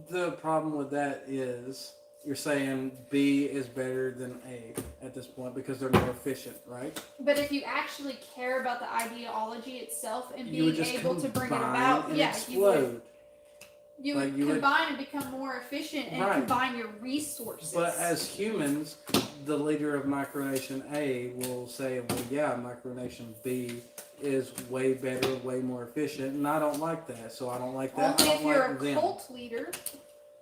the problem with that is you're saying B is better than A at this point because they're more efficient, right? But if you actually care about the ideology itself and You would being just able to bring it combine about, and yeah, you would. explode. You Like would you would- combine and become more efficient and Right. combine your resources. But as humans, the leader of micronation A will say, well, yeah, micronation B is way better, way more efficient, and I don't like that, so I don't like that. Only I if don't you're like a them. cult leader.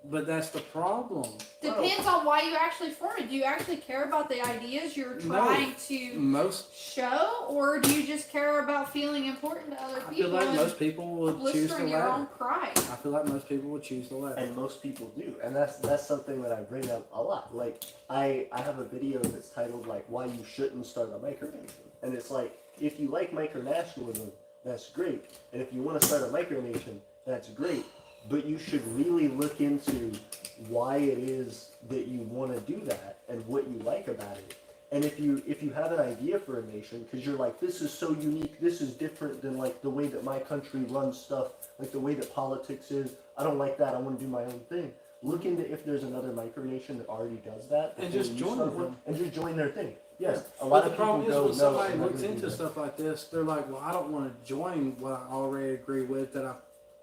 But that's the problem. Depends on why you actually form it. Do you actually care about the ideas you're trying to Most, show, or do you just care about feeling important to other I people feel like and most people would choose the blistering your own latter. pride? I feel like most people would choose the latter. And most people do, and that's something that I bring up a lot. Like I have a video that's titled like why you shouldn't start a micronation, and it's like if you like micronationalism, that's great, and if you want to start a micronation, that's great, but you should really look into why it is that you want to do that and what you like about it. And if you have an idea for a nation, because you're like, this is so unique, this is different than like the way that my country runs stuff, like the way that politics is, I don't like that, I want to do my own thing. Look into if there's another micronation that already does that. And before just you join start them. one, and just join their thing. Yes, a But lot the of people problem is go, when no, somebody I'm not looks gonna do into that. stuff like this, they're like, well, I don't want to join what I already agree with that I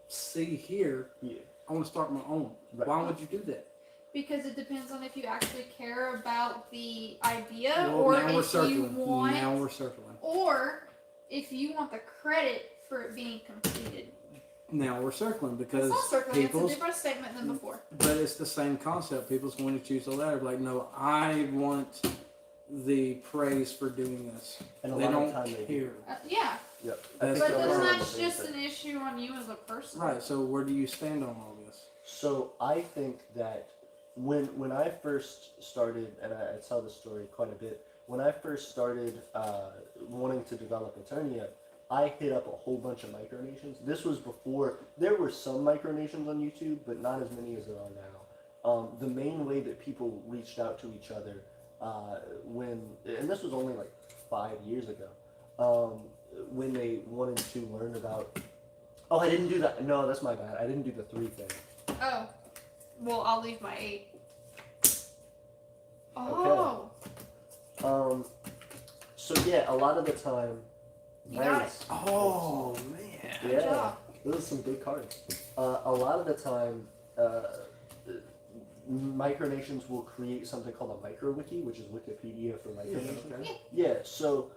see here. Yeah. I want to start my own. Right. Why would you do that? Because it depends on if you actually care about the idea, Well, or now we're if you circling. want, Now we're circling. or if you want the credit for it being completed. Now we're circling because It's not circling; it's a people's, different statement than before. but it's the same concept. People's going to choose the latter. Like, no, I want the praise for doing this. And a They lot don't of time they care. do. Yeah, Yep. That's but the then problem. that's just an issue on you as a person. Right. So where do you stand on all this? So I think that when I first started, and I tell this story quite a bit, when I first started wanting to develop Aeternia, I hit up a whole bunch of micronations. This was before, there were some micronations on YouTube, but not as many as there are now. The main way that people reached out to each other and this was only like 5 years ago, when they wanted to learn about, oh, I didn't do that. No, that's my bad. I didn't do the 3 thing. Oh, well, I'll leave my 8. Oh, So yeah, a lot of the time, You got nice. Oh man. good Yeah, job. those are some big cards. A lot of the time, micronations will create something called a microwiki, which is Wikipedia for micronations. Okay. Yeah, so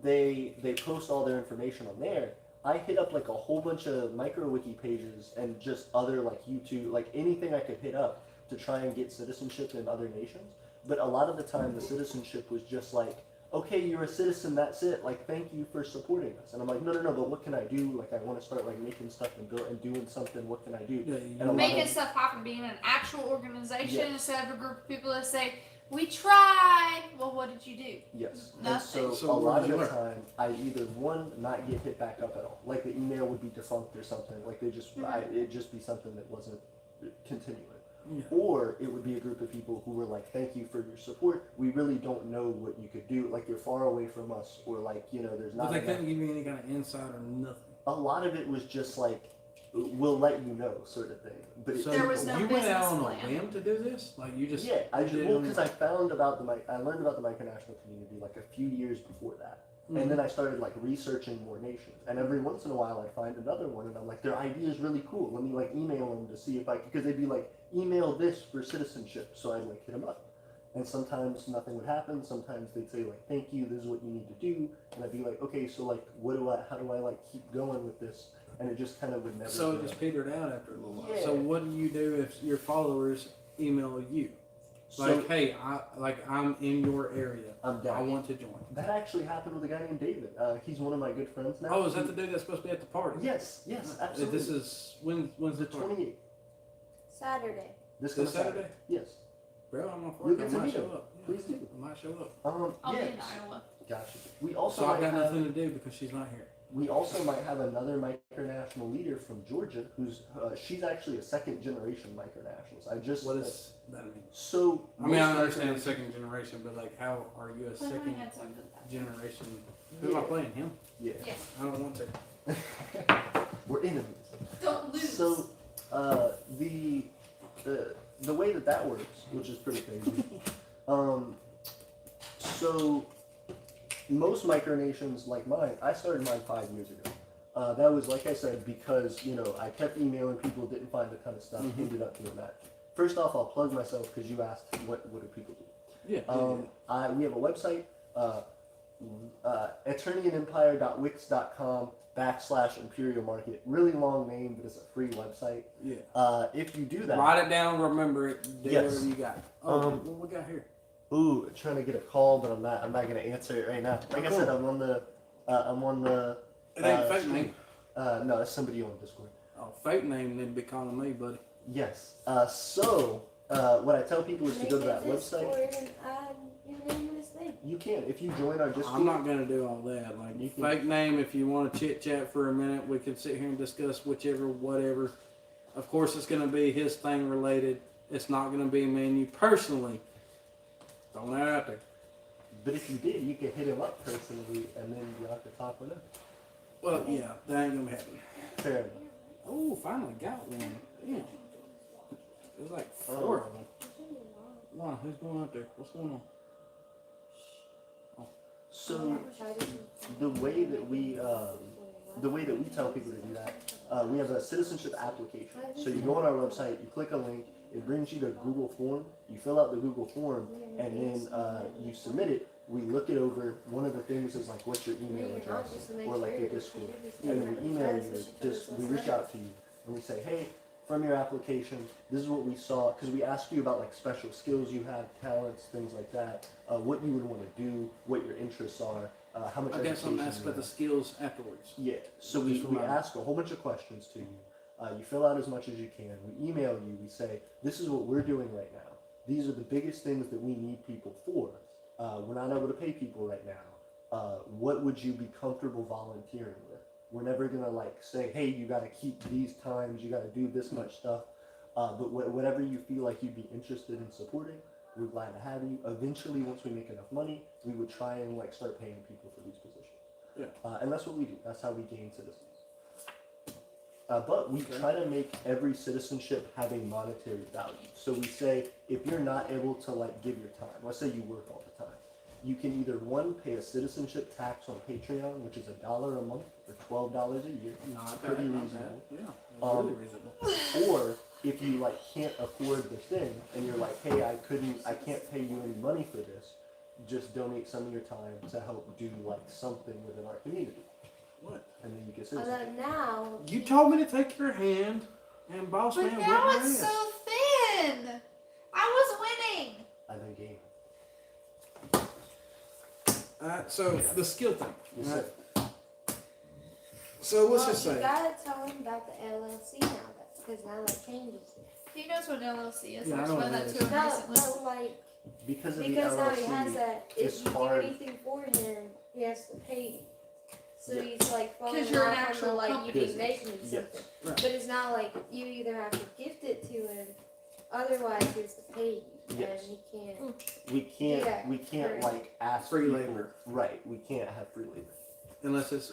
they post all their information on there, I hit up like a whole bunch of micro wiki pages and just other like YouTube, like anything I could hit up to try and get citizenship in other nations. But a lot of the time, the citizenship was just like, okay, you're a citizen, that's it. Like, thank you for supporting us. And I'm like, no, but what can I do? Like, I want to start like making stuff and doing something. What can I do? Yeah, And a lot Making of, stuff happen, being an actual organization Yes. instead of a group of people that say, we tried. Well, what did you do? yes. And Nothing. so So a what lot did of you the learn? time, I either one, not get hit back up at all. Like the email would be defunct or something. Like they just, it'd just be something that wasn't continuing. Yeah. Or it would be a group of people who were like, thank you for your support. We really don't know what you could do. Like, you're far away from us, or like, there's But not they enough. couldn't give you any kind of insight or nothing. A lot of it was just like, we'll let you know, sort of thing. But So There was no you went out on business a plan. whim to do this? Like you just yeah, I just, did well, on- because I found about I learned about the micronational community like a few years before that. Mhm. And then I started like researching more nations, and every once in a while I'd find another one, and I'm like, their idea is really cool. Let me like email them to see if I, because they'd be like, email this for citizenship. So I'd like hit them up, and sometimes nothing would happen. Sometimes they'd say like, thank you, this is what you need to do, and I'd be like, okay, so like, how do I like keep going with this? And it just kind of would never. So go. it just petered out after a little while. Yeah. So what do you do if your followers email you? Like, So hey, I'm in your area. I'm down. I want to join. That actually happened with a guy named David. He's one of my good friends now. Oh, is that the dude that's supposed to be at the party? Yes, absolutely. This is when's the the party? 28th. Saturday. This This coming Saturday? Yes. Bro, I'm off You'll work. get I to might meet show him. up. Yeah, Please do. I might show up. I'll be yeah. in Iowa. Gotcha. We also So I've might got have, nothing to do because she's not here. we also might have another micronational leader from Georgia who's she's actually a second generation micronationalist. I just What does that mean? so I mean, I most understand micronationals- second generation, but like, how are you a I second had some of that. generation? Who am I Yeah. playing? Him? Yeah. Yeah. I don't want to. We're enemies. Don't lose. So the way that works, which is pretty crazy. So most micronations like mine, I started mine 5 years ago. That was, like I said, because I kept emailing people, didn't find a ton of stuff, ended up doing that. First off, I'll plug myself because you asked what do people do. Yeah. We have a website, eternianempire.wix.com/imperial market. Really long name, but it's a free website. Yeah. If you do that, Write it down, remember it, do Yes. whatever you got. Oh, Um, what we got here? ooh, trying to get a call, but I'm not gonna answer it right now. Like I said, I'm on the It ain't fake stream. name. No, it's somebody on Discord. Oh, fake name, they'd be calling me, buddy. Yes. What I tell people is to go to that website. Discord and add your name in this thing. You can, if you join our Discord. I'm not gonna do all that. Like, You can- fake name, if you want to chit chat for a minute, we can sit here and discuss whichever, whatever. Of course, it's gonna be his thing related. It's not gonna be me and you personally. Throwing that out there. But if you did, you could hit him up personally, and then you have to talk with him. Well, yeah, that ain't gonna happen. Fair enough. Oh, finally got one. Damn. There's like 4 of them. Wow, who's going out there? What's going on? So the way that we tell people to do that, we have a citizenship application. So you go on our website, you click a link, it brings you to Google form. You fill out the Google form, and then you submit it. We look it over. One of the things is like, what's your email address, or like your Discord, and then we email you. We reach out to you and we say, hey, from your application, this is what we saw, because we ask you about like special skills you have, talents, things like that, what you would want to do, what your interests are, how much I got something to education ask you about the have. skills afterwards. Yeah, so Just we remind me. ask a whole bunch of questions to you. You fill out as much as you can. We email you. We say, this is what we're doing right now. These are the biggest things that we need people for. We're not able to pay people right now. What would you be comfortable volunteering with? We're never gonna like say, hey, you gotta keep these times, you gotta do this much stuff. But whatever you feel like you'd be interested in supporting, we're glad to have you. Eventually, once we make enough money, we would try and like start paying people for these positions. Yeah. And that's what we do. That's how we gain citizens. But we try to make every citizenship have a monetary value. So we say, if you're not able to like give your time, let's say you work all the time, you can either one, pay a citizenship tax on Patreon, which is $1 a month or $12 a year, Not pretty bad, not reasonable. bad. Yeah, really reasonable. Or if you like can't afford the thing and you're like, hey, I can't pay you any money for this, just donate some of your time to help do like something within our community. What? and then you get Although citizen. now, You told me to take your hand, and boss But man now whipped my it's ass. so thin. I was winning. I then game. So the skill thing. Yes, Right? sir. So let's well, just you say. gotta tell him about the LLC now, because now that changes it. He knows what LLC is. Yeah, I I know explained what that it to is. him No, recently. no, like, Because of because the now LLC, he has that, it's if you do hard. anything for him, he has to pay you. So Yeah. he's like falling 'Cause you're an off on actual the, like, you company. can make me Yes. something. Right. But it's not like you either have to gift it to him, otherwise he has to pay you. Yes. And he can't. We Yeah, can't correct. like ask Free people- labor. Right. We can't have free labor. Unless it's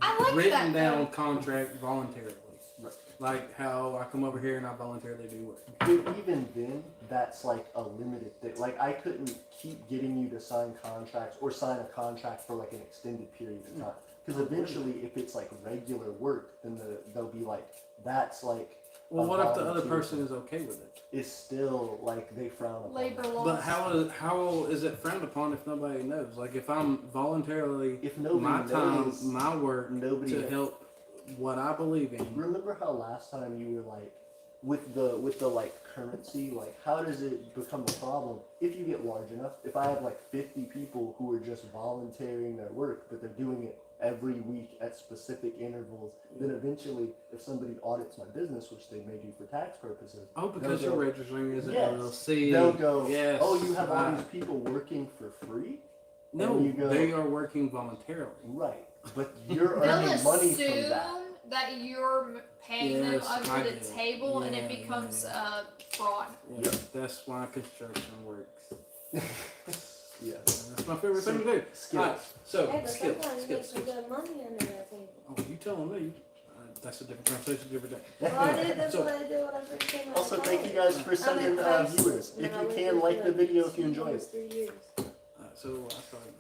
I like written that, down though. contract voluntarily. Right. Like how I come over here and I voluntarily do work. But even then, that's like a limited thing. Like I couldn't keep getting you to sign contracts or sign a contract for like an extended period of time. Because eventually, if it's like regular work, then they'll be like, that's like. Well, a what if the other volunteer person thing. is okay with it? It's still like they frown upon Labor it. laws. But how is it frowned upon if nobody knows? Like if I'm voluntarily If nobody my time, knows, my work nobody to knows. help what I believe in. Remember how last time you were like, with the like currency, like how does it become a problem if you get large enough? If I have like 50 people who are just volunteering their work, but they're doing it every week at specific intervals, then eventually, if somebody audits my business, which they may do for tax purposes, Oh, because they'll you're go- registering as an Yes. LLC. they'll go, Yes. oh, you have all right. these people working for free? No, and you go- they are working voluntarily. Right, but you're They'll earning money assume from that. that you're paying them Yes, I under the get it. table, and it Yeah, becomes yeah. fraud. Yeah, that's why construction works. Yes. That's my favorite thing to do. Skills. Alright, so Hey, but skills, sometimes you make skills, some skills. good money under that table. Oh, you telling me? That's a different conversation, different day. Well, I did, that's So- what I did when I first came out. Also, of thank you college. guys for I'm sending in high school, viewers. and If I you went can, there like for the like video if you 2 enjoy years, it. 3 years. So I started.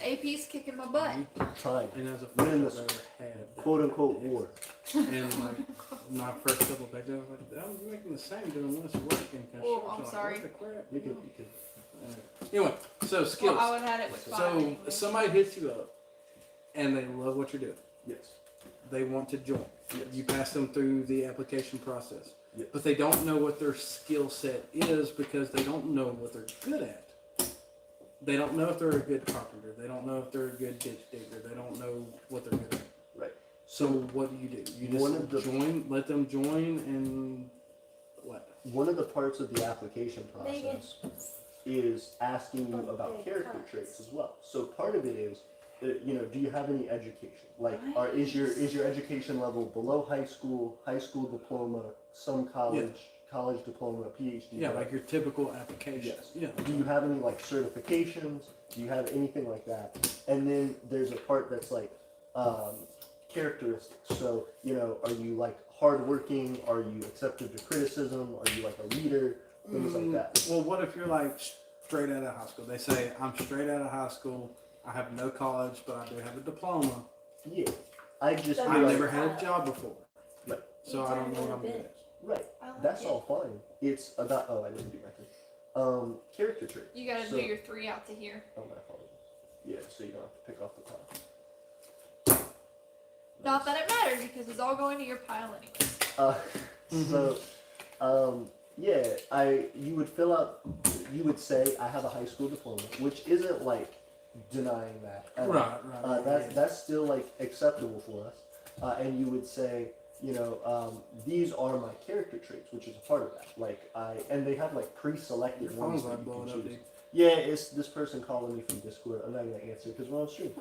AP's kicking my butt. Trying. And as a Winning first this I've ever had. quote unquote war. And like my first couple of pages, I was like, I'm making the same doing this work in construction. Oh, I'm Like, sorry. What the crap? You could, Anyway, so skills. Well, I would have had it with 5 So anyway. somebody hits you up, and they love what you're doing. yes. They want to join. Yes. You pass them through the application process, Yes. but they don't know what their skill set is because they don't know what they're good at. They don't know if they're a good carpenter. They don't know if they're a good ditch digger. They don't know what they're good at. Right. So what do? You One just of the- join, let them join, and what? One of the parts of the application process is asking you about character traits as well. So part of it is, do you have any education? Like, is your education level below high school diploma, some college diploma, PhD? Yeah, like your typical application. Yes. Yeah. Do you have any like certifications? Do you have anything like that? And then there's a part that's like characteristics. So, are you like hardworking? Are you accepted to criticism? Are you like a leader? Things like that. Well, what if you're like straight out of high school? They say, I'm straight out of high school. I have no college, but I do have a diploma. Yeah. I just I've I've feel like- never had a job before. Right. So I don't know what I'm good at. Right. I like That's it. all fine. It's about I didn't do my thing. Character traits. You gotta So- do your 3 out to here. Oh, my apologies. Yeah, so you don't have to pick off the top. Not that it matters because it's all going to your pile anyways. So, you would fill out, you would say, I have a high school diploma, which isn't like denying that. at all. Right. That's still like acceptable for us. And you would say, these are my character traits, which is a part of that. And they have like pre-selected Your ones phone's that like you blowing can up, choose. dude. Yeah, it's this person calling me from Discord. I'm not gonna answer because we're on stream.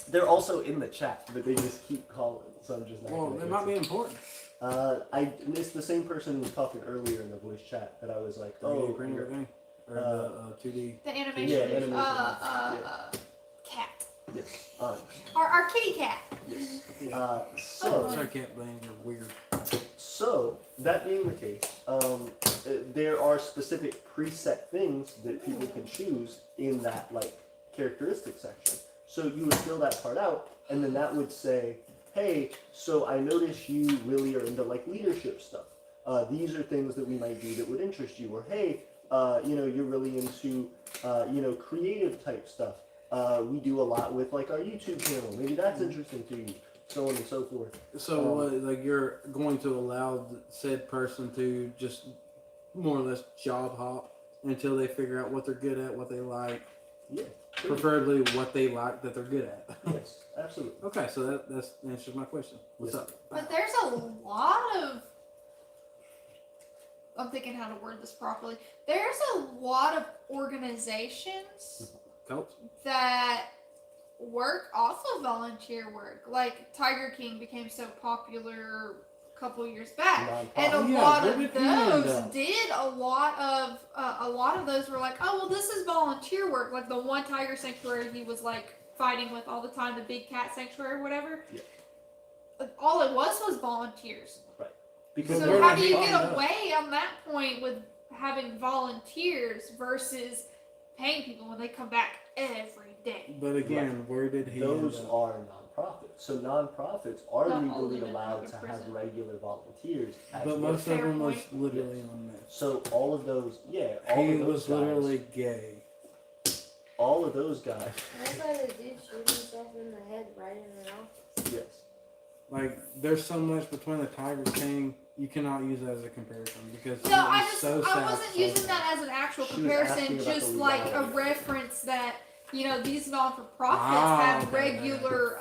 They're also in the chat, but they just keep calling, so I'm just not Well, gonna it might answer. be important. It's the same person who was talking earlier in the voice chat that I was like, 3D printer thing? Or the 2D? The animation. Yeah, animation. Cat. yes, Our kitty cat. yes. Yeah. So Sorry, Cat Bang, you're weird. So, that being the case, there are specific preset things that people can choose in that like characteristic section. So you would fill that part out, and then that would say, hey, so I notice you really are into like leadership stuff. These are things that we might do that would interest you. Or hey, you're really into, creative type stuff. We do a lot with like our YouTube channel. Maybe that's interesting to you, so on and so forth. So what, like you're going to allow said person to just more or less job hop until they figure out what they're good at, what they like, Yeah. preferably what they like that they're good at. Yes, absolutely. Okay, so that answers my question. What's Yes. up? But there's a lot of. I'm thinking how to word this properly. There's a lot of organizations Coach? that work off of volunteer work. Like Tiger King became so popular a couple years back, and a Oh, yeah, lot what of did he end those up? did a lot of those were like, oh well, this is volunteer work. Like the one tiger sanctuary he was like fighting with all the time, the big cat sanctuary or whatever. Yeah. All it was volunteers. Because So where how did do you he get end up? away on that point with having volunteers versus paying people when they come back every day? But again, where did he those end up? are nonprofits. So nonprofits are Not all legally of them allowed are to have prison. regular volunteers. as But well. most of Fair them was point. literally on this. So all of those, all He of those was guys, literally gay. all of those guys, That's why the dude shoot himself in the head right in an office. yes. Like, there's so much between the Tiger King, you cannot use that as a comparison because No, it I was just so I sad, wasn't so using sad. that as an actual She was asking comparison, about the just like a legality. reference that these non-for-profits Ah, have okay, regular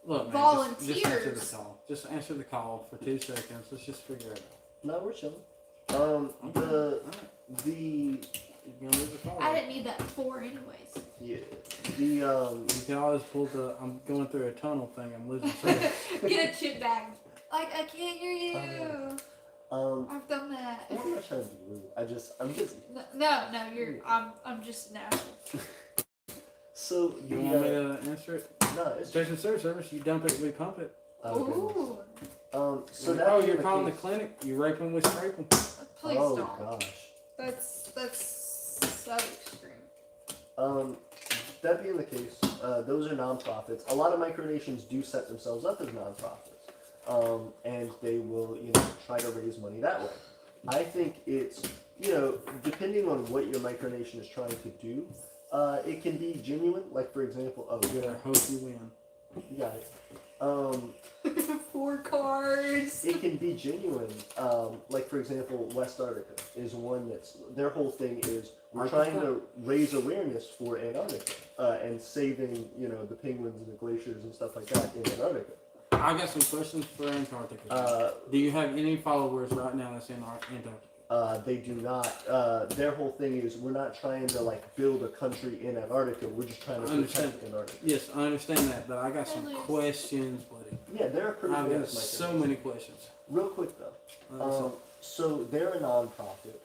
Look, man, volunteers. Just answer the call. Just answer the call for 2 seconds. Let's just figure it out. No, we're chilling. The Alright. the You're gonna lose the call. I didn't need that before anyways. yeah the You can always pull the I'm going through a tunnel thing. I'm losing service. Get a chip bag. Like I can't hear you. I've done that. I'm not trying to be rude. I'm busy. No, you're. I'm just natural. So You want me to answer it? no, it's Station service. You dump it, we pump it. Ooh, So that oh, being you're the calling the case- clinic. You rape them, we scrape them. please oh don't. gosh. That's so extreme. That being the case, those are nonprofits. A lot of micronations do set themselves up as nonprofits, and they will, try to raise money that way. I think it's, depending on what your micronation is trying to do, it can be genuine. Like for example, I hope you win. you got it. 4 cards. It can be genuine. Like for example, West Antarctica is one that's their whole thing is we're trying to raise awareness for Antarctica and saving the penguins and the glaciers and stuff like that in Antarctica. I got some questions for Antarctica. Do you have any followers right now that's in Antarctica? They do not. Their whole thing is we're not trying to build a country in Antarctica. We're just trying to protect Antarctica. Yes, I understand that, but I got some questions, buddy. Yeah, they're a pretty I've got famous so micronation. many questions. Real quick though. So they're a nonprofit,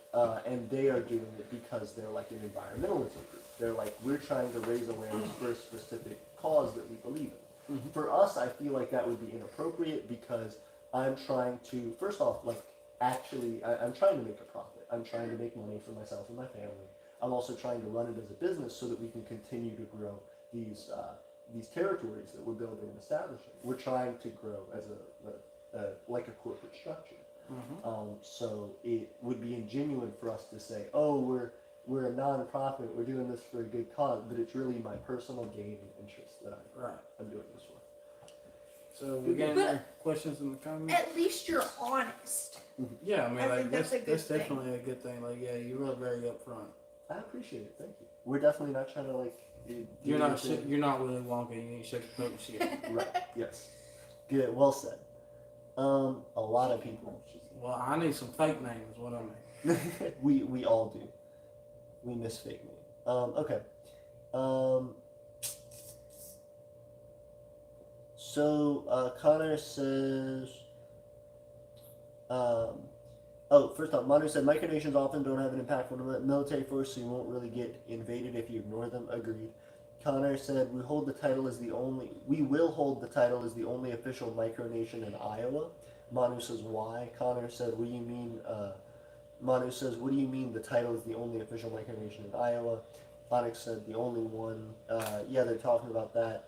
and they are doing it because they're like an environmentalism group. They're like, we're trying to raise awareness for a specific cause that we believe in. Mhm. For us, I feel like that would be inappropriate because I'm trying to, first off, I'm trying to make a profit. I'm trying to make money for myself and my family. I'm also trying to run it as a business so that we can continue to grow these territories that we're building and establishing. We're trying to grow as like a corporate structure. So it would be ingenuine for us to say, oh, we're a non-profit, we're doing this for a good cause, but it's really my personal gain and interest that I'm doing this for. So we got any questions in the comments? At least you're honest. Yeah, I mean, I like think that's a good that's thing. definitely a good thing. Like, yeah, you were very upfront. I appreciate it, thank you. We're definitely not trying to You're not Willy Wonka. You ain't shaking poke shit. Right, yes. Good, well said. A lot of people. Well, I need some fake names. What I mean. we all do. We miss fake name. Okay. So Connor says, first off, Manu said micronations often don't have an impact on the military force, so you won't really get invaded if you ignore them. Agreed. Connor said we will hold the title as the only official micronation in Iowa. Manu says why? Connor said, what do you mean? Manu says, what do you mean the title is the only official micronation in Iowa? Onyx said the only one. Yeah, they're talking about that.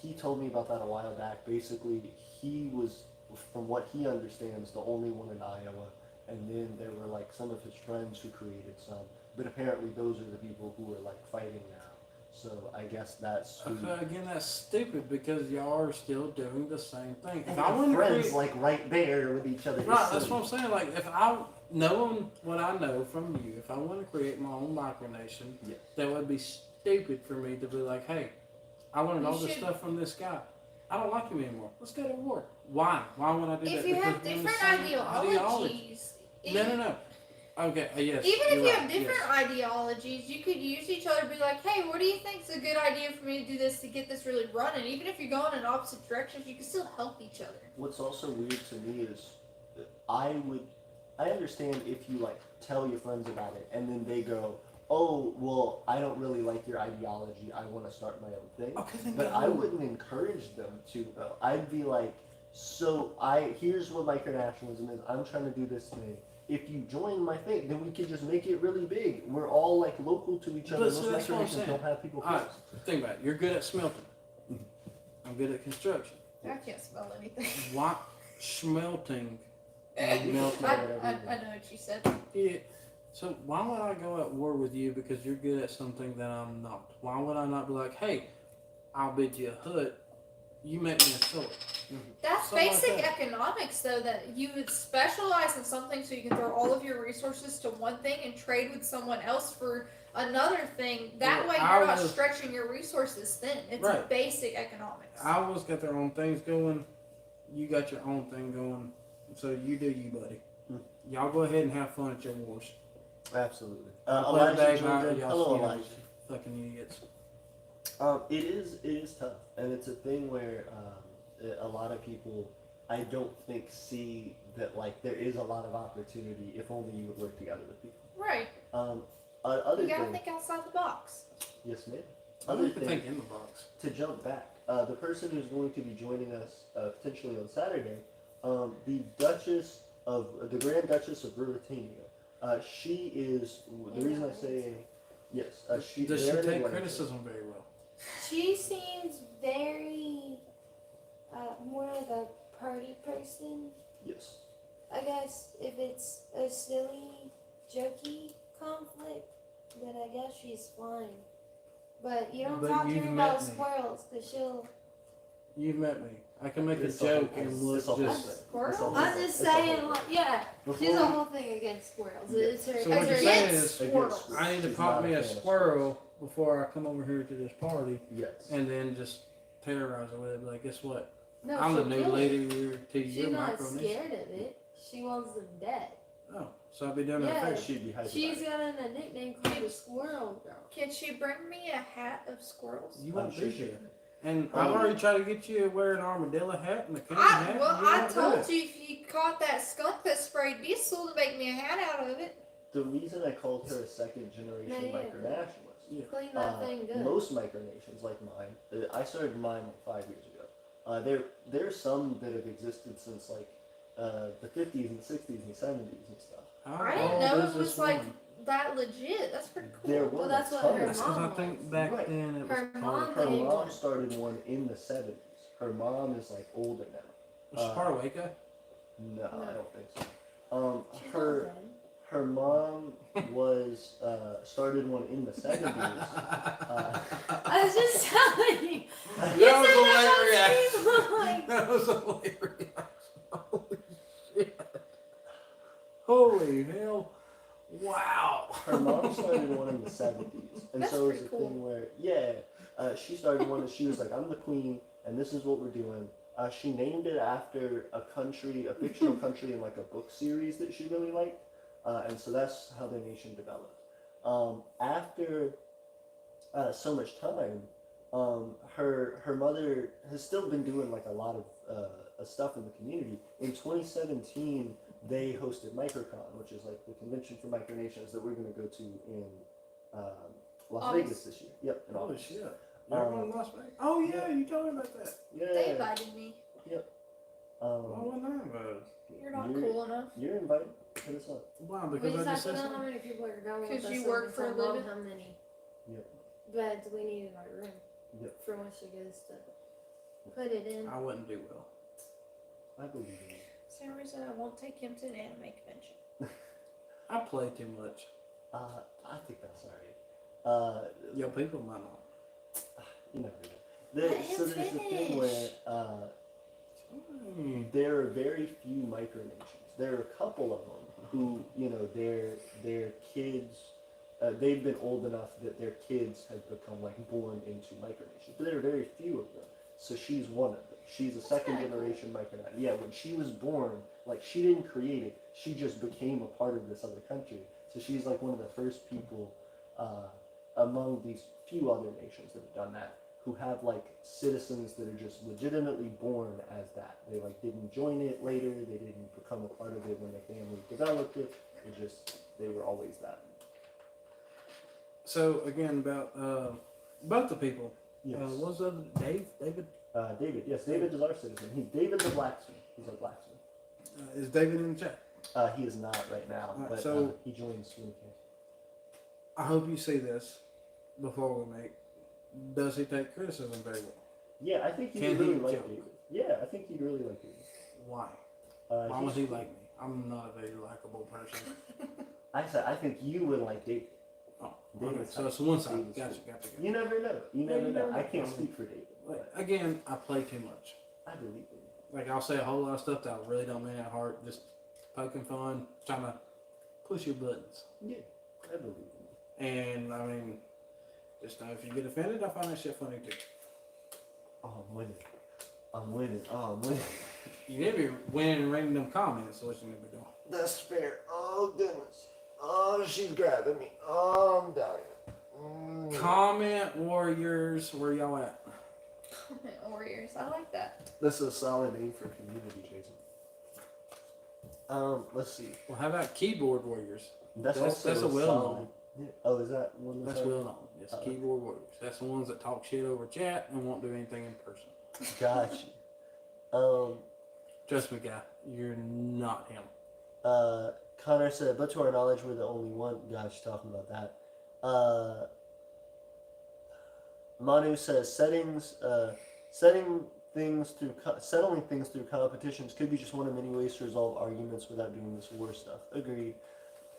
He told me about that a while back. Basically, he was, from what he understands, the only one in Iowa. And then there were some of his friends who created some. But apparently those are the people who are fighting now. So I guess that's who. Again, that's stupid because y'all are still doing the same thing. And If I your want to friends create, like right there with each other. right, that's what I'm saying. Like, if I knowing what I know from you, if I want to create my own micronation, Yeah. that would be stupid for me to be like, hey, I learned You all this should- stuff from this guy. I don't like him anymore. Let's go to war. Why? Why would I do that? If you have we're in the different same ideologies, No. Okay, yes. even if you're you right, have different yes. ideologies, you could use each other. Be like, hey, what do you think is a good idea for me to do this to get this really running? Even if you're going in opposite directions, you can still help each other. What's also weird to me is, I understand if you like tell your friends about it and then they go, oh well, I don't really like your ideology. I want to start my own thing. Okay, then But go. I wouldn't encourage them to though. I'd be like, so here's what micronationalism is. I'm trying to do this thing. If you join my thing, then we can just make it really big. We're all like local to each other. But see, Most that's what I'm micronations saying. don't have people All close. right, think about it. You're good at smelting. I'm good at construction. I can't spell anything. Why smelting? I Melting. know what you said. Yeah. So why would I go at war with you because you're good at something that I'm not? Why would I not be like, hey, I'll bid you a hut. You make me a sword. That's Something like basic that. economics, though, that you would specialize in something so you can throw all of your resources to one thing and trade with someone else for another thing. That Well, way, I you're not was- stretching your resources thin. It's Right. basic economics. I always got their own things going. You got your own thing going. So you do you, buddy. Y'all go ahead and have fun at your wars. Absolutely. Play Elijah today, Jordan. y'all Hello, see Elijah. Fucking idiots. It is tough, and it's a thing where a lot of people, I don't think, see that like there is a lot of opportunity if only you would work together with people. Right. Other You gotta thing, think outside the box. yes, ma'am. I Other like to thing, think in the box. to jump back, the person who's going to be joining us potentially on Saturday, the Grand Duchess of Ruritania. She is the reason I say yes. Does she they're in take Atlanta. criticism very well? She seems very more like a party person. Yes. I guess if it's a silly, jokey conflict, then I guess she's fine. But you don't But talk to you've her met about me. squirrels, because she'll... You've met me. I can make It's a a whole joke thing. and look It's a whole just. thing. Squirrel? It's a whole I'm thing. just It's a whole saying, thing. like, yeah, Before she's a whole thing against squirrels. It's her... So what As you're her saying against is, squirrels. I need to She's pop not me a a fan of squirrel before I come over here to this party, Yes. and then just terrorize her with it. Be like, guess what? No, I'm the she'll new kill it. leader here to She's your not micronation. scared of it. She wants them dead. Oh, so I'll be doing Yeah. that first. She'd be hyped She's about got a nickname called the Squirrel Girl. Can she bring me a hat of squirrels? You I'm won't sure be she here. can. And I've already tried to get you to wear an armadillo hat and a coon hat. and you I won't do told it. you if you caught that skunk that sprayed diesel to make me a hat out of it. The reason I called her a second generation Yeah, yeah. micronationalist. Yeah. Clean that thing good. Most micronations like mine, I started mine like 5 years ago. There's some that have existed since like the 50s and 60s and 70s and stuff. How I didn't old know is it was this like woman? that legit. That's pretty cool. There Well, was that's a what ton her of That's them. because I mom think was. back Right. then it was Her called. mom Her made mom one. started one in the 70s. Her mom is like older now. Was she part of Waco? No, I don't think so. She's Her not dead. her mom was started one in the 70s. I was just telling you. That You was said a late that reaction. was like, That was a late reaction. Holy shit. Holy hell. Wow. Her mom started one in the 70s, and That's so it was pretty a cool. thing where she started one and she was like, I'm the queen and this is what we're doing. She named it after a fictional country in like a book series that she really liked, and so that's how the nation developed. After so much time, her mother has still been doing like a lot of stuff in the community. In 2017, they hosted MicroCon, which is like the convention for micronations that we're going to go to in Las August. Vegas this year. Yep, in Holy August. shit. You're going to Las Vegas? Oh, yeah, you told me about that. They Yeah. invited me. Why wasn't I invited? You're not You're- cool enough. You're invited. Hit us up. Why? we Because just I have just to said know how something? many people are going with 'Cause us. you so work we for can a tell living? How many Yep. beds we need in our room Yep. for when she goes to put it in. I wouldn't do well. I believe in you. Same reason I won't take him to an anime convention. I play too much. I think that's alright. Yo, people might not. You never know. So there's the thing where there are very few micronations. There are a couple of them who, their kids, they've been old enough that their kids have become like born into micronations. But there are very few of them. So she's one of them. She's a second generation micronation. Yeah, when she was born, like she didn't create it. She just became a part of this other country. So she's like one of the first people among these few other nations that have done that, who have like citizens that are just legitimately born as that. They like didn't join it later. They didn't become a part of it when their family developed it. They were always that. So again, about both the people. Yes. What was the other? David? David, yes, David is our citizen. He's David the blacksmith. He's our blacksmith. Is David in the chat? He is not right now, Alright, but so- he joins soon. I hope you see this before we make. Does he take criticism very well? Yeah, I think he'd Can really he like joke? David. Yeah, I think he'd really like David. Why? Why Why would he like me? I'm not a very likable person. I think you would like David. Oh, David's okay. So fine. it's one side. David's Gotcha. You never know. You Yeah, never you know. never I know. can't speak for David. But Again, I play too much. I believe in you. Like I'll say a whole lot of stuff that I really don't mean at heart, just poking fun, trying to push your buttons. Yeah, I believe in you. And I mean, just if you get offended, I find that shit funny too. Oh, I'm winning. I'm winning. Oh, I'm winning. You need to be winning and rating them comments, so what you need to be doing. That's fair. Oh, goodness. Oh, she's grabbing me. Oh, I'm dying. Comment warriors, where y'all at? Warriors. I like that. This is a solid name for community, Jason. Let's see. Well, how about keyboard warriors? That's That's a well solid. known. Yeah. Oh, is that one? That's well known. Yes, Oh. keyboard warriors. That's the ones that talk shit over chat and won't do anything in person. Got you. Trust me, guy, you're not him. Connor said, but to our knowledge, we're the only one. Gosh, talking about that. Manu says settling things through competitions could be just one of many ways to resolve arguments without doing this war stuff. Agreed.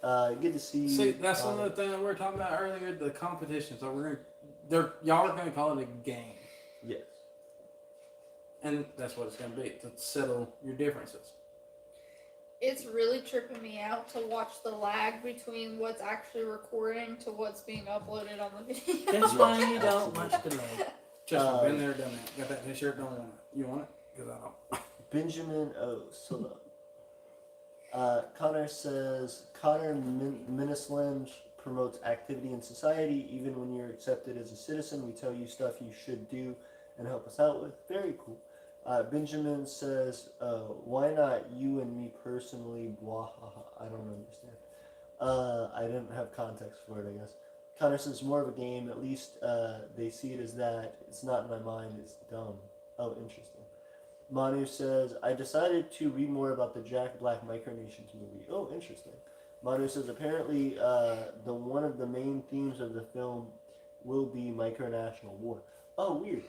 Good to see. See, that's another thing that we were talking about earlier. The competition. So y'all are gonna call it a game, Yes. and that's what it's gonna be to settle your differences. It's really tripping me out to watch the lag between what's actually recording to what's being uploaded on the video. That's why you don't watch the leg. Trust me, been there, done that. Got that t-shirt, don't want it. You want it? Because I don't. Benjamin O. Solo. Connor says, Connor Minislange promotes activity in society. Even when you're accepted as a citizen, we tell you stuff you should do and help us out with. Very cool. Benjamin says, why not you and me personally? Blah, I don't understand. I didn't have context for it, I guess. Connor says, more of a game. At least they see it as that. It's not in my mind. It's dumb. Oh, interesting. Manu says, I decided to read more about the Jack Black Micronations movie. Oh, interesting. Manu says, apparently one of the main themes of the film will be micronational war. Oh, weird.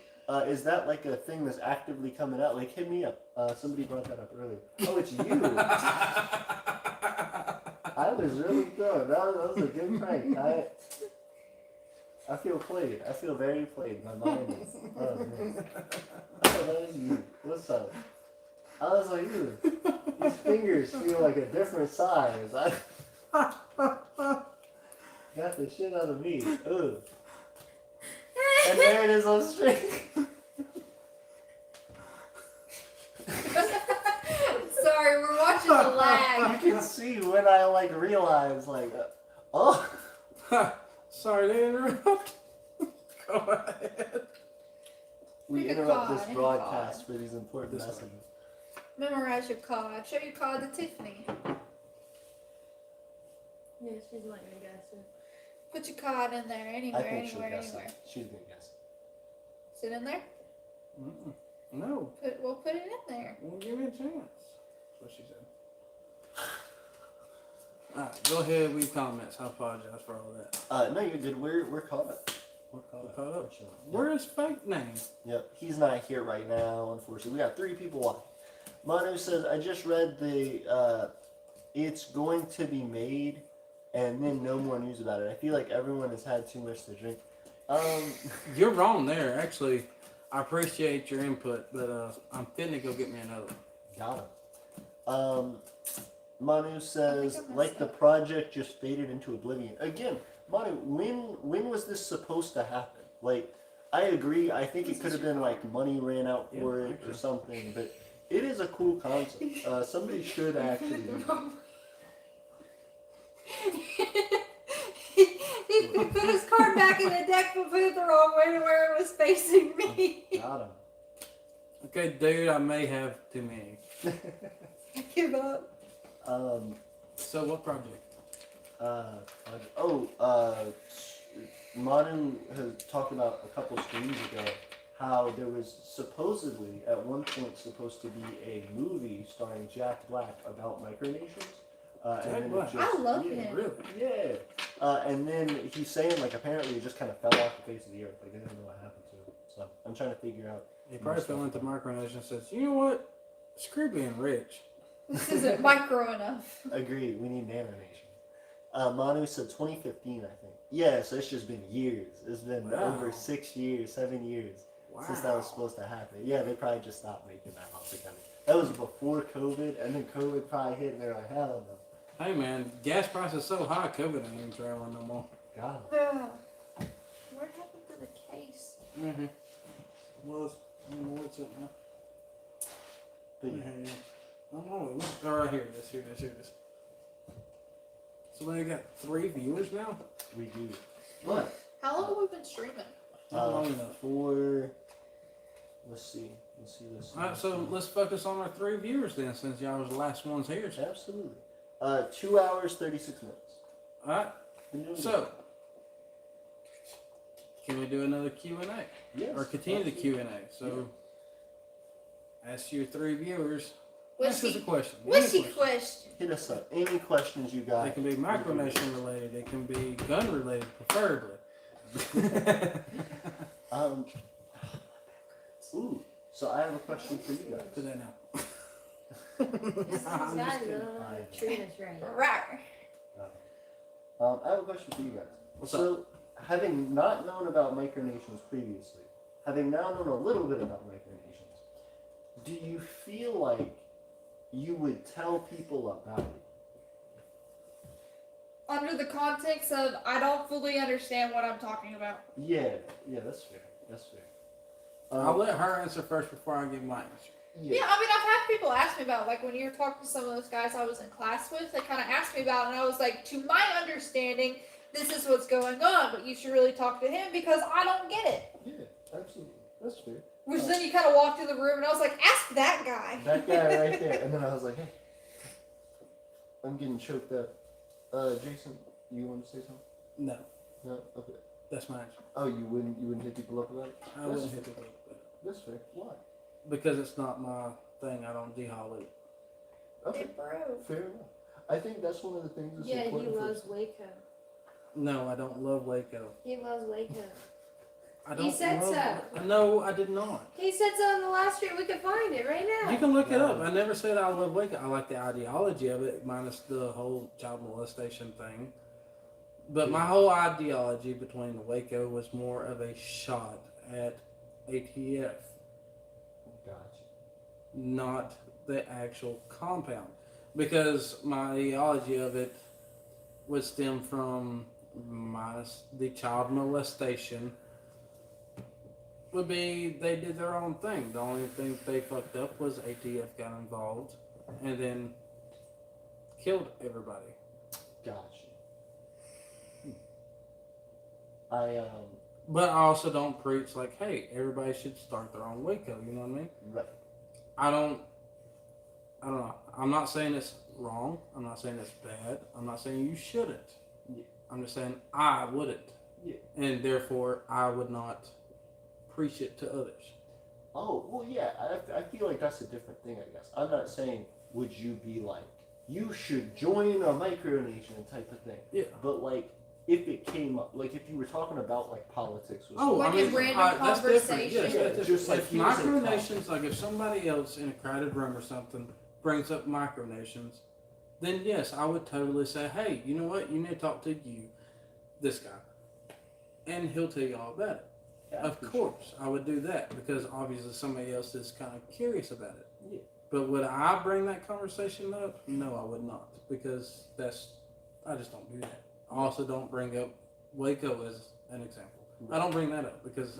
Is that like a thing that's actively coming out? Like, hit me up. Somebody brought that up earlier. Oh, it's you. I was really good. That was a good prank. I feel played. I feel very played. My mind is. Oh, man. Oh, that is you. What's up? I was like, ooh, these fingers feel like a different size. Got the shit out of me. Ooh. And there it is on string. Sorry, we're watching the lag. You can see when I like realize like, oh. Sorry to interrupt. Go ahead. We Pick a interrupt card, this any broadcast card. for these important This one. messages. Memorize your card. Show your card to Tiffany. Yeah, she's not gonna guess it. Put your card in there. I Anywhere, think she'll anywhere, guess anywhere. it. She's gonna guess it. Sit in there. Mm-mm. No. We'll put it in there. Well, give me a chance. That's what she said. Alright, go ahead with your comments. I apologize for all that. No, you're good. We're caught up. We're caught up. Caught up? Fortunately. Where is fake name? Yep, he's not here right now, unfortunately. We got 3 people watching. Manu says, I just read it's going to be made, and then no more news about it. I feel like everyone has had too much to drink. You're wrong there. Actually, I appreciate your input, but I'm finna go get me another one. Got him. Manu says, I messed like the up. project just faded into oblivion. Again, Manu, when was this supposed to happen? Like, I agree. I think it could have been like money ran out for Yeah, it or actually. something, but it is a cool concept. Somebody should actually do that. He put his card back in the deck but put it the wrong way to where it was facing me. Got him. Okay, dude, I may have too many. I give up. So what project? Manu has talked about a couple streams ago how there was supposedly at one point supposed to be a movie starring Jack Black about micronations. Jack And then it Black? just, I love yeah, him. Really? Yeah. And then he's saying like apparently it just kind of fell off the face of the earth. Like I didn't know what happened to it. So I'm trying to figure out. He probably fell into micronation and says, you know what? Screw being rich. This isn't micro enough. Agreed. We need nanonation. Manu said 2015, I think. Yeah, so it's just been years. It's been Wow. over 6 years, 7 years since that was supposed to happen. Yeah, they probably just stopped making that altogether. That was before COVID, and then COVID probably hit, and they're like, hell no. Hey man, gas prices so high, COVID ain't even traveling no more. God. What happened to the case? Mm-hmm. Well, what's it now? But yeah, Yeah. Oh, right here it is. Here it is. So they got 3 viewers now? we do. But, How long have we been streaming? Not long enough. for, let's see. Alright, so let's focus on our 3 viewers then, since y'all was the last ones here. Absolutely. 2 hours, 36 minutes. Alright, Been doing so can we do another Q&A? good. Yes, Or continue the absolutely. Q&A? So ask your 3 viewers. What's Ask us a he? question. What's Any he question. question? Hit us up. Any questions you got? They can be micronation related. They can be gun related, preferably. Ooh, so I have a question for you guys. Put that now. This I'm guy just kidding. don't treat us right. Right. I have a question for you guys. What's so, having not known about micronations previously, having now known a little bit about micronations, do you feel like you would tell people about it? Under the context of I don't fully understand what I'm talking about. Yeah, that's fair. That's fair. I'll let her answer first before I give my answer. Yeah, I mean, I've had people ask me about, like, when you were talking to some of those guys I was in class with, they kind of asked me about it, and I was like, to my understanding, this is what's going on, but you should really talk to him because I don't get it. Yeah, absolutely. That's fair. Which then you kind of walked through the room, and I was like, ask that guy. That guy right there. And then I was like, hey, I'm getting choked up. Jason, you want to say something? No, No? Okay. that's my answer. Oh, you wouldn't hit people up about it? I wouldn't hit the book. That's fair. Why? Because it's not my thing. I don't dehaul it. Okay, Hey, bro. fair enough. I think that's one of the things that's Yeah, he important for loves Waco. No, I don't love Waco. He loves Waco. I He don't said love so. No, I did not. He said so on the last stream. We can find it right now. You can look it up. I never said I love Waco. I like the ideology of it, minus the whole child molestation thing. But my whole ideology between Waco was more of a shot at ATF, Gotcha. not the actual compound. Because my ideology of it would stem from minus the child molestation would be they did their own thing. The only thing they fucked up was ATF got involved and then killed everybody. Gotcha. I But I also don't preach like, hey, everybody should start their own Waco, you know what I mean? right. I don't know. I'm not saying it's wrong. I'm not saying it's bad. I'm not saying you shouldn't. Yeah. I'm just saying I wouldn't. Yeah. And therefore I would not preach it to others. Oh, well, yeah. I feel like that's a different thing, I guess. I'm not saying would you be like, you should join a micronation type of thing. Yeah. But, like, if it came up, like, if you were talking about, like, politics or Oh, something. Like I mean, in random that's different. Yes, conversation. that's Yeah, different. just like if he was in micronations, like if somebody else in a crowded room or something brings up micronations, then yes, I would totally say, hey, you know what? You need to talk to this guy. and he'll tell you all about it. Yeah, Of for sure. course, I would do that because obviously somebody else is kind of curious about it. Yeah. But would I bring that conversation up? No, I would not because I just don't do that. I also don't bring up Waco as an example. I don't bring that up because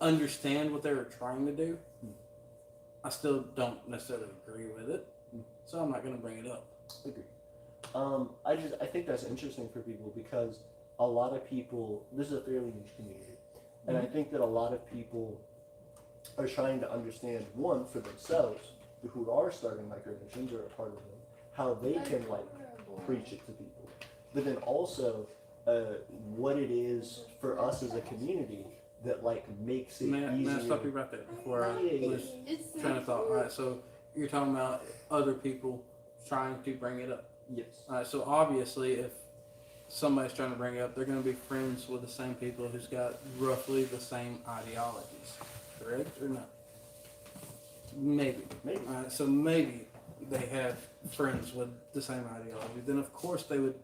I understand what they were trying to do. I still don't necessarily agree with it, so I'm not going to bring it up. Agree. I think that's interesting for people because a lot of people, this is a fairly niche community, and I think that a lot of people are trying to understand, one, for themselves, who are starting micronations or a part of them, how they can like preach it to people, but then also what it is for us as a community that like makes it May easier. I stop you right there before I Yeah. lose train of thought? All right, so you're talking about other people trying to bring it up. Yes. All right, so obviously if somebody's trying to bring it up, they're going to be friends with the same people who's got roughly the same ideologies. Correct or not? Maybe. Maybe. All right, so maybe they have friends with the same ideology. Then of course they would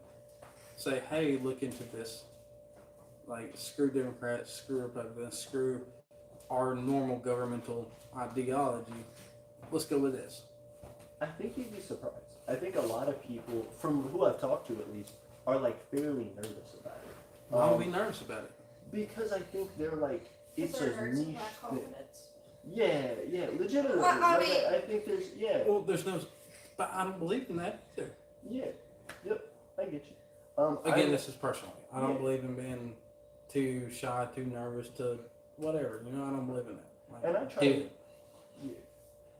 say, hey, look into this. Like, screw Democrats, screw Republicans, screw our normal governmental ideology. Let's go with this. I think you'd be surprised. I think a lot of people, from who I've talked to at least, are like fairly nervous about it. Why would be nervous about it? Because I think they're like, it's They're a nerds niche with lack thing. confidence. Yeah, legitimately. Well, I Like, mean- I think there's, yeah, Well, there's no, but I don't believe in that either. yeah, yep, I get you. Again, this is personally. I don't Yeah. believe in being too shy, too nervous to whatever. You know, I don't believe in that. Like, And I try period. Yeah.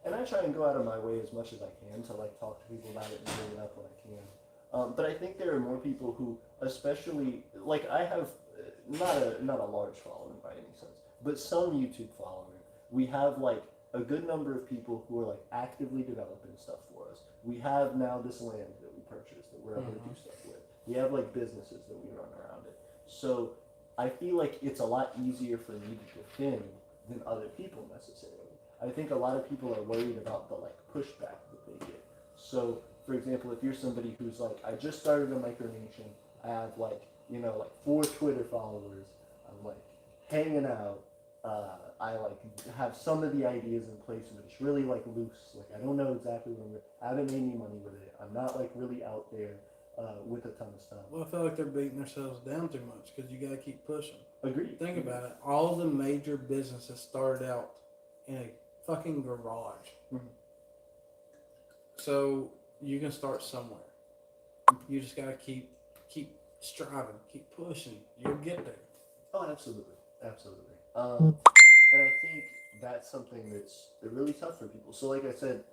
And I try and go out of my way as much as I can to like talk to people about it and bring it up when I can. But I think there are more people who, especially like I have not a large following by any sense, but some YouTube following. We have like a good number of people who are like actively developing stuff for us. We have now this land that we purchased that we're able to do stuff with. We have like businesses that we run around it. So I feel like it's a lot easier for me to defend than other people necessarily. I think a lot of people are worried about the like pushback that they get. So, for example, if you're somebody who's like, I just started a micronation, I have like, you know, like 4 Twitter followers, I'm like hanging out, I like have some of the ideas in place, but it's really like loose. Like I don't know exactly where I haven't made any money with it. I'm not like really out there with a ton of stuff. Well, I feel like they're beating themselves down too much because you got to keep pushing. Agreed. Think about it. All the major businesses started out in a fucking garage. Mhm. So you can start somewhere. You just gotta keep striving, keep pushing. You'll get there. Oh, absolutely, absolutely. And I think that's something that's really tough for people. So, like I said,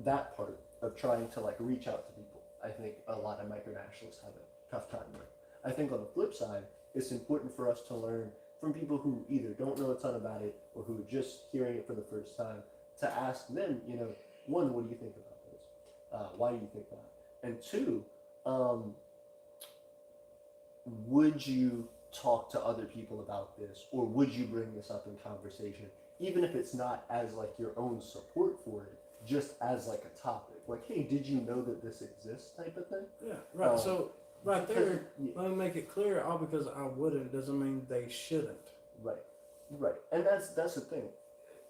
that part of trying to like reach out to people, I think a lot of micronationalists have a tough time with. I think on the flip side, it's important for us to learn from people who either don't know a ton about it or who are just hearing it for the first time, to ask them, you know, one, what do you think about this? Why do you think that? And two, would you talk to other people about this, or would you bring this up in conversation, even if it's not as like your own support for it, just as like a topic, like, hey, did you know that this exists, type of thing? Yeah, right. So right there, Yeah. let me make it clear. All because I wouldn't doesn't mean they shouldn't. Right, and that's the thing.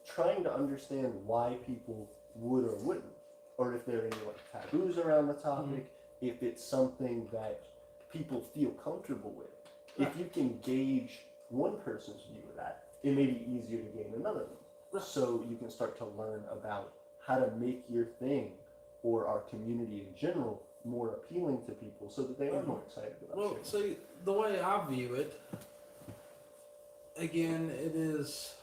Trying to understand why people would or wouldn't, or if there are any like taboos around the topic, if it's something that people feel comfortable with. If you can gauge one person's view of that, it may be easier to gain another one. So you can start to learn about how to make your thing or our community in general more appealing to people, so that they are more excited about Well, sharing. see, the way I view it, again, it is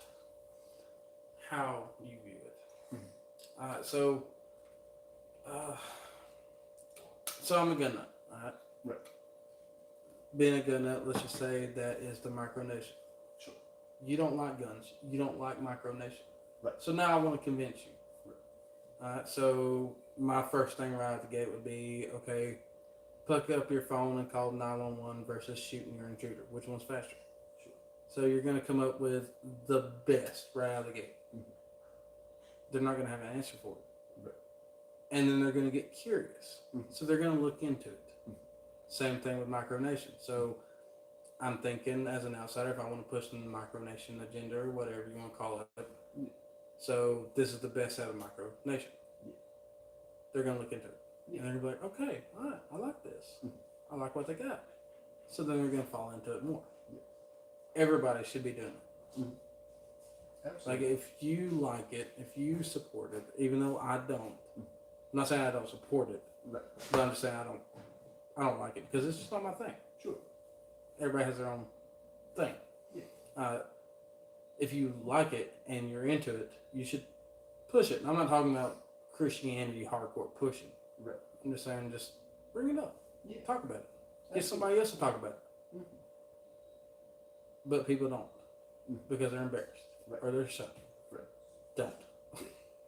how you view it. So I'm a gun nut. All right. Right. Being a gun nut, let's just say that is the micronation. Sure. You don't like guns. You don't like micronation. Right. So now I want to convince you. All right. So my first thing right out the gate would be, okay, pick up your phone and call 911 versus shooting your intruder. Which one's faster? Sure. So you're going to come up with the best right out of the gate. They're not going to have an answer for it. Right. And then they're going to get curious. So they're going to look into it. Same thing with micronation. So I'm thinking as an outsider, if I want to push the micronation agenda or whatever you want to call it, so this is the best out of micronation. They're gonna look into it, and they're gonna be like, okay, all right, I like this. I like what they got. So then they're gonna fall into it more. Everybody should be doing it. Like if you like it, if you support it, even though I don't. I'm not saying I don't support it, but I'm just saying I don't like it because it's just not my thing. Sure. Everybody has their own thing. If you like it and you're into it, you should push it. And I'm not talking about Christianity hardcore pushing. Right. I'm just saying, just bring it up. Yeah. Talk about it. Get somebody else to talk about it. But people don't because they're embarrassed or they're shy. Right. Don't.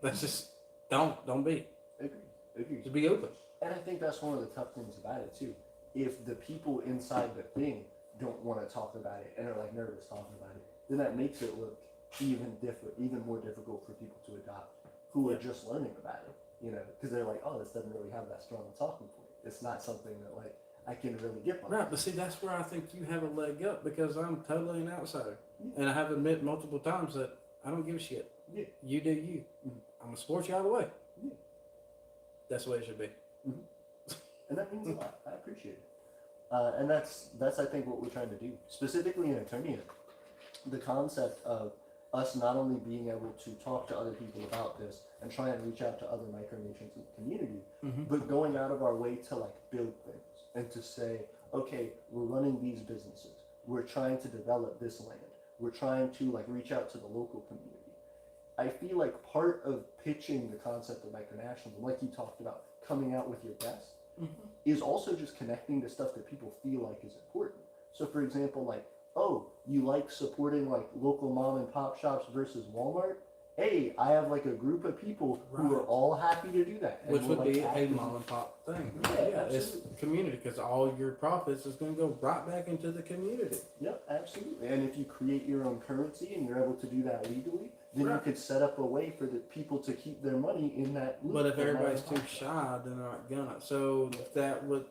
That's just don't be. Agree. Just be open. And I think that's one of the tough things about it too. If the people inside the thing don't want to talk about it and are like nervous talking about it, then that makes it look even more difficult for people to adopt who are just learning about it. You know, because they're like, oh, this doesn't really have that strong a talking point. It's not something that like I can really get behind. Right, but see, that's where I think you have a leg up because I'm totally an outsider, and I have admitted multiple times that I don't give a shit. Yeah. You do you. I'm gonna support you all the way. Yeah. That's the way it should be. And that means a lot. I appreciate it. And that's I think what we're trying to do. Specifically in Aeternia, the concept of us not only being able to talk to other people about this and try and reach out to other micronations in the community, but going out of our way to like build things and to say, okay, we're running these businesses. We're trying to develop this land. We're trying to like reach out to the local community. I feel like part of pitching the concept of micronationalism, like you talked about, coming out with your best, is also just connecting to stuff that people feel like is important. So for example, like, oh, you like supporting like local mom and pop shops versus Walmart? Hey, I have like a group of people who are all happy to do that. Which would like, be a mom and pop thing. Yeah, It's community because all your profits is going to go right back into the community. Yep, absolutely. And if you create your own currency and you're able to do that legally, then you could set up a way for the people to keep their money in that loop. But if everybody's too shy, then they're not gonna. So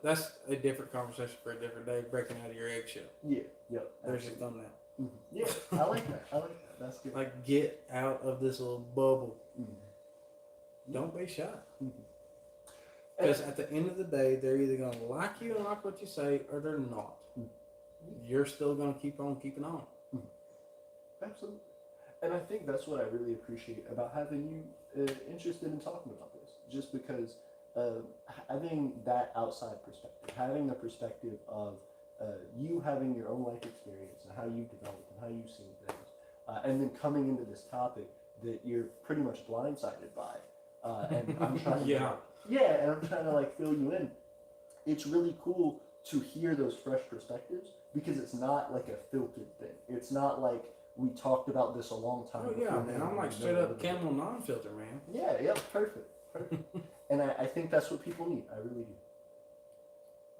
that's a different conversation for a different day. Breaking out of your eggshell. Yeah, yep. There's your thumbnail. Yeah, I like that. I like that. That's good. Like get out of this little bubble. Don't be shy. Because at the end of the day, they're either gonna like you and like what you say, or they're not. You're still gonna keep on keeping on. Absolutely. And I think that's what I really appreciate about having you interested in talking about this. Just because having that outside perspective, having the perspective of you having your own life experience and how you've developed and how you've seen things, and then coming into this topic that you're pretty much blindsided by, and I'm trying to and I'm trying to like fill you in. It's really cool to hear those fresh perspectives because it's not like a filtered thing. It's not like we talked about this a long time ago. Oh yeah, man, I'm like straight up Camel non-filter, man. Yeah, perfect. And I think that's what people need. I really do.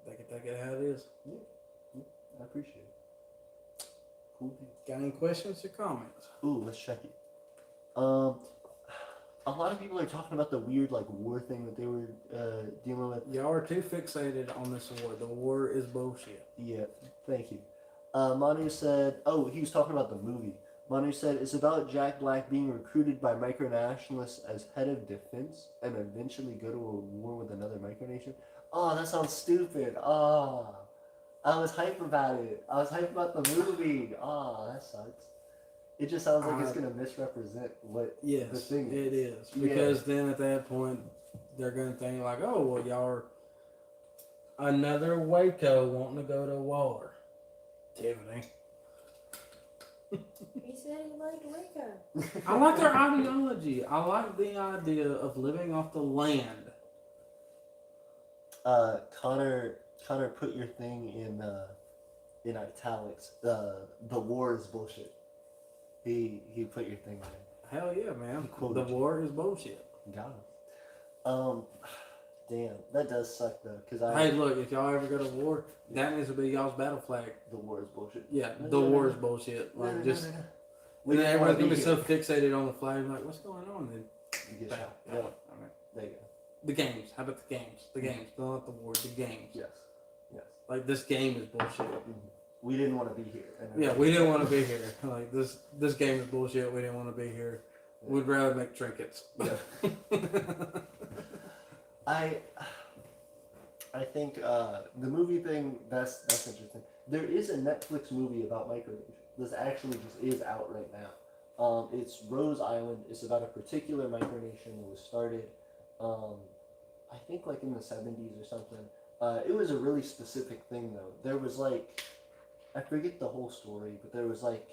They can take it how it is. Yeah, I appreciate it. Cool thing. Got any questions or comments? Ooh, let's check it. A lot of people are talking about the weird like war thing that they were dealing with. Y'all are too fixated on this war. The war is bullshit. Yeah, thank you. Manu said, oh, he was talking about the movie. Manu said, it's about Jack Black being recruited by micronationalists as head of defense and eventually go to a war with another micronation. Oh, that sounds stupid. Oh, I was hype about it. I was hype about the movie. Oh, that sucks. It just sounds like it's going to misrepresent what the thing is. It is. Because then at that point, they're going to think like, oh, well, y'all are another Waco wanting to go to war. Tiffany. He said he liked Waco. I like their ideology. I like the idea of living off the land. Connor, put your thing in italics. The war is bullshit. He put your thing in. Hell yeah, man. The war is bullshit. Got him. Damn, that does suck though. Hey, look, if y'all ever go to war, that needs to be y'all's battle flag. The war is bullshit. Yeah, the war is bullshit. Like just. And then everyone's gonna be so fixated on the flag, like, what's going on? Then you get shot. Yeah. There you go. The games. How about the games? The games. Not the war. The games. Yes. Like, this game is bullshit. We didn't want to be here. And Yeah, we didn't want to be here. Like, this game is bullshit. We didn't want to be here. We'd rather make trinkets. Yeah. I think the movie thing, that's interesting. There is a Netflix movie about micronesia. This actually just is out right now. It's Rose Island. It's about a particular micronation that was started, I think like in the 70s or something. It was a really specific thing though. There was like, I forget the whole story, but there was like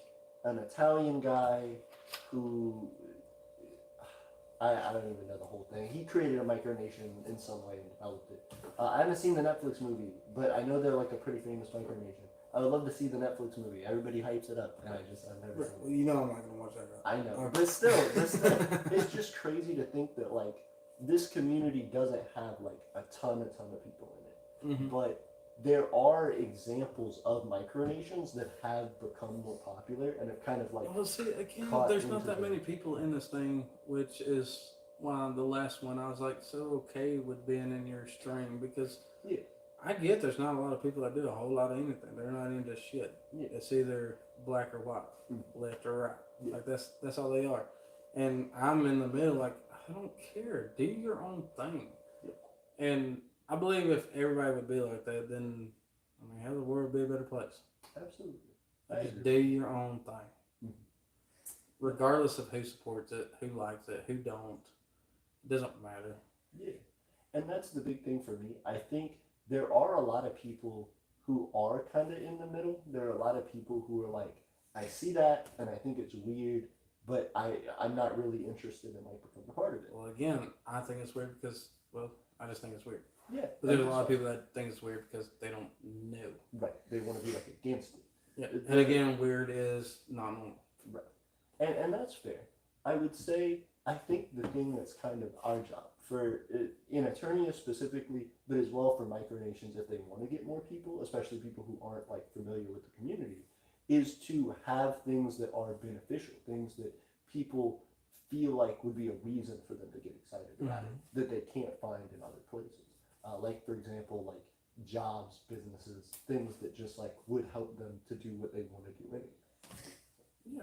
an Italian guy who, I don't even know the whole thing. He created a micronation in some way and developed it. I haven't seen the Netflix movie, but I know they're like a pretty famous micronation. I would love to see the Netflix movie. Everybody hypes it up, and I've never seen it. Well, you know I'm not gonna watch that. Right? I know, Okay. but still, it's just crazy to think that like this community doesn't have like a ton of people in it, Mhm. but there are examples of micronations that have become more popular and have kind of like Well, see, again, caught there's not into that the- many people in this thing, which is why the last one I was like so okay with being in your stream because Yeah. I get there's not a lot of people that do a whole lot of anything. They're not into shit. Yeah. It's either black or white, left or right. Yeah. Like that's all they are. And I'm in the middle. Like I don't care. Do your own thing. Yeah. And I believe if everybody would be like that, then I mean, how the world would be a better place. Absolutely. Just do your own thing. Regardless of who supports it, who likes it, who don't. It doesn't matter. Yeah. And that's the big thing for me. I think there are a lot of people who are kind of in the middle. There are a lot of people who are like, I see that and I think it's weird, but I'm not really interested in like becoming a part of it. Well, again, I think it's weird because, well, I just think it's weird. Yeah. But there's a lot of people that think it's weird because they don't know. Right. They want to be like against it. Yeah. And again, weird is not normal. Right. And that's fair. I would say, I think the thing that's kind of our job, for in Aeternia specifically, but as well for micronations if they want to get more people, especially people who aren't like familiar with the community, is to have things that are beneficial, things that people feel like would be a reason for them to get excited about it, that they can't find in other places. Like for example, like jobs, businesses, things that just like would help them to do what they want to do anyway. Yeah.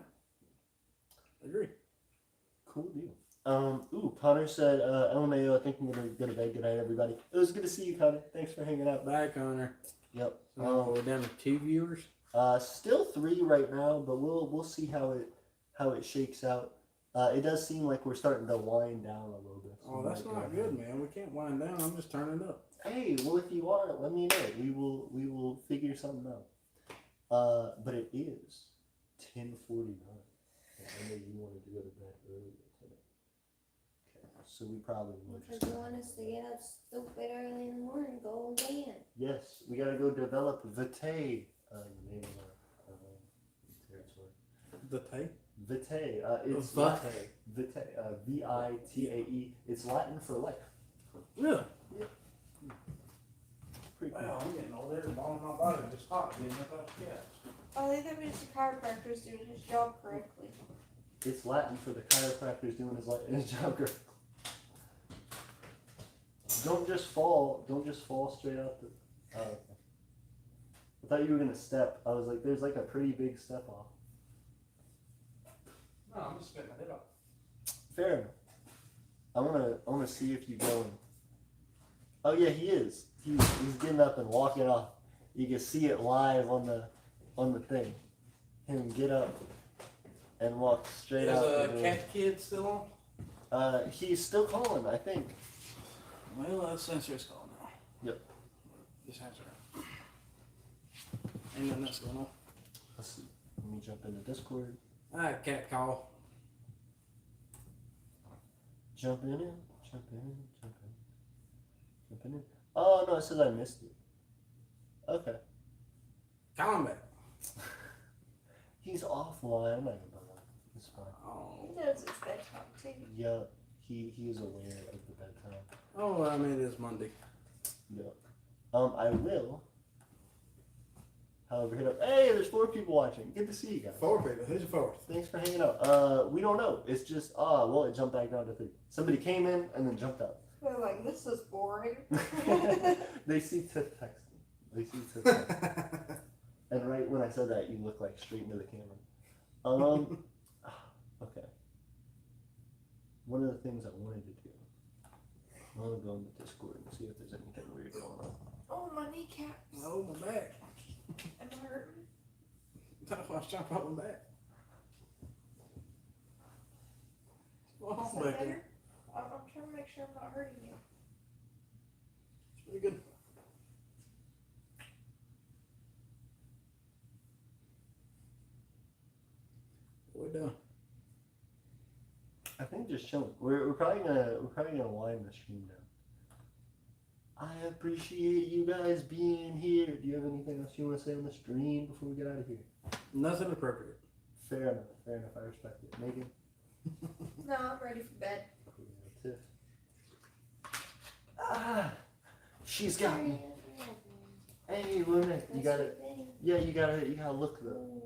Agree. Cool deal. Connor said, LMAO, I think I'm gonna go to bed. Good night, everybody. It was good to see you, Connor. Thanks for hanging out. Bye, Connor. Yep. So we're down to 2 viewers. Still 3 right now, but we'll see how it shakes out. It does seem like we're starting to wind down a little bit. Oh, that's not good, man. We can't wind down. I'm just turning up. Hey, well, if you are, let me know. We will figure something out. But it is 10:49. I know you wanted to go to bed earlier today. Okay, so we probably will Because just. you want us to get up stupid early in the morning, go again. Yes, we gotta go develop Vitae. The name of our territory. The tape? Vitae. It's Vitae. Vitae. Vitae. It's Latin for life. Really? Pretty cool. Wow, I'm getting older. The ball in my body just hot. Getting up out the couch. I think that was the chiropractor's doing his job correctly. It's Latin for the chiropractor's doing his job correctly. Don't just fall straight out the. I thought you were gonna step. I was like, there's like a pretty big step off. No, I'm just spitting my head off. Fair enough. I wanna see if you go and. Oh yeah, he is. He's getting up and walking off. You can see it live on the thing. Him get up and walk straight Is out. a the door. cat kid still on? He's still calling, I think. Well, that sensor's calling now. Yep. Just answer it. Ain't nothing else going on. Let's see. Let me jump into Discord. Alright, cat call. Jumping in. Oh no, it says I missed it. Okay. Call him back. He's offline. I'm not gonna bother. It's fine. Oh. He knows it's bedtime too. Yeah, he is aware of the bedtime. Oh, I mean, it is Monday. Yep. I will. However, hit up. Hey, there's 4 people watching. Good to see you guys. 4 people. Who's your 4th? Thanks for hanging out. We don't know. It's just well, it jumped back down to 3. Somebody came in and then jumped out. They're like, this is boring. They see Tiff texting. Lacey said that. And right when I said that, you looked like straight into the camera. Okay. One of the things I wanted to do, I want to go in the Discord and see if there's anything weird going on. Oh, my kneecaps. Oh, my back. I'm hurting. No, I was trying to pop my back. Well, Is that back better? there. I'm trying to make sure I'm not hurting you. It's pretty good. What we doing? I think just chilling. We're probably gonna wind the stream down. I appreciate you guys being here. Do you have anything else you want to say on the stream before we get out of here? Nothing appropriate. Fair enough. Fair enough. I respect it. Megan. No, I'm ready for bed. Tiff. Ah, she's got me. Hey, wait a minute. You gotta. Yeah, you gotta look though.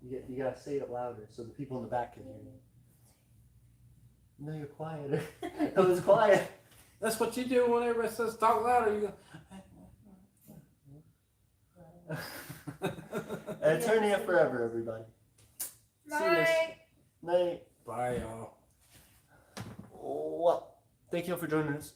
You gotta say it louder so the people in the back can hear you. No, you're quieter. That was quiet. That's what you do when everybody says talk louder. You go. Aeternia forever, everybody. See you guys. Night. Night. Bye, y'all. What? Thank you all for joining us.